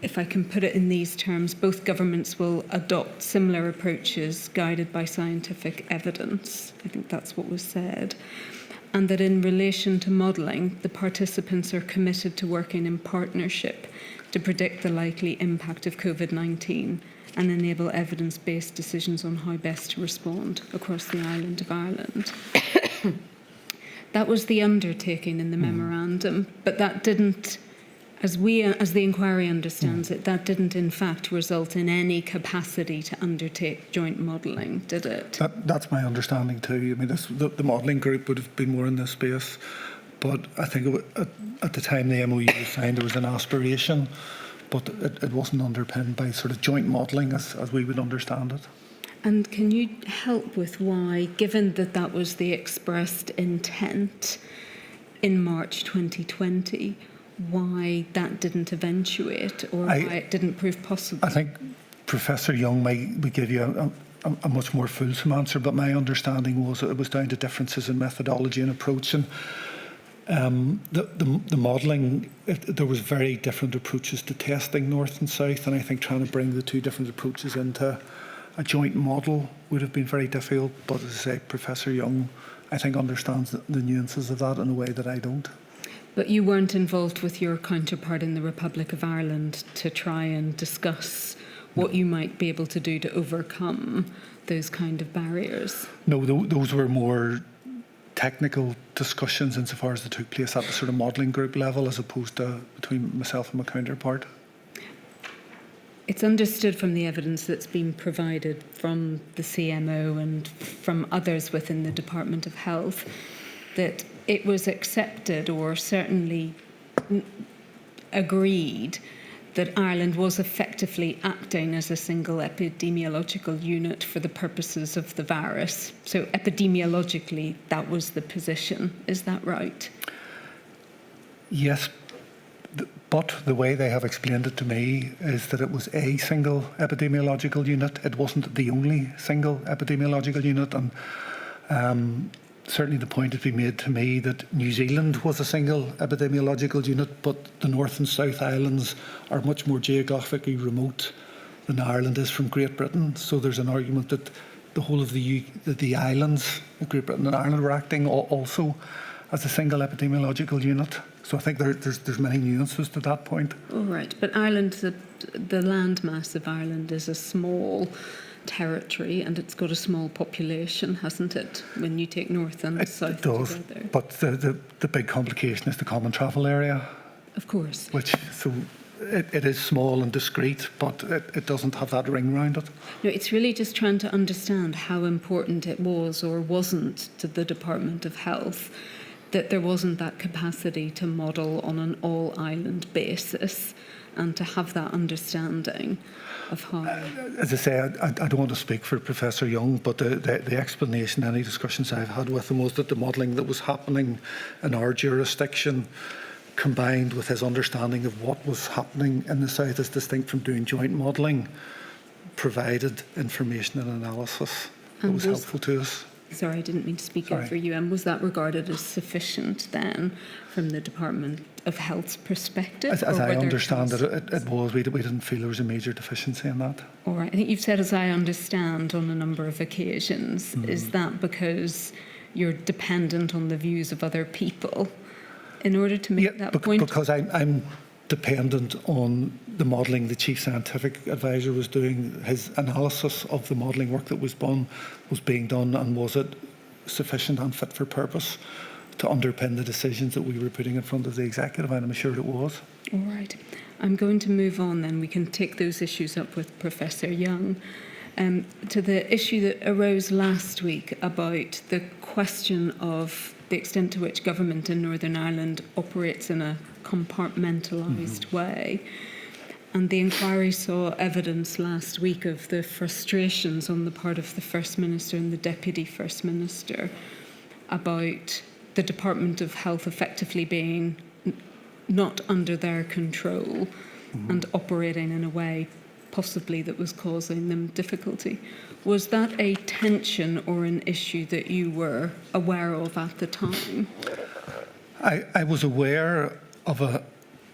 if I can put it in these terms, both governments will adopt similar approaches guided by scientific evidence. I think that's what was said. And that in relation to modelling, the participants are committed to working in partnership to predict the likely impact of COVID-19 and enable evidence-based decisions on how best to respond across the island of Ireland. That was the undertaking in the memorandum, but that didn't As the inquiry understands it, that didn't in fact result in any capacity to undertake joint modelling, did it? That's my understanding too. I mean, the modelling group would have been more in this space, but I think at the time the MOU was signed, there was an aspiration, but it wasn't underpinned by sort of joint modelling as we would understand it. And can you help with why, given that that was the expressed intent in March 2020, why that didn't eventuate, or why it didn't prove possible? I think Professor Young might give you a much more fulsome answer, but my understanding was that it was down to differences in methodology and approach. And the modelling, there was very different approaches to testing north and south, and I think trying to bring the two different approaches into a joint model would have been very difficult. But as I say, Professor Young, I think, understands the nuances of that in a way that I don't. But you weren't involved with your counterpart in the Republic of Ireland to try and discuss what you might be able to do to overcome those kind of barriers? No, those were more technical discussions insofar as they took place at the sort of modelling group level as opposed to between myself and my counterpart. It's understood from the evidence that's been provided from the CMO and from others within the Department of Health that it was accepted, or certainly agreed, that Ireland was effectively acting as a single epidemiological unit for the purposes of the virus. So epidemiologically, that was the position. Is that right? Yes, but the way they have explained it to me is that it was a single epidemiological unit. It wasn't the only single epidemiological unit. And certainly the point has been made to me that New Zealand was a single epidemiological unit, but the North and South Islands are much more geographically remote than Ireland is from Great Britain. So there's an argument that the whole of the islands, Great Britain and Ireland, were acting also as a single epidemiological unit. So I think there's many nuances to that point. All right, but Ireland, the landmass of Ireland is a small territory, and it's got a small population, hasn't it, when you take north and south it does, together? But the big complication is the common travel area. Of course. So it is small and discreet, but it doesn't have that ring round it. No, it's really just trying to understand how important it was or wasn't to the Department of Health that there wasn't that capacity to model on an all-island basis and to have that understanding of how... As I say, I don't want to speak for Professor Young, but the explanation, any discussions I've had with him, was that the modelling that was happening in our jurisdiction, combined with his understanding of what was happening in the south, is distinct from doing joint modelling, provided information and analysis that was helpful to us. Sorry, I didn't mean to speak over you. And was that regarded as sufficient then from the Department of Health's perspective? As I understand it was. We didn't feel there was a major deficiency in that. All right. I think you've said, as I understand, on a number of occasions. Is that because you're dependent on the views of other people in order to make that point? Because I'm dependent on the modelling the Chief Scientific Advisor was doing. His analysis of the modelling work that was being done, and was it sufficient and fit for purpose to underpin the decisions that we were putting in front of the Executive, and I'm sure it was. All right. I'm going to move on then. We can take those issues up with Professor Young. To the issue that arose last week about the question of the extent to which government in Northern Ireland operates in a compartmentalised way. And the inquiry saw evidence last week of the frustrations on the part of the First Minister and the Deputy First Minister about the Department of Health effectively being not under their control and operating in a way possibly that was causing them difficulty. Was that a tension or an issue that you were aware of at the time? I was aware of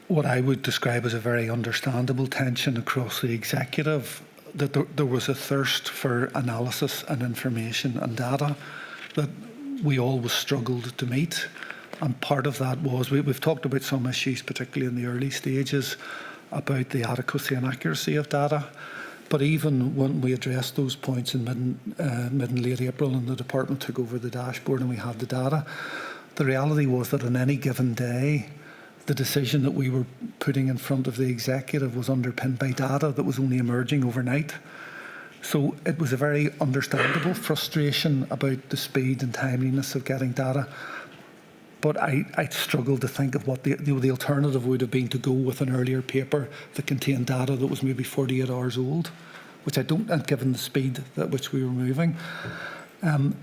what I would describe as a very understandable tension across the Executive, that there was a thirst for analysis and information and data that we always struggled to meet. And part of that was, we've talked about some issues, particularly in the early stages, about the adequacy and accuracy of data. But even when we addressed those points in mid and late April, and the department took over the dashboard and we had the data, the reality was that on any given day, the decision that we were putting in front of the executive was underpinned by data that was only emerging overnight. So it was a very understandable frustration about the speed and timeliness of getting data. But I struggled to think of what the alternative would have been to go with an earlier paper that contained data that was maybe 48 hours old, which I don't, and given the speed at which we were moving.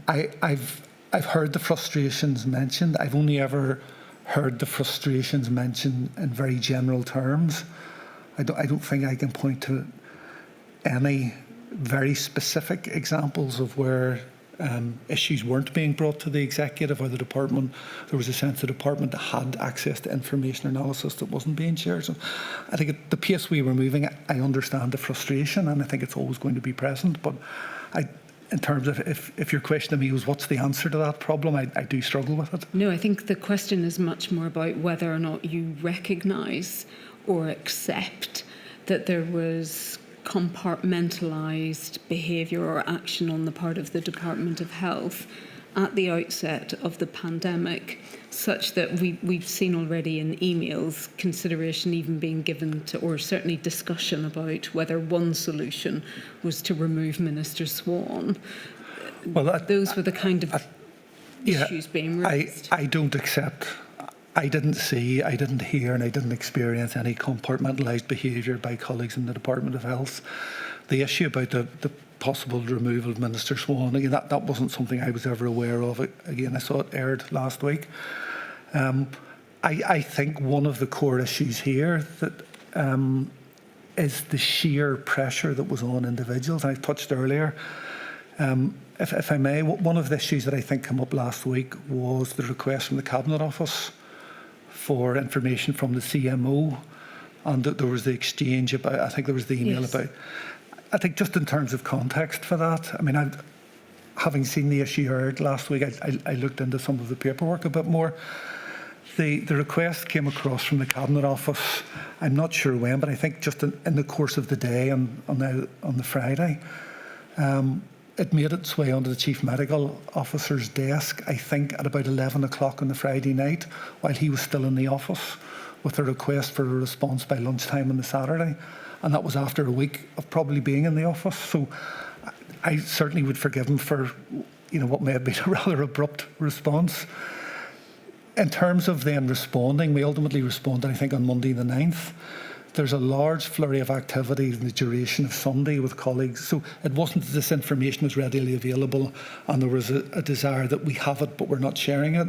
I've heard the frustrations mentioned. I've only ever heard the frustrations mentioned in very general terms. I don't think I can point to any very specific examples of where issues weren't being brought to the executive or the department. There was a sense the department had access to information analysis that wasn't being shared. So I think at the pace we were moving, I understand the frustration, and I think it's always going to be present. But in terms of if your question to me was what's the answer to that problem, I do struggle with it. No, I think the question is much more about whether or not you recognise or accept that there was compartmentalised behaviour or action on the part of the Department of Health at the outset of the pandemic, such that we've seen already in emails consideration even being given to, or certainly discussion about whether one solution was to remove Minister Swan. Well, those were the kind of issues being raised. I don't accept. I didn't see, I didn't hear, and I didn't experience any compartmentalised behaviour by colleagues in the Department of Health. The issue about the possible removal of Minister Swan, again, that wasn't something I was ever aware of. Again, I saw it aired last week. I think one of the core issues here that is the sheer pressure that was on individuals. I touched earlier. If I may, one of the issues that I think came up last week was the request from the Cabinet Office for information from the CMO, and that there was the exchange about, I think there was the email about, I think just in terms of context for that, I mean, having seen the issue heard last week, I looked into some of the paperwork a bit more. The request came across from the Cabinet Office, I'm not sure when, but I think just in the course of the day on the Friday. It made its way onto the Chief Medical Officer's desk, I think, at about 11 o'clock on the Friday night, while he was still in the office, with a request for a response by lunchtime on the Saturday. And that was after a week of probably being in the office. So I certainly would forgive him for, what may have been a rather abrupt response. In terms of then responding, we ultimately responded, I think, on Monday the 9th. There's a large flurry of activity in the duration of Sunday with colleagues. So it wasn't that this information was readily available and there was a desire that we have it but we're not sharing it.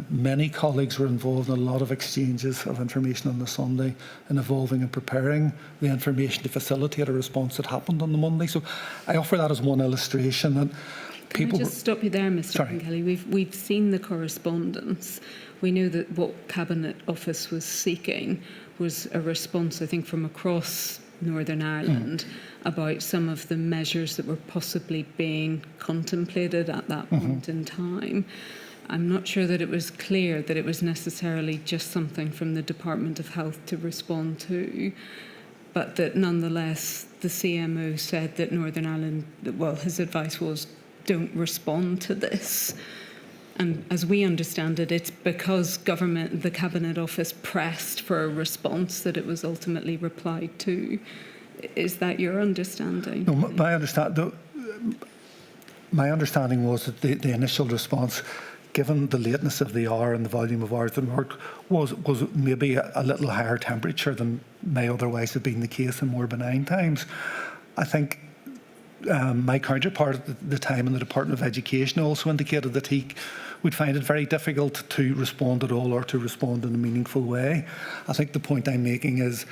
Many colleagues were involved in a lot of exchanges of information on the Sunday and evolving and preparing the information to facilitate a response that happened on the Monday. So I offer that as one illustration. And Can I just stop you there, Mr. Kelly? We've seen the correspondence. We know that what Cabinet Office was seeking was a response, I think, from across Northern Ireland about some of the measures that were possibly being contemplated at that point in time. I'm not sure that it was clear that it was necessarily just something from the Department of Health to respond to, but that nonetheless the CMO said that Northern Ireland, well, his advice was don't respond to this. And as we understand it, it's because the Cabinet Office pressed for a response that it was ultimately replied to. Is that your understanding? No, my understanding was that the initial response, given the lateness of the hour and the volume of hours that worked, was maybe a little higher temperature than may otherwise have been the case in more benign times. I think my counterpart at the time in the Department of Education also indicated that he would find it very difficult to respond at all or to respond in a meaningful way. I think the point I'm making is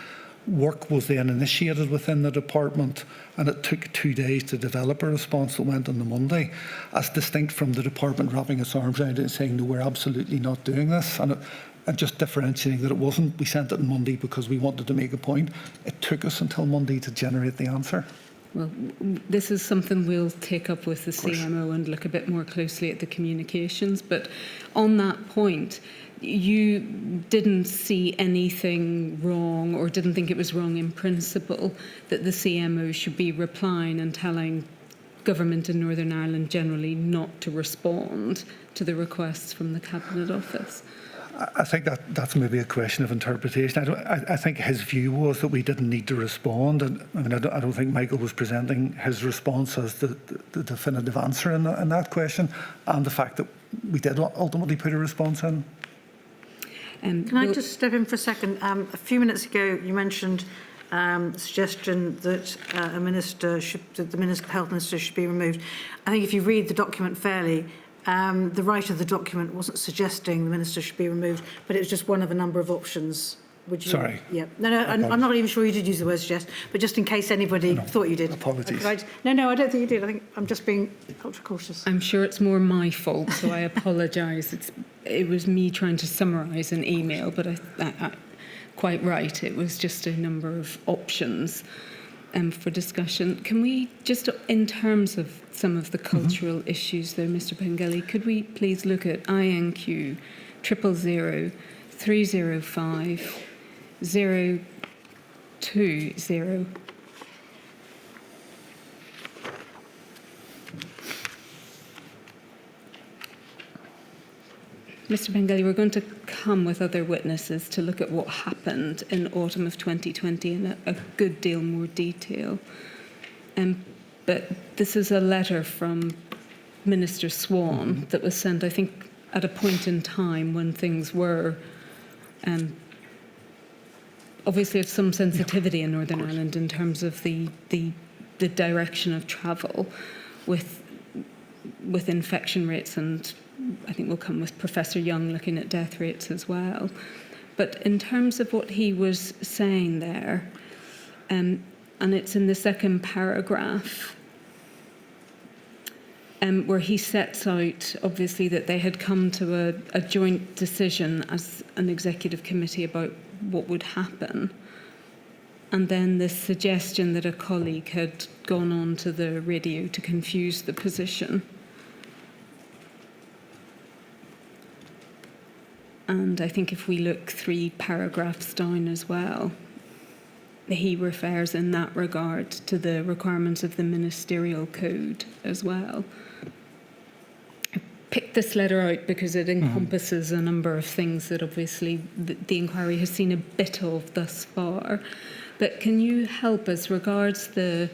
work was then initiated within the department and it took 2 days to develop a response that went on the Monday, as distinct from the department wrapping its arms around it and saying, no, we're absolutely not doing this. And just differentiating that it wasn't, we sent it on Monday because we wanted to make a point. It took us until Monday to generate the answer. Well, this is something we'll take up with the CMO and look a bit more closely at the communications. But on that point, you didn't see anything wrong or didn't think it was wrong in principle that the CMO should be replying and telling government in Northern Ireland generally not to respond to the requests from the Cabinet Office? I think that's maybe a question of interpretation. I think his view was that we didn't need to respond, and I don't think Michael was presenting his response as the definitive answer in that question, and the fact that we did ultimately put a response in. Can I just step in for a second? A few minutes ago, you mentioned the suggestion that the health minister should be removed. I think if you read the document fairly, the writer of the document wasn't suggesting the minister should be removed, but it was just one of a number of options. Would you? Sorry. Yeah. No, I'm not even sure you did use the word suggest, but just in case anybody thought you did. Apologies. No, I don't think you did. I think I'm just being ultra cautious. I'm sure it's more my fault, so I apologise. It was me trying to summarise an email, but I quite right. It was just a number of options for discussion. Can we just, in terms of some of the cultural issues though, Mr. Pengelly, could we please look at INQ 000 305 020? Mr. Pengelly, we're going to come with other witnesses to look at what happened in autumn of 2020 in a good deal more detail. But this is a letter from Minister Swan that was sent, I think, at a point in time when things were obviously of some sensitivity in Northern Ireland in terms of the direction of travel with infection rates, and I think we'll come with Professor Young looking at death rates as well. But in terms of what he was saying there, and it's in the second paragraph, where he sets out, obviously, that they had come to a joint decision as an executive committee about what would happen. And then the suggestion that a colleague had gone on to the radio to confuse the position. And I think if we look 3 paragraphs down as well, he refers in that regard to the requirements of the ministerial code as well. I picked this letter out because it encompasses a number of things that obviously the inquiry has seen a bit of thus far. But can you help as regards the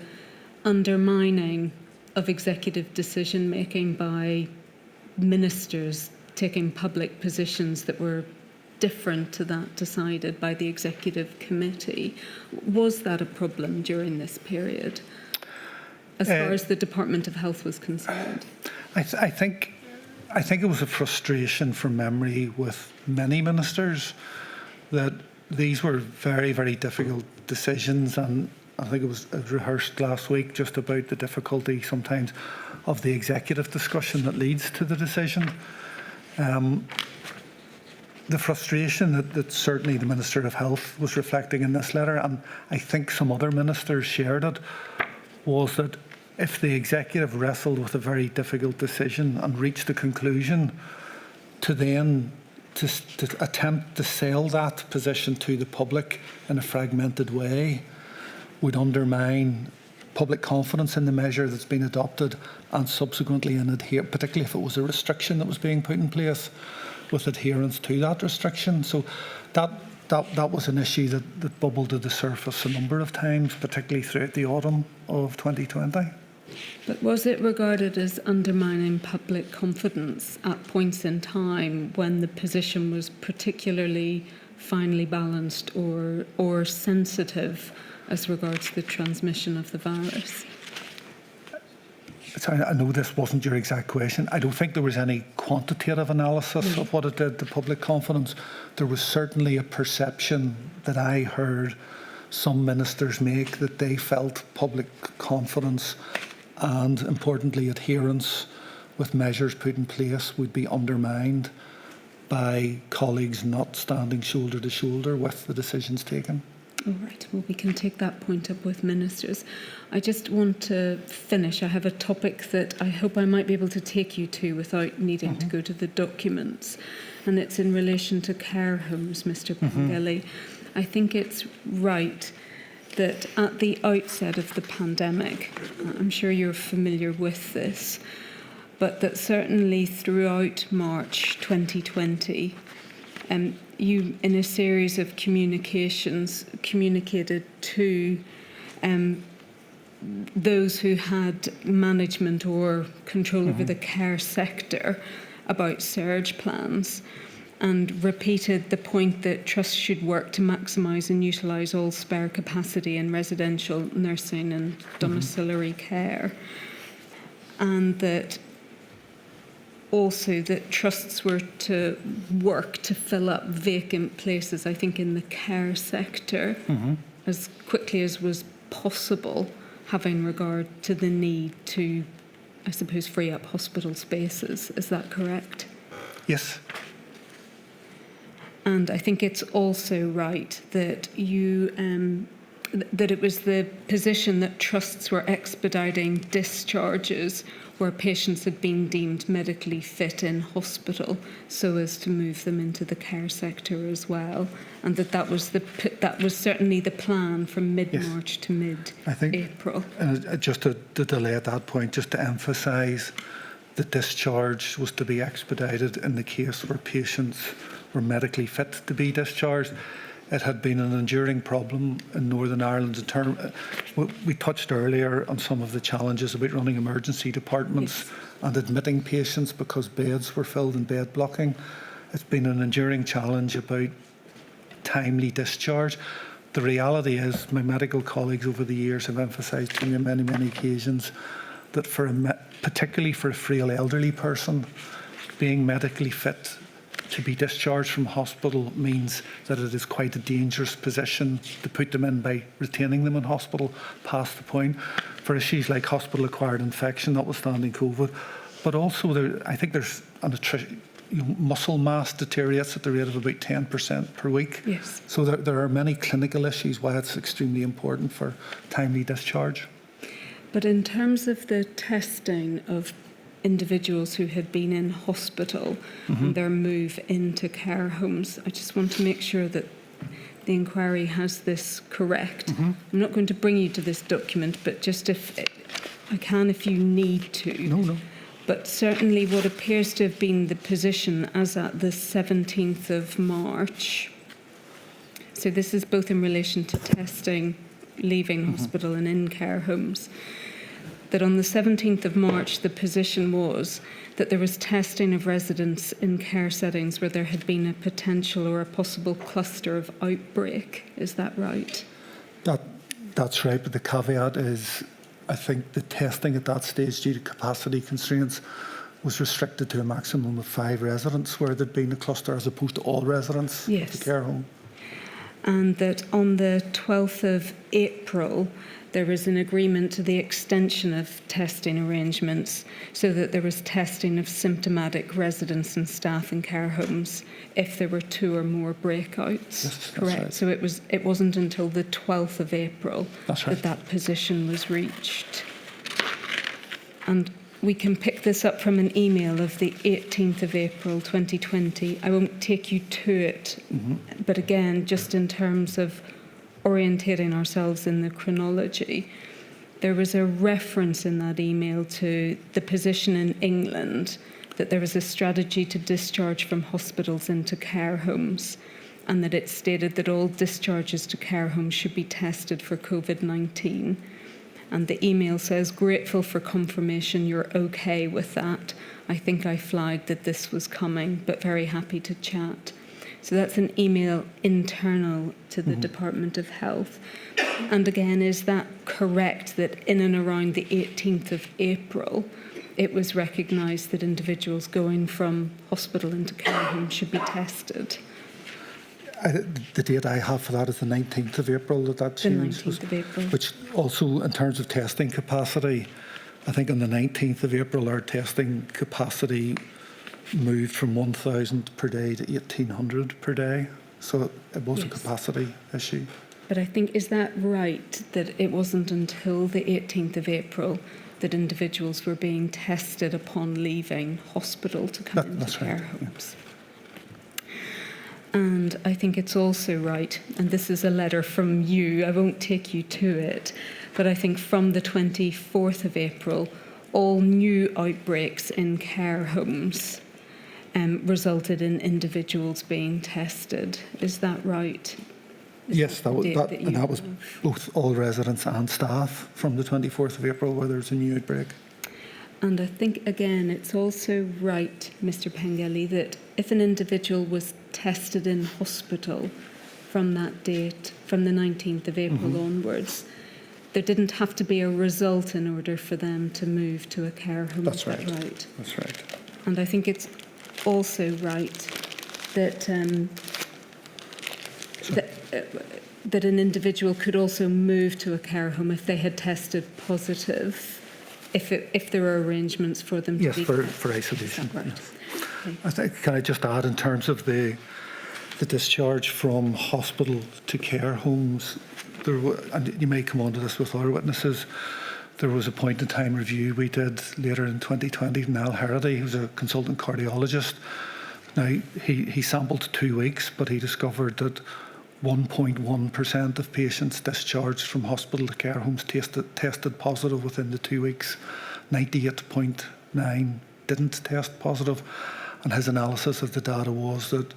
undermining of executive decision making by ministers taking public positions that were different to that decided by the executive committee? Was that a problem during this period, as far as the Department of Health was concerned? I think it was a frustration from memory with many ministers that these were very, very difficult decisions, and I think it was rehearsed last week just about the difficulty sometimes of the executive discussion that leads to the decision. The frustration that certainly the Minister of Health was reflecting in this letter, and I think some other ministers shared it, was that if the executive wrestled with a very difficult decision and reached a conclusion, to then to attempt to sell that position to the public in a fragmented way would undermine public confidence in the measure that's been adopted, and subsequently particularly if it was a restriction that was being put in place, with adherence to that restriction. So that was an issue that bubbled to the surface a number of times, particularly throughout the autumn of 2020. But was it regarded as undermining public confidence at points in time when the position was particularly finely balanced or sensitive as regards the transmission of the virus? I know this wasn't your exact question. I don't think there was any quantitative analysis of what it did to public confidence. There was certainly a perception that I heard some ministers make that they felt public confidence and, importantly, adherence with measures put in place would be undermined by colleagues not standing shoulder to shoulder with the decisions taken. All right, well, we can take that point up with ministers. I just want to finish. I have a topic that I hope I might be able to take you to without needing to go to the documents, and it's in relation to care homes, Mr. Pengelly. I think it's right that at the outset of the pandemic, I'm sure you're familiar with this, but that certainly throughout March 2020, you, in a series of communications, communicated to those who had management or control over the care sector about surge plans, and repeated the point that trusts should work to maximise and utilise all spare capacity in residential nursing and domiciliary care, and that also that trusts were to work to fill up vacant places, I think, in the care sector as quickly as was possible, having regard to the need to, I suppose, free up hospital spaces. Is that correct? Yes. And I think it's also right that you that it was the position that trusts were expediting discharges where patients had been deemed medically fit in hospital, so as to move them into the care sector as well, and that was certainly the plan from mid-March to mid-April. Just to delay at that point, just to emphasise, the discharge was to be expedited in the case where patients were medically fit to be discharged. It had been an enduring problem in Northern Ireland. We touched earlier on some of the challenges about running emergency departments and admitting patients because beds were filled and bed blocking. It's been an enduring challenge about timely discharge. The reality is, my medical colleagues over the years have emphasised to me on many, many occasions that particularly for a frail elderly person, being medically fit to be discharged from hospital means that it is quite a dangerous position to put them in by retaining them in hospital past the point for issues like hospital-acquired infection, notwithstanding COVID. But also, I think there's muscle mass deteriorates at the rate of about 10% per week. Yes. So there are many clinical issues why it's extremely important for timely discharge. But in terms of the testing of individuals who had been in hospital and their move into care homes, I just want to make sure that the inquiry has this correct. I'm not going to bring you to this document, but just if I can, if you need to. No. But certainly what appears to have been the position as at the 17th of March, so this is both in relation to testing, leaving hospital and in care homes, that on the 17th of March, the position was that there was testing of residents in care settings where there had been a potential or a possible cluster of outbreak. Is that right? That's right, but the caveat is, I think the testing at that stage, due to capacity constraints, was restricted to a maximum of 5 residents where there'd been a cluster as opposed to all residents of the care home. And that on the 12th of April, there was an agreement to the extension of testing arrangements so that there was testing of symptomatic residents and staff in care homes if there were 2 or more breakouts. Yes, correct? Right. So it wasn't until the 12th of April Right. that position was reached. And we can pick this up from an email of the 18th of April 2020. I won't take you to it, but again, just in terms of orientating ourselves in the chronology, there was a reference in that email to the position in England that there was a strategy to discharge from hospitals into care homes, and that it stated that all discharges to care homes should be tested for COVID-19. And the email says, grateful for confirmation you're okay with that. I think I flagged that this was coming, but very happy to chat. So that's an email internal to the Department of Health. And again, is that correct that in and around the 18th of April, it was recognised that individuals going from hospital into care home should be tested? The date I have for that is the 19th of April that changed. The 19th of April. Which also, in terms of testing capacity, I think on the 19th of April, our testing capacity moved from 1,000 per day to 1,800 per day. So it was a capacity issue. But I think, is that right, that it wasn't until the 18th of April that individuals were being tested upon leaving hospital to come into care homes? And I think it's also right, and this is a letter from you, I won't take you to it, but I think from the 24th of April, all new outbreaks in care homes resulted in individuals being tested. Is that right? Yes, that was both all residents and staff from the 24th of April, where there's a new outbreak. And I think, again, it's also right, Mr. Pengelly, that if an individual was tested in hospital from that date, from the 19th of April onwards, there didn't have to be a result in order for them to move to a care home. That's right. Right? That's right. And I think it's also right that that an individual could also move to a care home if they had tested positive, if there are arrangements for them to be for isolation. right? Yes. Okay. I think, can I just add, in terms of the discharge from hospital to care homes, and you may come on to this with our witnesses, there was a point-in-time review we did later in 2020. Niall Harrody, who's a consultant cardiologist, now he sampled 2 weeks, but he discovered that 1.1% of patients discharged from hospital to care homes tested positive within the 2 weeks. 98.9 didn't test positive, and his analysis of the data was that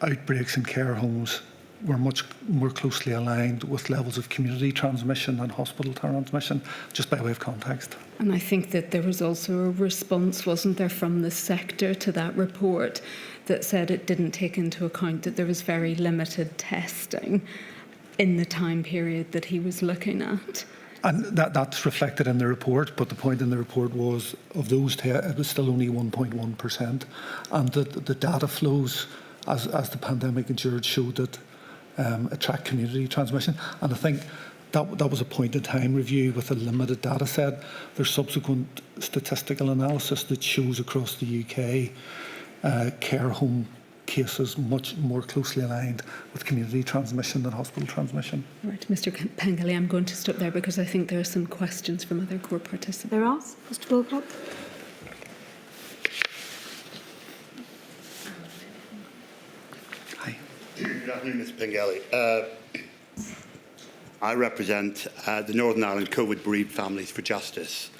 outbreaks in care homes were much more closely aligned with levels of community transmission and hospital transmission, just by way of context. And I think that there was also a response, wasn't there, from the sector to that report that said it didn't take into account that there was very limited testing in the time period that he was looking at. And that's reflected in the report, but the point in the report was, of those, it was still only 1.1%, and the data flows as the pandemic endured showed that it tracked community transmission. And I think that was a point-in-time review with a limited data set. There's subsequent statistical analysis that shows across the UK care home cases much more closely aligned with community transmission than hospital transmission. Right, Mr. Pengelly, I'm going to stop there because I think there are some questions from other core participants. There are? Mr. Wilcock? Hi. Good afternoon, Mr. Pengelly. I represent the Northern Ireland COVID bereaved Families for Justice,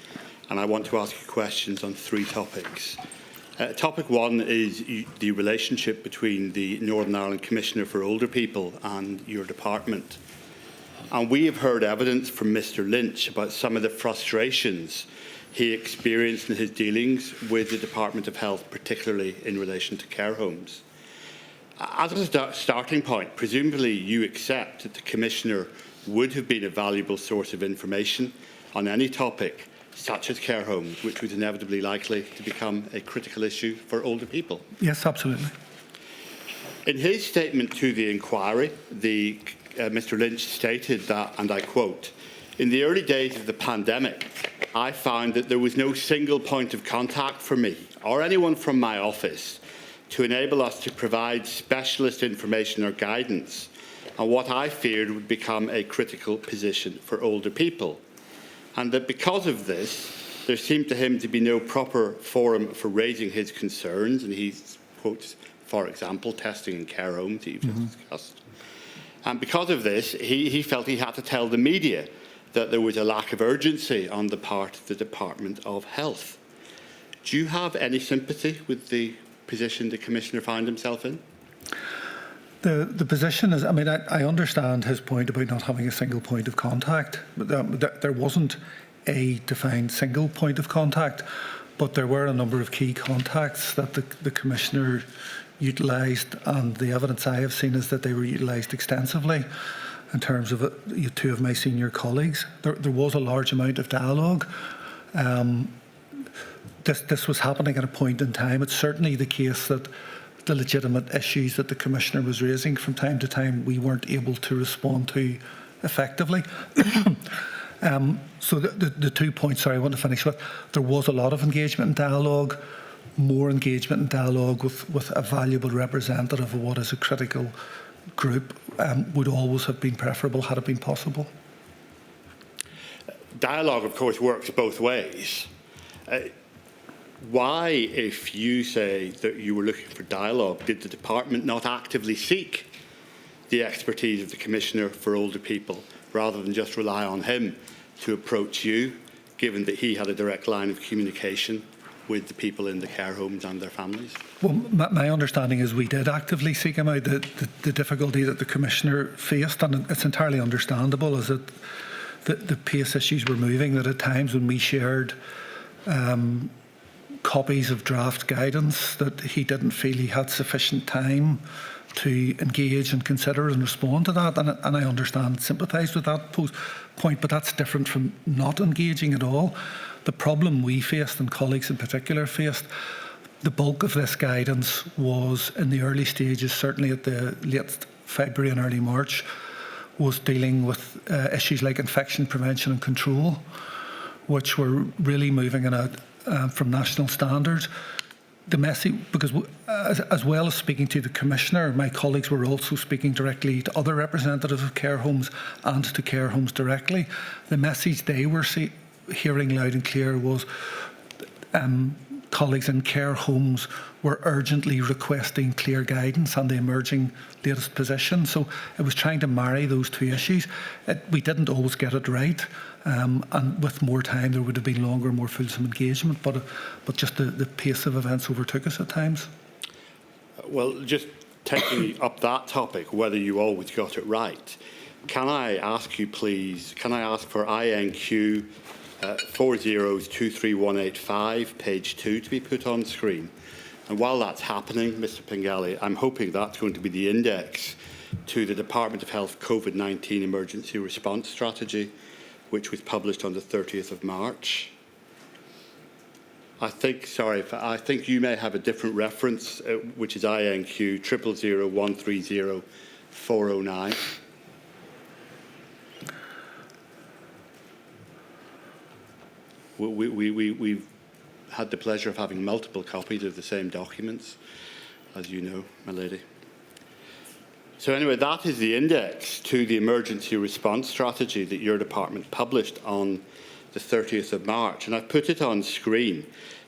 and I want to ask you questions on 3 topics. Topic 1 is the relationship between the Northern Ireland Commissioner for Older People and your department. And we have heard evidence from Mr. Lynch about some of the frustrations he experienced in his dealings with the Department of Health, particularly in relation to care homes. As a starting point, presumably you accept that the Commissioner would have been a valuable source of information on any topic, such as care homes, which was inevitably likely to become a critical issue for older people. Yes, absolutely. In his statement to the inquiry, Mr. Lynch stated that, and I quote, "In the early days of the pandemic, I found that there was no single point of contact for me or anyone from my office to enable us to provide specialist information or guidance on what I feared would become a critical position for older people. And that because of this, there seemed to him to be no proper forum for raising his concerns," and he quotes, for example, testing in care homes that you've just discussed. And because of this, he felt he had to tell the media that there was a lack of urgency on the part of the Department of Health. Do you have any sympathy with the position the Commissioner found himself in? The position is, I mean, I understand his point about not having a single point of contact. But there wasn't a defined single point of contact, but there were a number of key contacts that the Commissioner utilised, and the evidence I have seen is that they were utilised extensively. In terms of 2 of my senior colleagues, there was a large amount of dialogue. This was happening at a point in time. It's certainly the case that the legitimate issues that the Commissioner was raising from time to time, we weren't able to respond to effectively. So the 2 points I want to finish with, there was a lot of engagement and dialogue. More engagement and dialogue with a valuable representative of what is a critical group would always have been preferable had it been possible. Dialogue, of course, works both ways. Why, if you say that you were looking for dialogue, did the department not actively seek the expertise of the Commissioner for Older People rather than just rely on him to approach you, given that he had a direct line of communication with the people in the care homes and their families? Well, my understanding is we did actively seek him out. The difficulty that the Commissioner faced, and it's entirely understandable, is that the pace issues were moving, that at times when we shared copies of draft guidance, that he didn't feel he had sufficient time to engage and consider and respond to that. And I understand, sympathise with that point, but that's different from not engaging at all. The problem we faced, and colleagues in particular faced, the bulk of this guidance was in the early stages, certainly at the late February and early March, was dealing with issues like infection prevention and control, which were really moving in from national standards. The message, because as well as speaking to the Commissioner, my colleagues were also speaking directly to other representatives of care homes and to care homes directly. The message they were hearing loud and clear was colleagues in care homes were urgently requesting clear guidance on the emerging latest position. So it was trying to marry those two issues. We didn't always get it right. And with more time, there would have been longer, more fulsome engagement. But just the pace of events overtook us at times. Well, just taking up that topic, whether you always got it right, can I ask you, please, can I ask for INQ 40231185, page 2, to be put on screen? And while that's happening, Mr. Pengelly, I'm hoping that's going to be the index to the Department of Health COVID-19 Emergency Response Strategy, which was published on the 30th of March. I think you may have a different reference, which is INQ 000130-409. We've had the pleasure of having multiple copies of the same documents, as you know, my lady. So anyway, that is the index to the emergency response strategy that your department published on the 30th of March. And I've put it on screen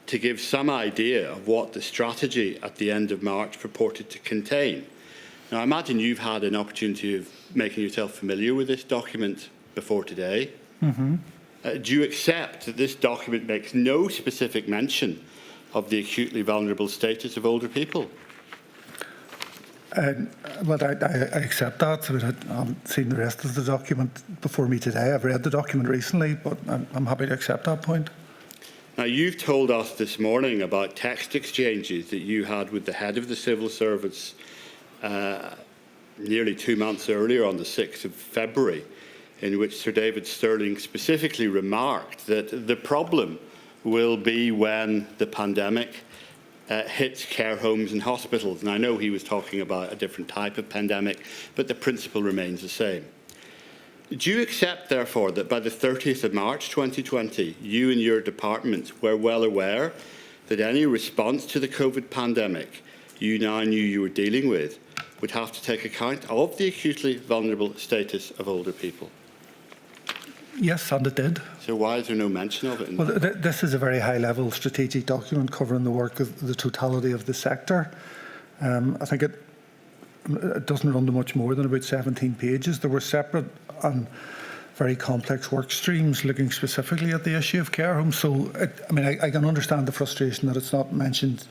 to give some idea of what the strategy at the end of March purported to contain. Now, I imagine you've had an opportunity of making yourself familiar with this document before today. Mm-hmm. Do you accept that this document makes no specific mention of the acutely vulnerable status of older people? Well, I accept that. I haven't seen the rest of the document before me today. I've read the document recently, but I'm happy to accept that point. Now, you've told us this morning about text exchanges that you had with the head of the civil service nearly 2 months earlier on the 6th of February, in which Sir David Stirling specifically remarked that the problem will be when the pandemic hits care homes and hospitals. And I know he was talking about a different type of pandemic, but the principle remains the same. Do you accept, therefore, that by the 30th of March 2020, you and your department were well aware that any response to the COVID pandemic you now knew you were dealing with would have to take account of the acutely vulnerable status of older people? Yes, and it did. So why is there no mention of it? Well, this is a very high-level strategic document covering the work of the totality of the sector. I think it doesn't run to much more than about 17 pages. There were separate and very complex work streams looking specifically at the issue of care homes. So, I can understand the frustration that it's not mentioned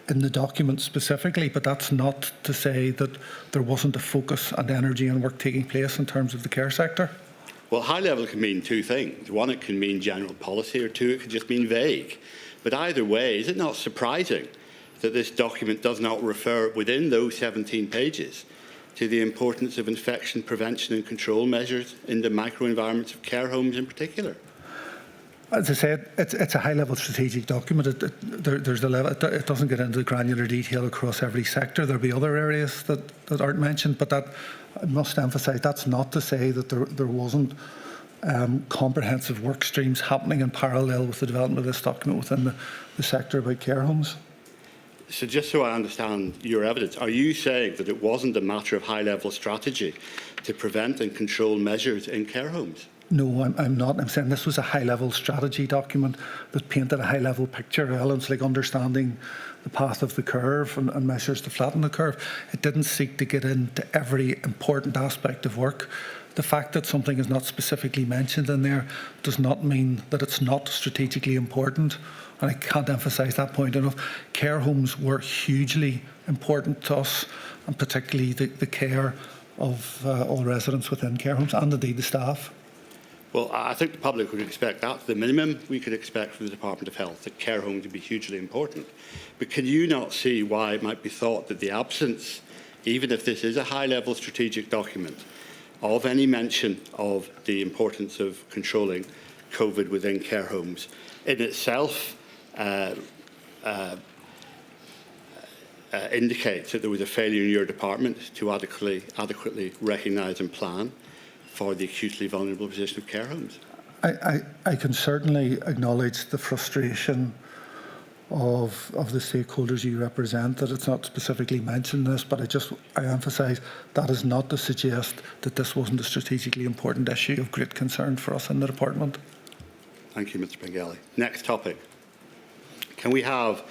in the document specifically, but that's not to say that there wasn't a focus and energy and work taking place in terms of the care sector. Well, high level can mean two things. One, it can mean general policy, or two, it could just mean vague. But either way, is it not surprising that this document does not refer within those 17 pages to the importance of infection prevention and control measures in the microenvironments of care homes in particular? As I said, it's a high-level strategic document. There's the level. It doesn't get into the granular detail across every sector. There'll be other areas that aren't mentioned, but that I must emphasise that's not to say that there wasn't comprehensive work streams happening in parallel with the development of this document within the sector about care homes. So just so I understand your evidence, are you saying that it wasn't a matter of high-level strategy to prevent and control measures in care homes? No, I'm not. I'm saying this was a high-level strategy document that painted a high-level picture, elements like understanding the path of the curve and measures to flatten the curve. It didn't seek to get into every important aspect of work the fact that something is not specifically mentioned in there does not mean that it's not strategically important. And I can't emphasise that point enough. Care homes were hugely important to us, and particularly the care of all residents within care homes and indeed the staff. Well, I think the public would expect that. The minimum we could expect from the Department of Health, that care homes would be hugely important. But can you not see why it might be thought that the absence, even if this is a high-level strategic document, of any mention of the importance of controlling COVID within care homes in itself indicates that there was a failure in your department to adequately recognise and plan for the acutely vulnerable position of care homes? I can certainly acknowledge the frustration of the stakeholders you represent, that it's not specifically mentioned in this, but I emphasise that is not to suggest that this wasn't a strategically important issue of great concern for us in the department. Thank you, Mr. Pengelly. Next topic. Can we have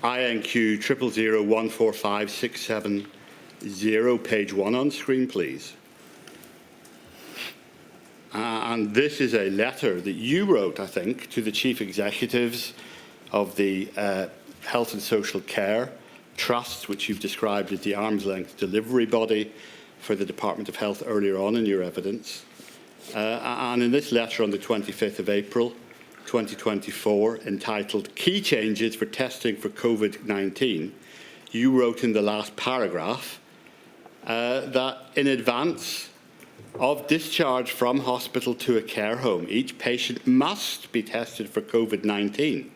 INQ 000145670, page 1 on screen, please? And this is a letter that you wrote, I think, to the chief executives of the Health and Social Care Trust, which you've described as the arm's-length delivery body for the Department of Health earlier on in your evidence. And in this letter on the 25th of April 2024, entitled Key Changes for Testing for COVID-19, you wrote in the last paragraph that in advance of discharge from hospital to a care home, each patient must be tested for COVID-19.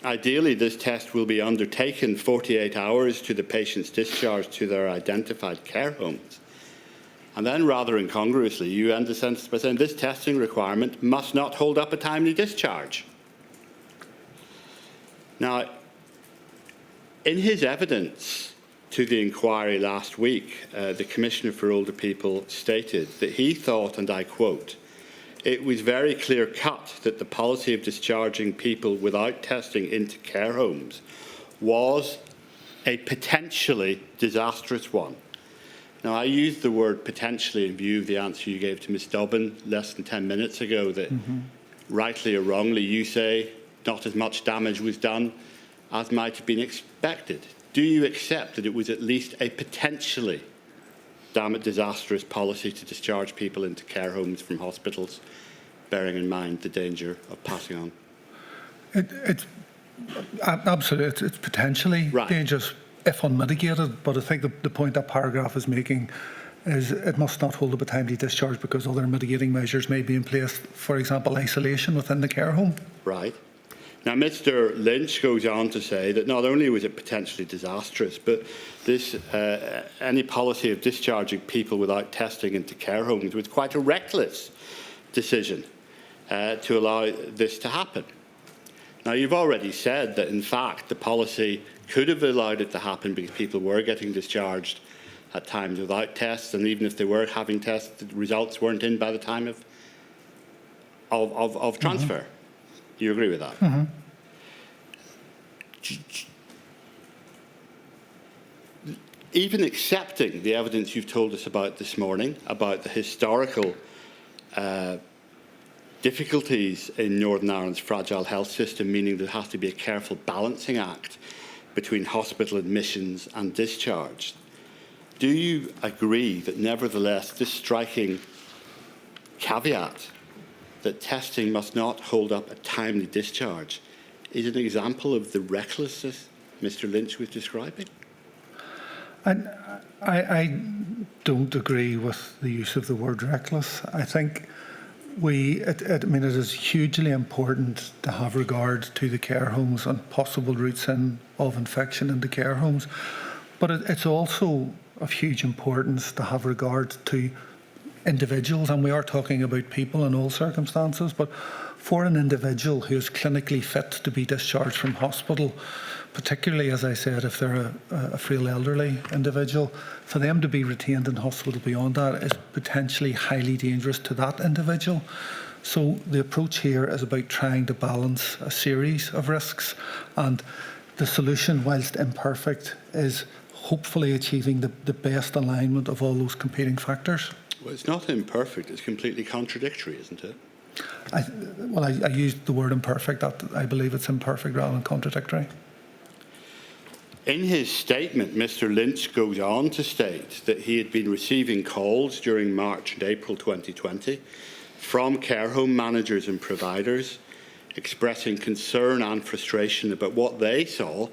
Ideally, this test will be undertaken 48 hours to the patient's discharge to their identified care homes. And then, rather incongruously, you end the sentence by saying this testing requirement must not hold up a timely discharge. Now, in his evidence to the inquiry last week, the Commissioner for Older People stated that he thought, and I quote, "It was very clear-cut that the policy of discharging people without testing into care homes was a potentially disastrous one." Now, I used the word potentially in view of the answer you gave to Ms Dobbin less than 10 minutes ago, that rightly or wrongly you say not as much damage was done as might have been expected. Do you accept that it was at least a potentially disastrous policy to discharge people into care homes from hospitals, bearing in mind the danger of passing on? It's absolutely, it's potentially dangerous if unmitigated, but I think the point that paragraph is making is it must not hold up a timely discharge because other mitigating measures may be in place, for example, isolation within the care home. Right. Now, Mr Lynch goes on to say that not only was it potentially disastrous, but this any policy of discharging people without testing into care homes was quite a reckless decision to allow this to happen. Now, you've already said that, in fact, the policy could have allowed it to happen because people were getting discharged at times without tests, and even if they were having tests, the results weren't in by the time of transfer. You agree with that? Even accepting the evidence you've told us about this morning, about the historical difficulties in Northern Ireland's fragile health system, meaning there has to be a careful balancing act between hospital admissions and discharge, do you agree that nevertheless this striking caveat that testing must not hold up a timely discharge is an example of the recklessness Mr Lynch was describing? And I don't agree with the use of the word reckless. I think it is hugely important to have regard to the care homes and possible routes in of infection into care homes, but it's also of huge importance to have regard to individuals, and we are talking about people in all circumstances, but for an individual who is clinically fit to be discharged from hospital, particularly, as I said, if they're a frail elderly individual, for them to be retained in hospital beyond that is potentially highly dangerous to that individual. So the approach here is about trying to balance a series of risks, and the solution, whilst imperfect, is hopefully achieving the best alignment of all those competing factors. Well, it's not imperfect, it's completely contradictory, isn't it? I used the word imperfect. I believe it's imperfect rather than contradictory. In his statement, Mr. Lynch goes on to state that he had been receiving calls during March and April 2020 from care home managers and providers expressing concern and frustration about what they saw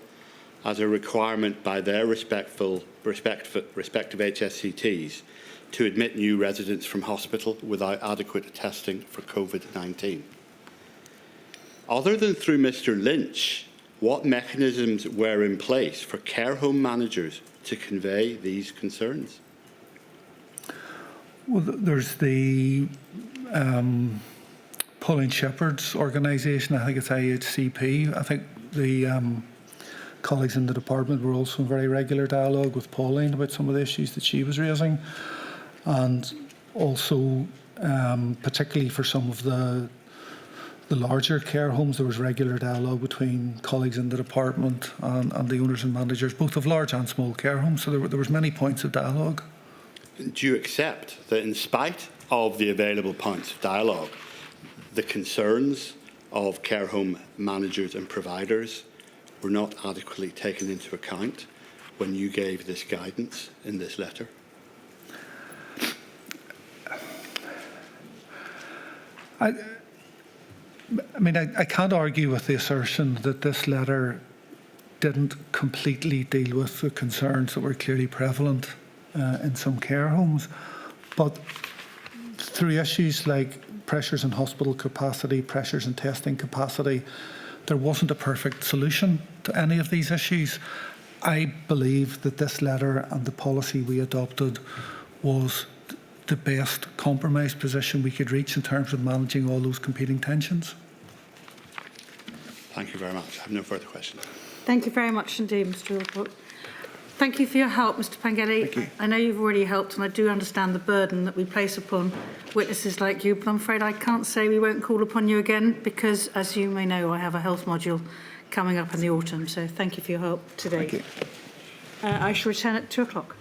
as a requirement by their respective HSCTs to admit new residents from hospital without adequate testing for Covid-19. Other than through Mr. Lynch, what mechanisms were in place for care home managers to convey these concerns? Well, there's the Pauline Shepherd's organisation, I think it's IHCP. I think the colleagues in the department were also in very regular dialogue with Pauline about some of the issues that she was raising. And also, particularly for some of the larger care homes, there was regular dialogue between colleagues in the department and the owners and managers, both of large and small care homes. So there was many points of dialogue. Do you accept that in spite of the available points of dialogue, the concerns of care home managers and providers were not adequately taken into account when you gave this guidance in this letter? I mean, I can't argue with the assertion that this letter didn't completely deal with the concerns that were clearly prevalent in some care homes. But through issues like pressures in hospital capacity, pressures in testing capacity, there wasn't a perfect solution to any of these issues. I believe that this letter and the policy we adopted was the best compromise position we could reach in terms of managing all those competing tensions. Thank you very much. I have no further questions. Thank you very much indeed, Mr. Alport. Thank you for your help, Mr. Pangeli. Thank you. I know you've already helped, and I do understand the burden that we place upon witnesses like you, but I'm afraid I can't say we won't call upon you again because, as you may know, I have a health module coming up in the autumn. So thank you for your help today. Thank you. I shall return at 2 o'clock.